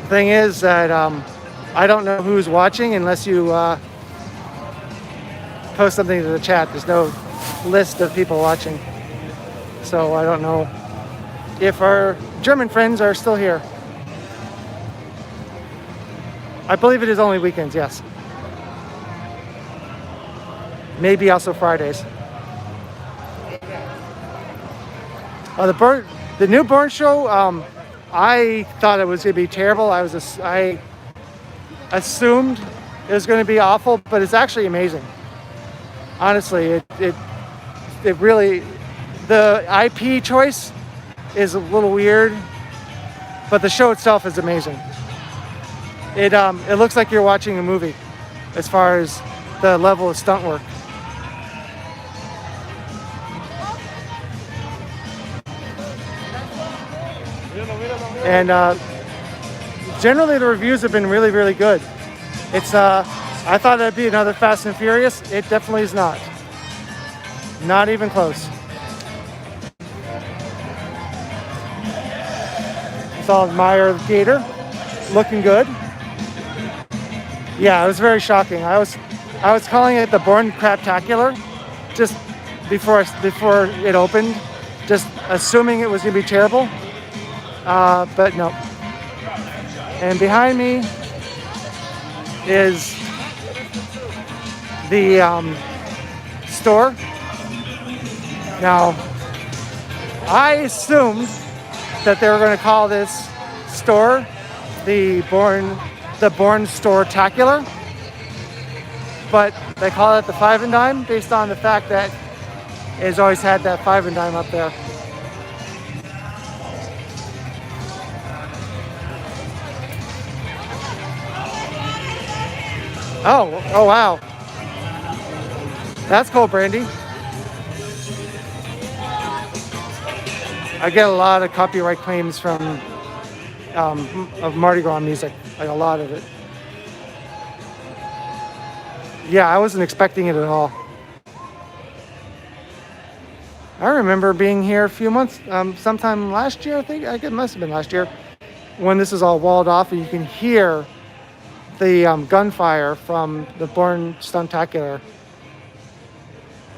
Thing is that I don't know who's watching unless you post something to the chat. There's no list of people watching, so I don't know if our German friends are still here. I believe it is only weekends, yes. Maybe also Fridays. The new Bourne show, I thought it was going to be terrible. I assumed it was going to be awful, but it's actually amazing. Honestly, it really, the IP choice is a little weird, but the show itself is amazing. It looks like you're watching a movie as far as the level of stunt work. And generally the reviews have been really, really good. It's I thought it'd be another Fast and Furious. It definitely is not. Not even close. Saw Meyer Gator looking good. Yeah, it was very shocking. I was I was calling it the Born Craptacular, just before it opened, just assuming it was gonna be terrible. But no. And behind me is the store. Now, I assumed that they were going to call this store the Born Store-tacular, but they call it the Five and Dime based on the fact that it's always had that Five and Dime up there. Oh wow. That's cool, Brandy. I get a lot of copyright claims from of Mardi Gras music, like a lot of it. Yeah, I wasn't expecting it at all. I remember being here a few months, sometime last year, I think it must have been last year, when this is all walled off and you can hear the gunfire from the Born Stuntacular.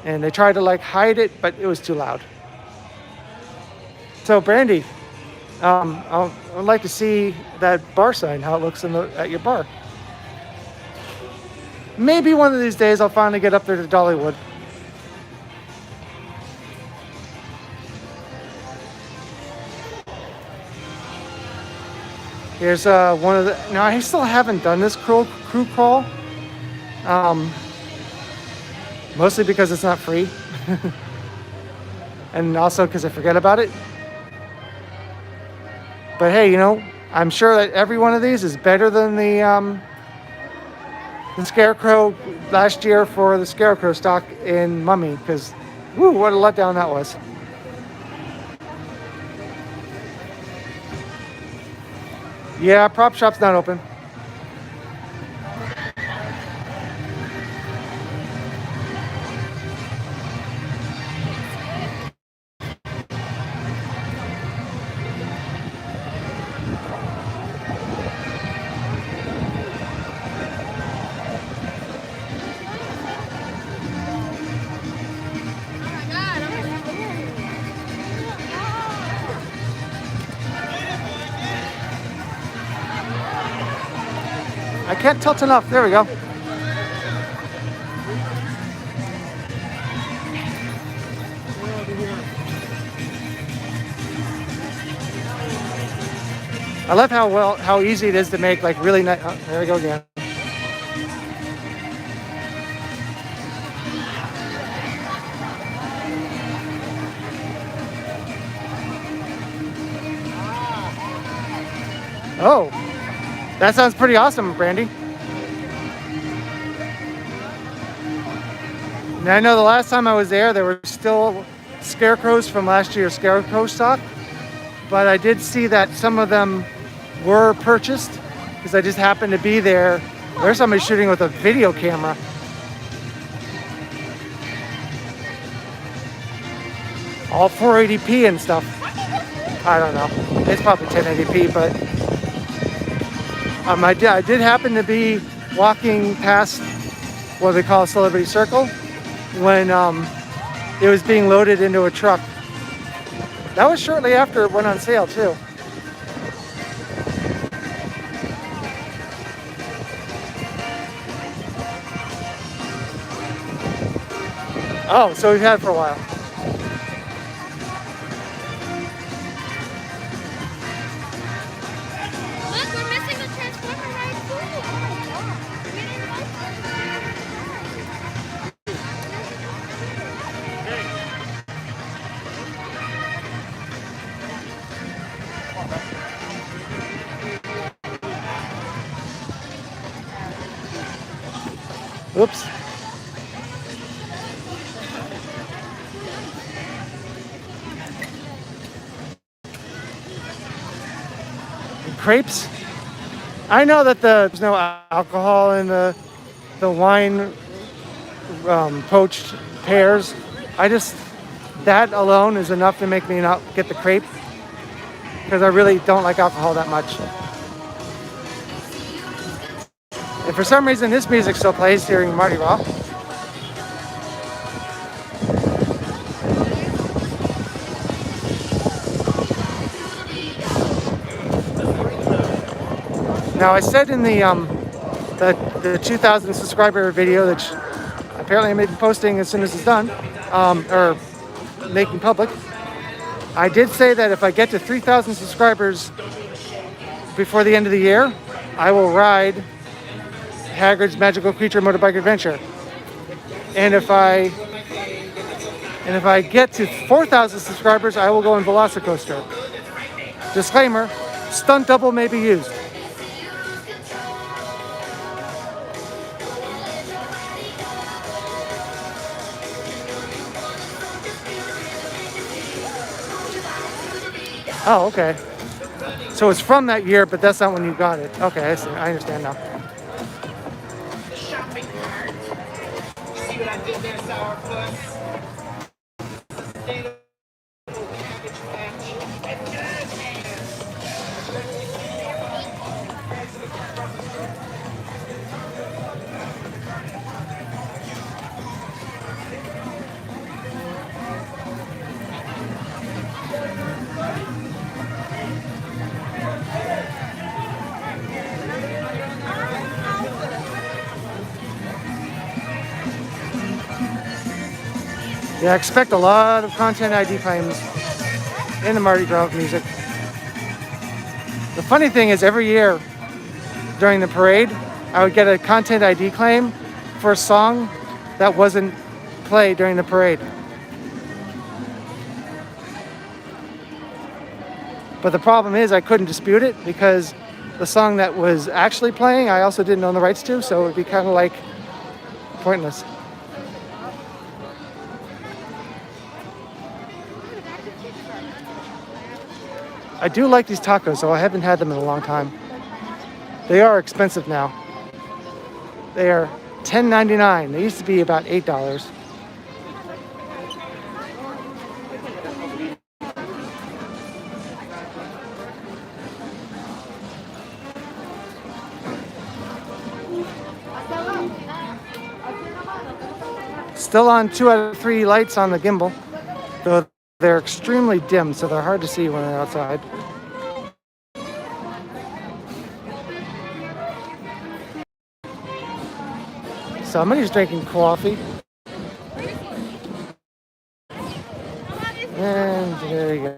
And they tried to like hide it, but it was too loud. So Brandy, I'd like to see that bar sign, how it looks at your bar. Maybe one of these days I'll finally get up there to Dollywood. Here's one of the. Now I still haven't done this crew crawl, mostly because it's not free, and also because I forget about it. But hey, you know, I'm sure that every one of these is better than the Scarecrow last year for the Scarecrow stock in Mummy, because whoo, what a letdown that was. Yeah, prop shop's not open. I can't tilt enough. There we go. I love how easy it is to make like really nice. Oh, there we go again. Oh, that sounds pretty awesome, Brandy. And I know the last time I was there were still scarecrows from last year's Scarecrow stock, but I did see that some of them were purchased because I just happened to be there. There's somebody shooting with a video camera. All 480p and stuff. I don't know. It's probably 1080p, but I did happen to be walking past what they call a Celebrity Circle when it was being loaded into a truck. That was shortly after it went on sale too. Oh, so we've had it for a while. Look, we're missing the Transformer ride Oops. Crepes. I know that there's no alcohol in the wine poached pears. That alone is enough to make me not get the crepe because I really don't like alcohol that much. If for some reason, this music still plays during Mardi Gras. Now, I said in the 2,000 subscriber video that apparently I may be posting as soon as it's done, or making public. I did say that if I get to 3,000 subscribers before the end of the year, I will ride Haggard's Magical Creature Motorbike Adventure. And if I get to 4,000 subscribers, I will go on Velocicoaster. Disclaimer: stunt double may be used. Oh, okay. So it's from that year, but that's not when you got it. Okay, I see. I understand now. Yeah, I expect a lot of content ID claims in the Mardi Gras music. The funny thing is, every year during the parade, I would get a content ID claim for a song that wasn't played during the parade. But the problem is I couldn't dispute it because the song that was actually playing, I also didn't own the rights to, so it would be kind of like pointless. I do like these tacos, so I haven't had them in a long time. They are expensive now. They are $10.99. They used to be about $8. Still on 2 out of 3 lights on the gimbal, though they're extremely dim, so they're hard to see when they're outside. Somebody's drinking coffee. And there you go.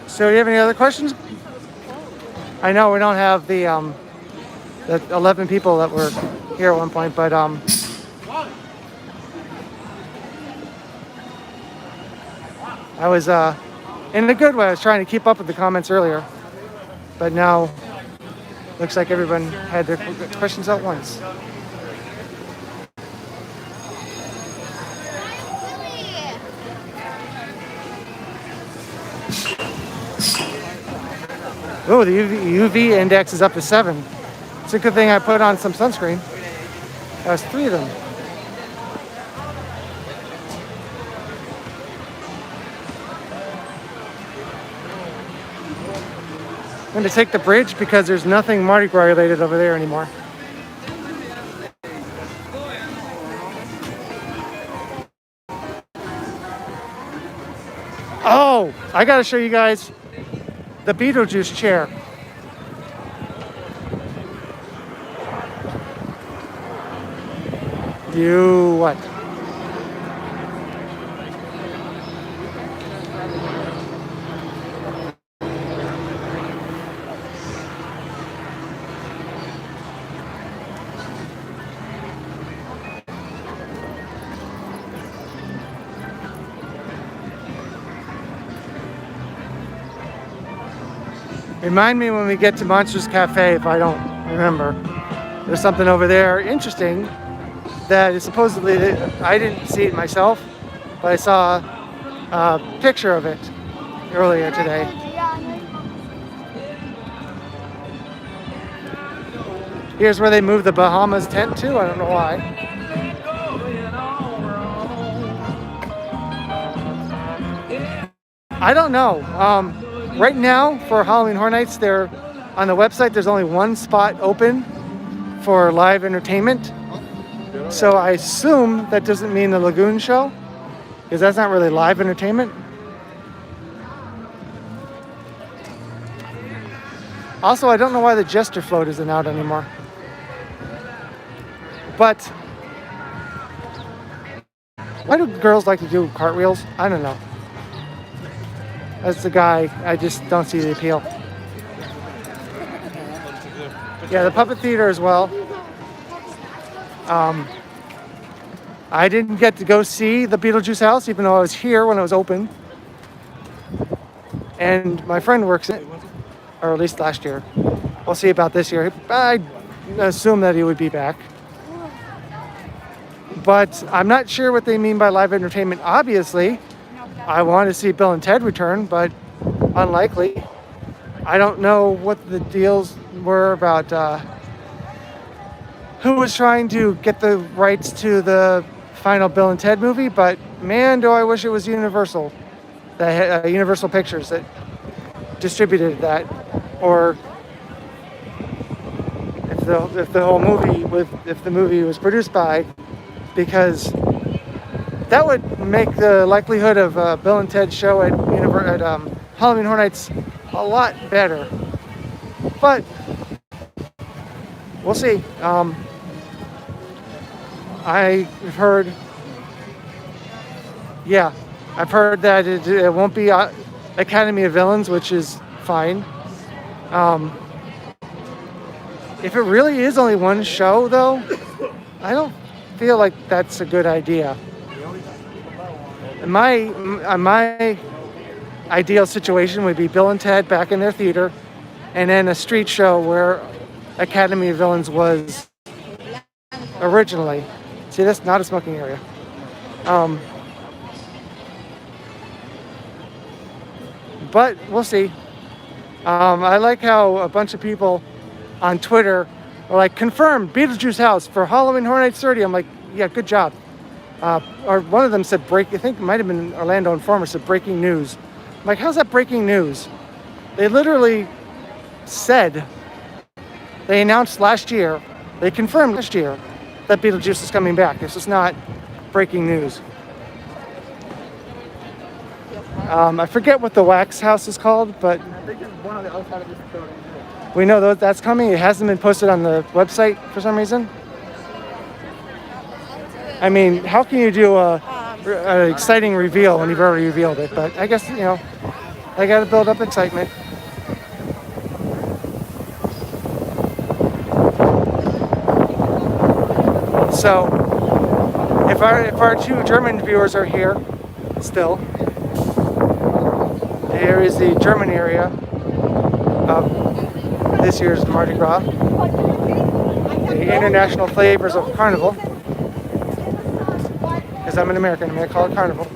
So do you have any other questions? I know we don't have the 11 people that were here at one point, but I was in a good way. I was trying to keep up with the comments earlier, but now looks like everyone had their questions out once. Oh, the UV index is up to 7. It's a good thing I put on some sunscreen. That was 3 of them. I'm going to take the bridge because there's nothing Mardi Gras related over there anymore. Oh, I got to show you guys the Beetlejuice chair. You what? Remind me when we get to Monsters Cafe if I don't remember. There's something over there interesting that is supposedly, I didn't see it myself, but I saw a picture of it earlier today. Here's where they moved the Bahamas tent to. I don't know why. I don't know. Right now for Halloween Horror Nights, they're on the website. There's only one spot open for live entertainment. So I assume that doesn't mean the Lagoon show, because that's not really live entertainment. Also, I don't know why the Jester float isn't out anymore. But why do girls like to do cartwheels? I don't know. As the guy, I just don't see the appeal. Yeah, the puppet theater as well. I didn't get to go see the Beetlejuice house, even though I was here when it was open. And my friend works in it, or at least last year. We'll see about this year. I assume that he would be back. But I'm not sure what they mean by live entertainment. Obviously, I want to see Bill and Ted return, but unlikely. I don't know what the deals were about who was trying to get the rights to the final Bill and Ted movie, but man, do I wish it was Universal, that Universal Pictures that distributed that, or if the whole movie if the movie was produced by, because that would make the likelihood of Bill and Ted's show at Halloween Horror Nights a lot better. But we'll see. I've heard that it won't be Academy of Villains, which is fine. If it really is only one show, though, I don't feel like that's a good idea. My ideal situation would be Bill and Ted back in their theater, and then a street show where Academy of Villains was originally. See, that's not a smoking area. But we'll see. I like how a bunch of people on Twitter are like, confirmed Beetlejuice house for Halloween Horror Nights 30. I'm like, yeah, good job. Or one of them said I think it might have been Orlando Informer, said breaking news. I'm like, how's that breaking news? They literally said, they announced last year, they confirmed last year that Beetlejuice is coming back. This is not breaking news. I forget what the wax house is called, but I think it's one on the other side of this building. We know that's coming. It hasn't been posted on the website for some reason. I mean, how can you do an exciting reveal when you've already revealed it? But I guess, I got to build up excitement. So, if our two German viewers are here, still, here is the German area of this year's Mardi Gras, the international flavors of Carnival. Because I'm an American, I'm going to call it Carnival.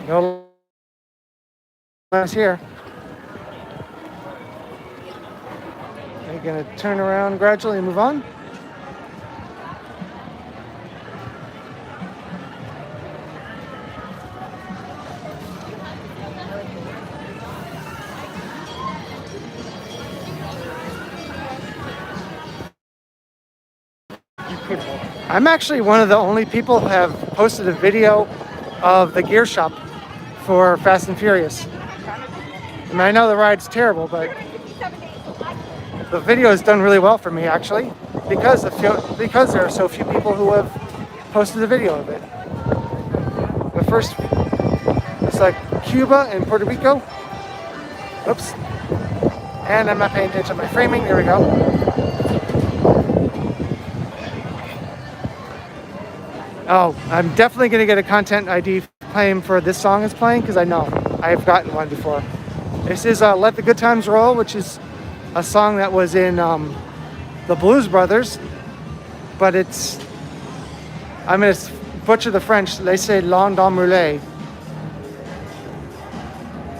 No less here. Are you going to turn around gradually and move on? I'm actually one of the only people who have posted a video of the gear shop for Fast and Furious. I mean, I know the ride's terrible, but the video has done really well for me, actually, because there are so few people who have posted a video of it. But first, it's like Cuba and Puerto Rico. Oops. And I'm not paying attention to my framing. There we go. Oh, I'm definitely going to get a content ID claim for this song is playing because I know I have gotten one before. This is Let the Good Times Roll, which is a song that was in the Blues Brothers, but it's, I'm going to butcher the French, Laissez l'on rouler,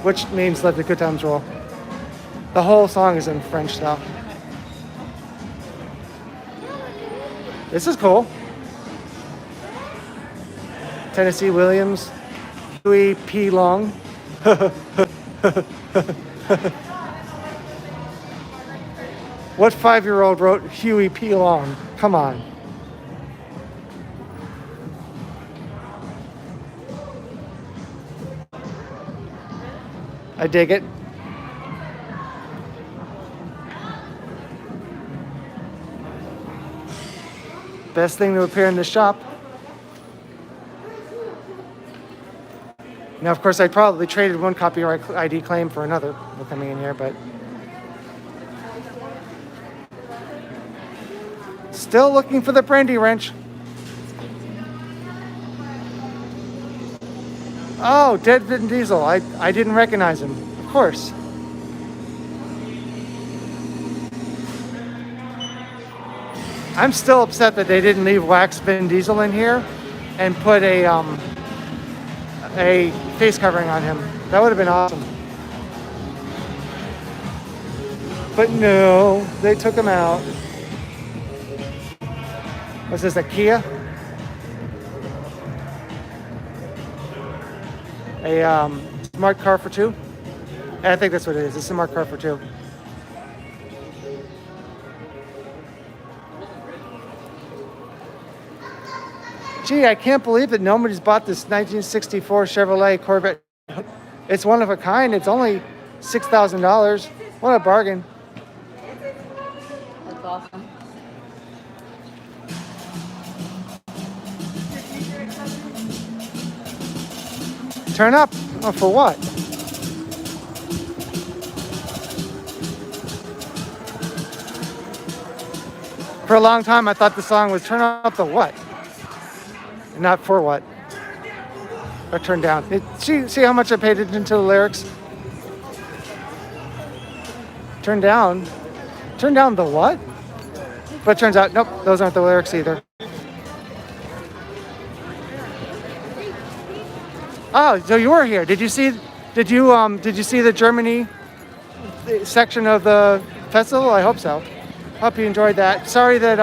which means Let the Good Times Roll. The whole song is in French though. This is cool. Tennessee Williams, Huey P. Long. What 5-year-old wrote Huey P. Long? Come on. I dig it. Best thing to appear in the shop. Now, of course, I probably traded one copyright ID claim for another coming in here, but still looking for the brandy wrench. Oh, dead Vin Diesel. I didn't recognize him. Of course. I'm still upset that they didn't leave wax Vin Diesel in here and put a face covering on him. That would have been awesome. But no, they took him out. What's this, a Kia? A smart car for two? I think that's what it is. It's a smart car for two. Gee, I can't believe that nobody's bought this 1964 Chevrolet Corvette. It's one of a kind. It's only $6,000. What a bargain. That's awesome. Turn up? Oh, for what? For a long time, I thought the song was turn up the what? Not for what? Or turn down. See how much I paid attention to the lyrics? Turn down? Turn down the what? But it turns out, nope, those aren't the lyrics either. Oh, so you were here. Did you see the Germany section of the festival? I hope so. Hope you enjoyed that. Sorry that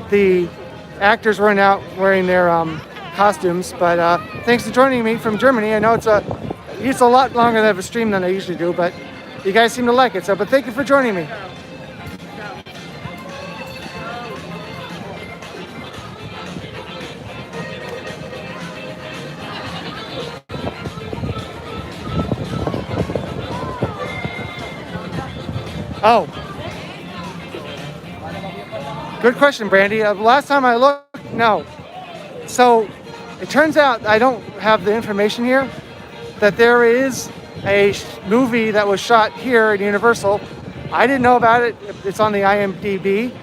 the actors weren't out wearing their costumes, but thanks for joining me from Germany. I know it's a lot longer of a stream than I usually do, but you guys seem to like it. So, but thank you for joining me. Oh. Good question, Brandy. Last time I looked, no. So it turns out I don't have the information here that there is a movie that was shot here at Universal. I didn't know about it. It's on the IMDb.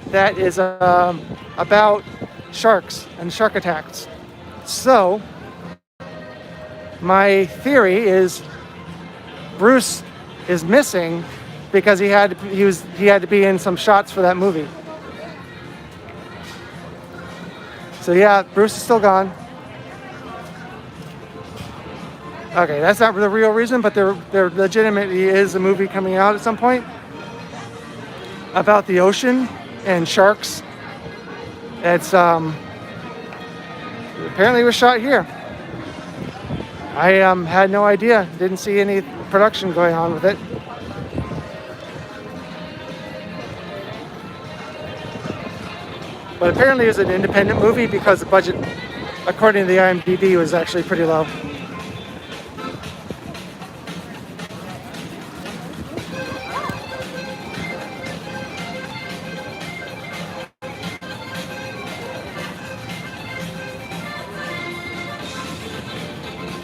That is about sharks and shark attacks. So my theory is Bruce is missing because he had to be in some shots for that movie. So yeah, Bruce is still gone. Okay, that's not the real reason, but there legitimately is a movie coming out at some point about the ocean and sharks. It's apparently it was shot here. I had no idea. Didn't see any production going on with it. But apparently it was an independent movie because the budget, according to the IMDb, was actually pretty low.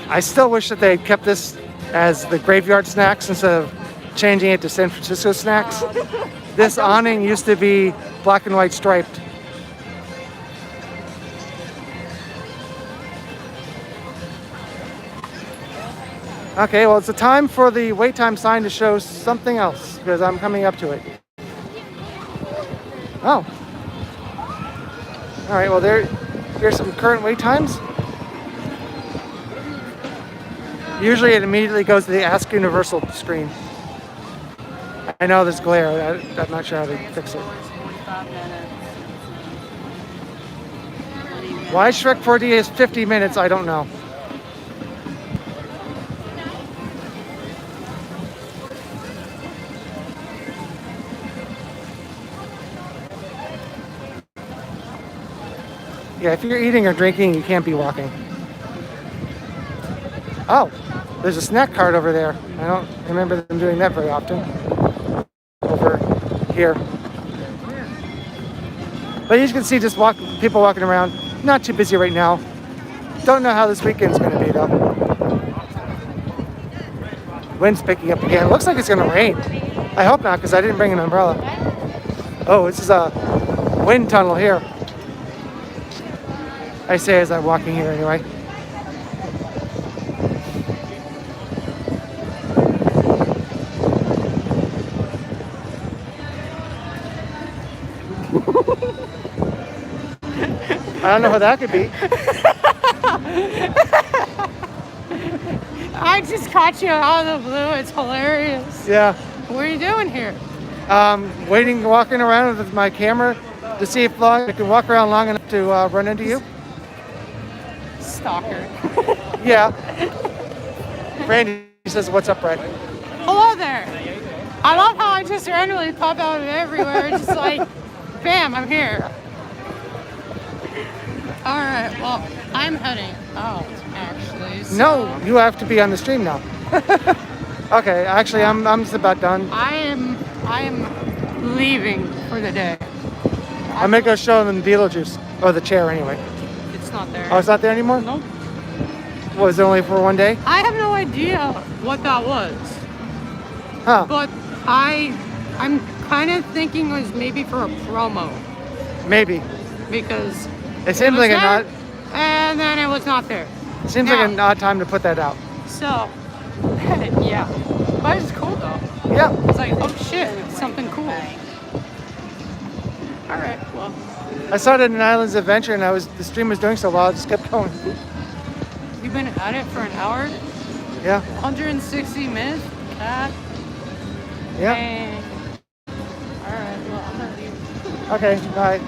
I still wish that they had kept this as the Graveyard Snacks instead of changing it to San Francisco Snacks. This awning used to be black and white striped. Okay, well, it's a time for the wait time sign to show something else because I'm coming up to it. Oh. All right, well, here's some current wait times. Usually it immediately goes to the Ask Universal screen. I know there's glare. I'm not sure how to fix it. Why Shrek 4D is 50 minutes, I don't know. Yeah, if you're eating or drinking, you can't be walking. Oh, there's a snack cart over there. I don't remember them doing that very often. Over here. But you can see just people walking around. Not too busy right now. Don't know how this weekend's going to be though. Wind's picking up again. Looks like it's going to rain. I hope not because I didn't bring an umbrella. Oh, this is a wind tunnel here. I say as I'm walking here anyway. I don't know who that could be. I just caught you out of the blue. It's hilarious. Yeah. What are you doing here? Walking around with my camera to see if I can walk around long enough to run into you. Stalker. Yeah. Randy says, "What's up, Brett?" Hello there. I love how I just randomly pop out of everywhere. Just like, bam, I'm here. All right. Well, I'm heading out actually. So No, you have to be on the stream now. Okay, actually, I'm just about done. I am leaving for the day. I'm gonna go show them Beetlejuice, or the chair anyway. It's not there. Oh, it's not there anymore? Nope. Was it only for one day? I have no idea what that was. Huh? But I'm kind of thinking it was maybe for a promo Maybe. because It seems like there, and then it was not there. Seems like an odd time to put that out. So, yeah, but it's cool though. Yeah. It's like, oh shit, it's something cool. All right, well, I started an Islands Adventure, and the stream was doing so well, I just kept going. you've been at it for an hour, Yeah. 160 minutes. God Yeah. dang. All right, well, I'm gonna leave. Okay. Bye.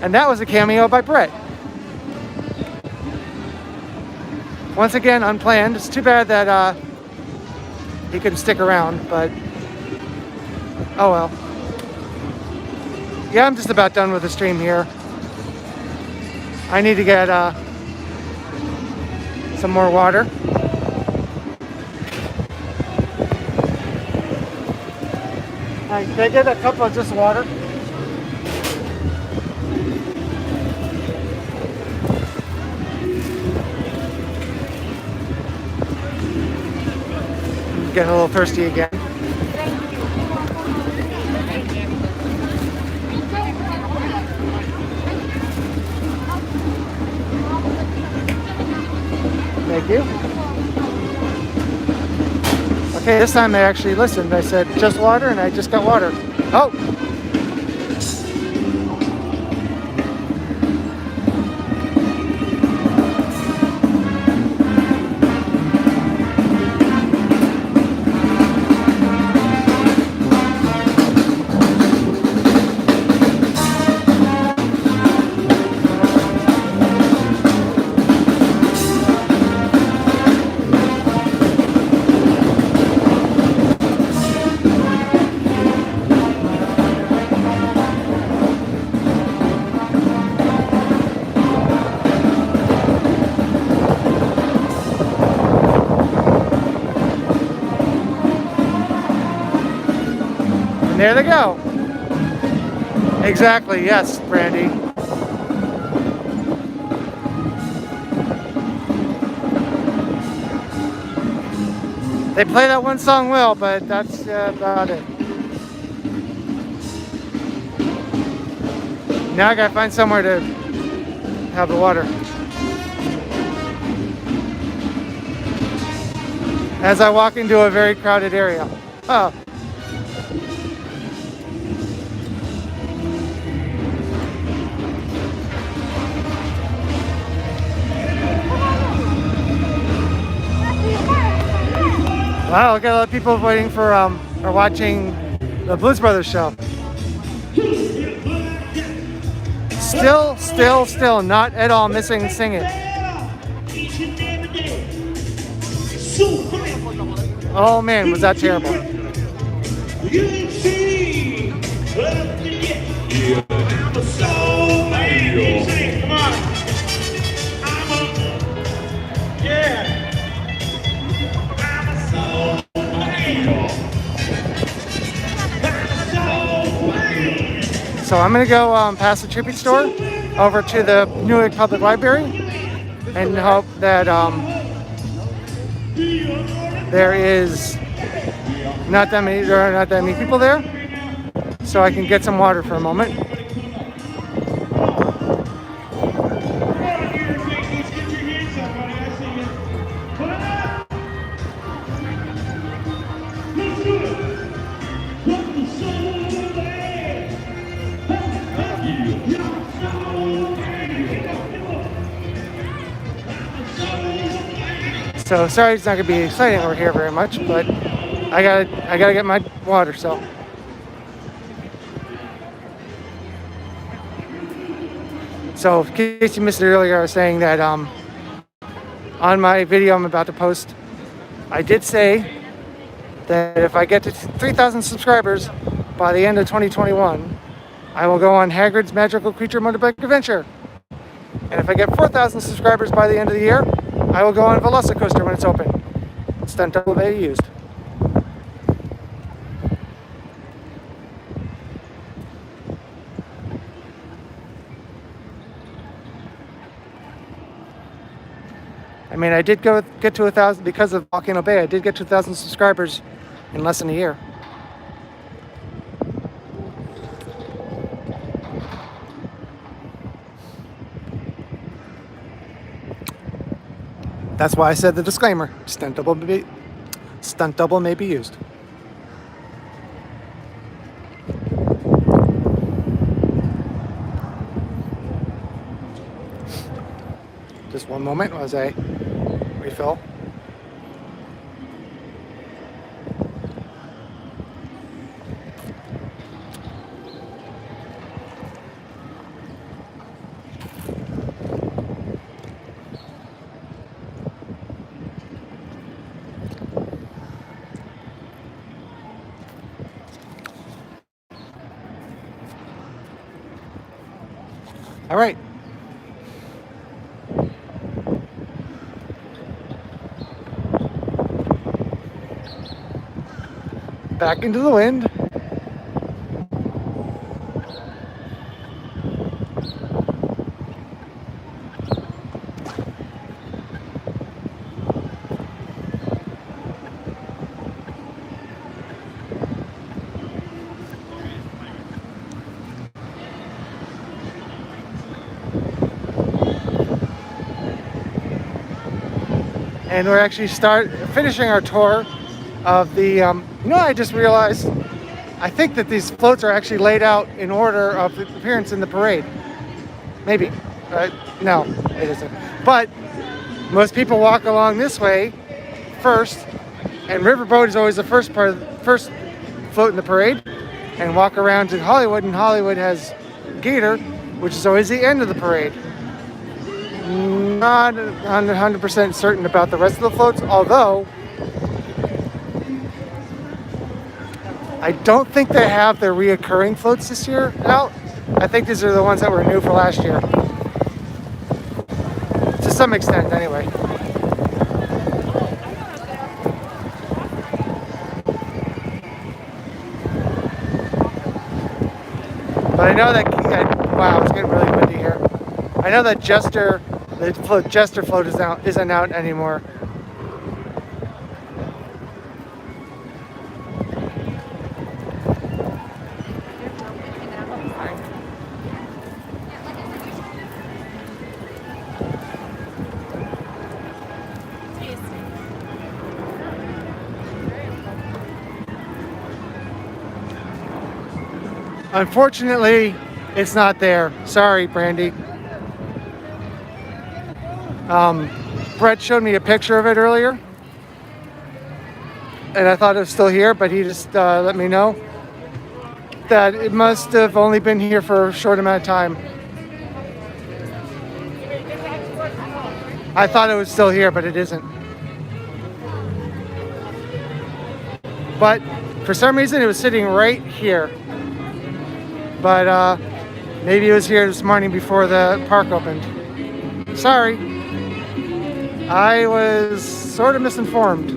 And that was a cameo by Brett. Once again, unplanned. It's too bad that he couldn't stick around, but oh well. Yeah, I'm just about done with the stream here. I need to get some more water. Can I get a cup of just water? Getting a little thirsty again. Thank you. Okay, this time I actually listened. I said, just water, and I just got water. Oh! There they go. Exactly, yes, Brandy. They play that one song well, but that's about it. Now I gotta find somewhere to have the water. as I walk into a very crowded area. Oh. Wow, look at all the people waiting for or watching the Blues Brothers show. Still not at all missing Sing It. Oh man, was that terrible. So I'm gonna go past the tribute store over to the Newark Public Library and hope that there are not that many people there, so I can get some water for a moment. So sorry it's not gonna be exciting over here very much, but I gotta get my water. So in case you missed it earlier, I was saying that on my video I'm about to post, I did say that if I get to 3,000 subscribers by the end of 2021, I will go on Hagrid's Magical Creature Motorbike Adventure. And if I get 4,000 subscribers by the end of the year, I will go on Velocicoaster when it's open. Stunt double bay used. I mean, I did get to 1,000 because of Volcano Bay. I did get to 1,000 subscribers in less than a year. That's why I said the disclaimer: stunt double may be used. Just one moment as I refill. All right. Back into the wind. And we're actually finishing our tour of the, I just realized, I think that these floats are actually laid out in order of appearance in the parade. Maybe, no, it isn't. But most people walk along this way first, and Riverboat is always the first float in the parade, and walk around to Hollywood, and Hollywood has Gator, which is always the end of the parade. Not 100% certain about the rest of the floats, although I don't think they have their reoccurring floats this year out. I think these are the ones that were new for last year. To some extent, anyway. But I know that, wow, it's getting really windy here. I know that Jester float isn't out anymore. Unfortunately, it's not there. Sorry, Brandy. Brett showed me a picture of it earlier, and I thought it was still here, but he just let me know that it must have only been here for a short amount of time. I thought it was still here, but it isn't. But for some reason, it was sitting right here. But maybe it was here this morning before the park opened. Sorry. I was sort of misinformed.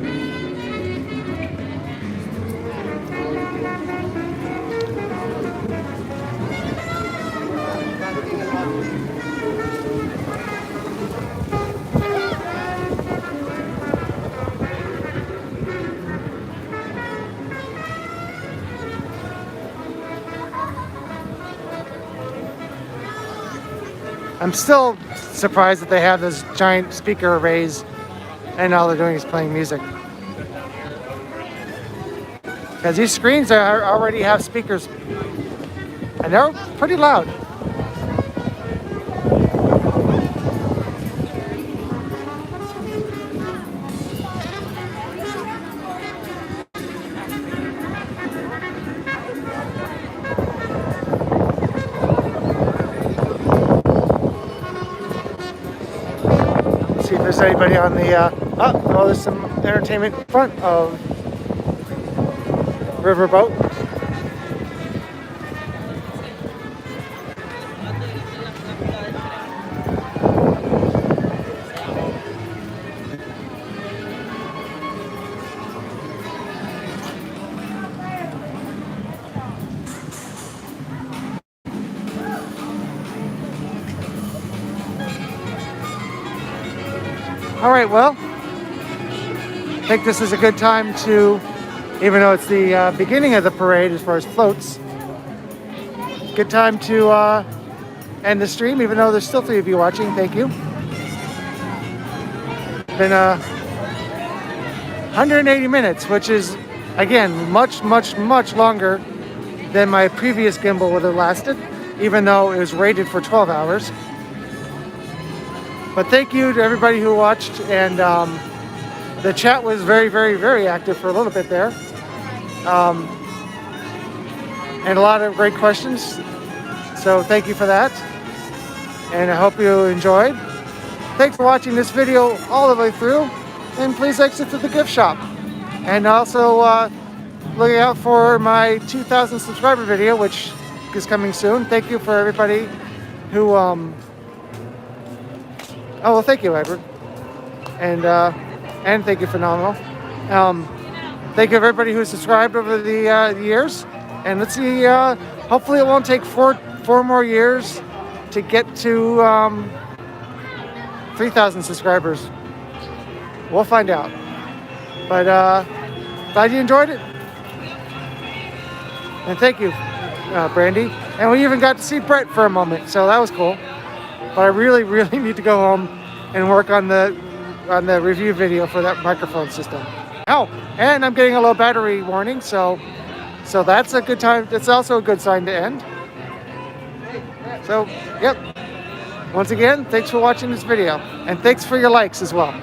I'm still surprised that they have those giant speaker arrays and all they're doing is playing music. Because these screens already have speakers and they're pretty loud. See if there's anybody on the, oh, there's some entertainment in front of Riverboat. All right, well, I think this is a good time to, even though it's the beginning of the parade as far as floats, good time to end the stream, even though there's still 3 of you watching. Thank you. Been 180 minutes, which is, again, much, much, much longer than my previous gimbal would have lasted, even though it was rated for 12 hours. But thank you to everybody who watched, and the chat was very, very, very active for a little bit there. And a lot of great questions. So thank you for that. And I hope you enjoyed. Thanks for watching this video all the way through. And please exit to the gift shop. And also looking out for my 2,000 subscriber video, which is coming soon. Thank you for everybody who... Oh, well, thank you, Edward. And thank you, Phenomenal. Thank you, everybody who subscribed over the years. And let's see, hopefully it won't take four more years to get to 3,000 subscribers. We'll find out. But glad you enjoyed it. And thank you, Brandy. And we even got to see Brett for a moment, so that was cool. But I really, really need to go home and work on the review video for that microphone system. Oh, and I'm getting a low battery warning, so that's a good time. It's also a good sign to end. So, yep. Once again, thanks for watching this video, and thanks for your likes as well.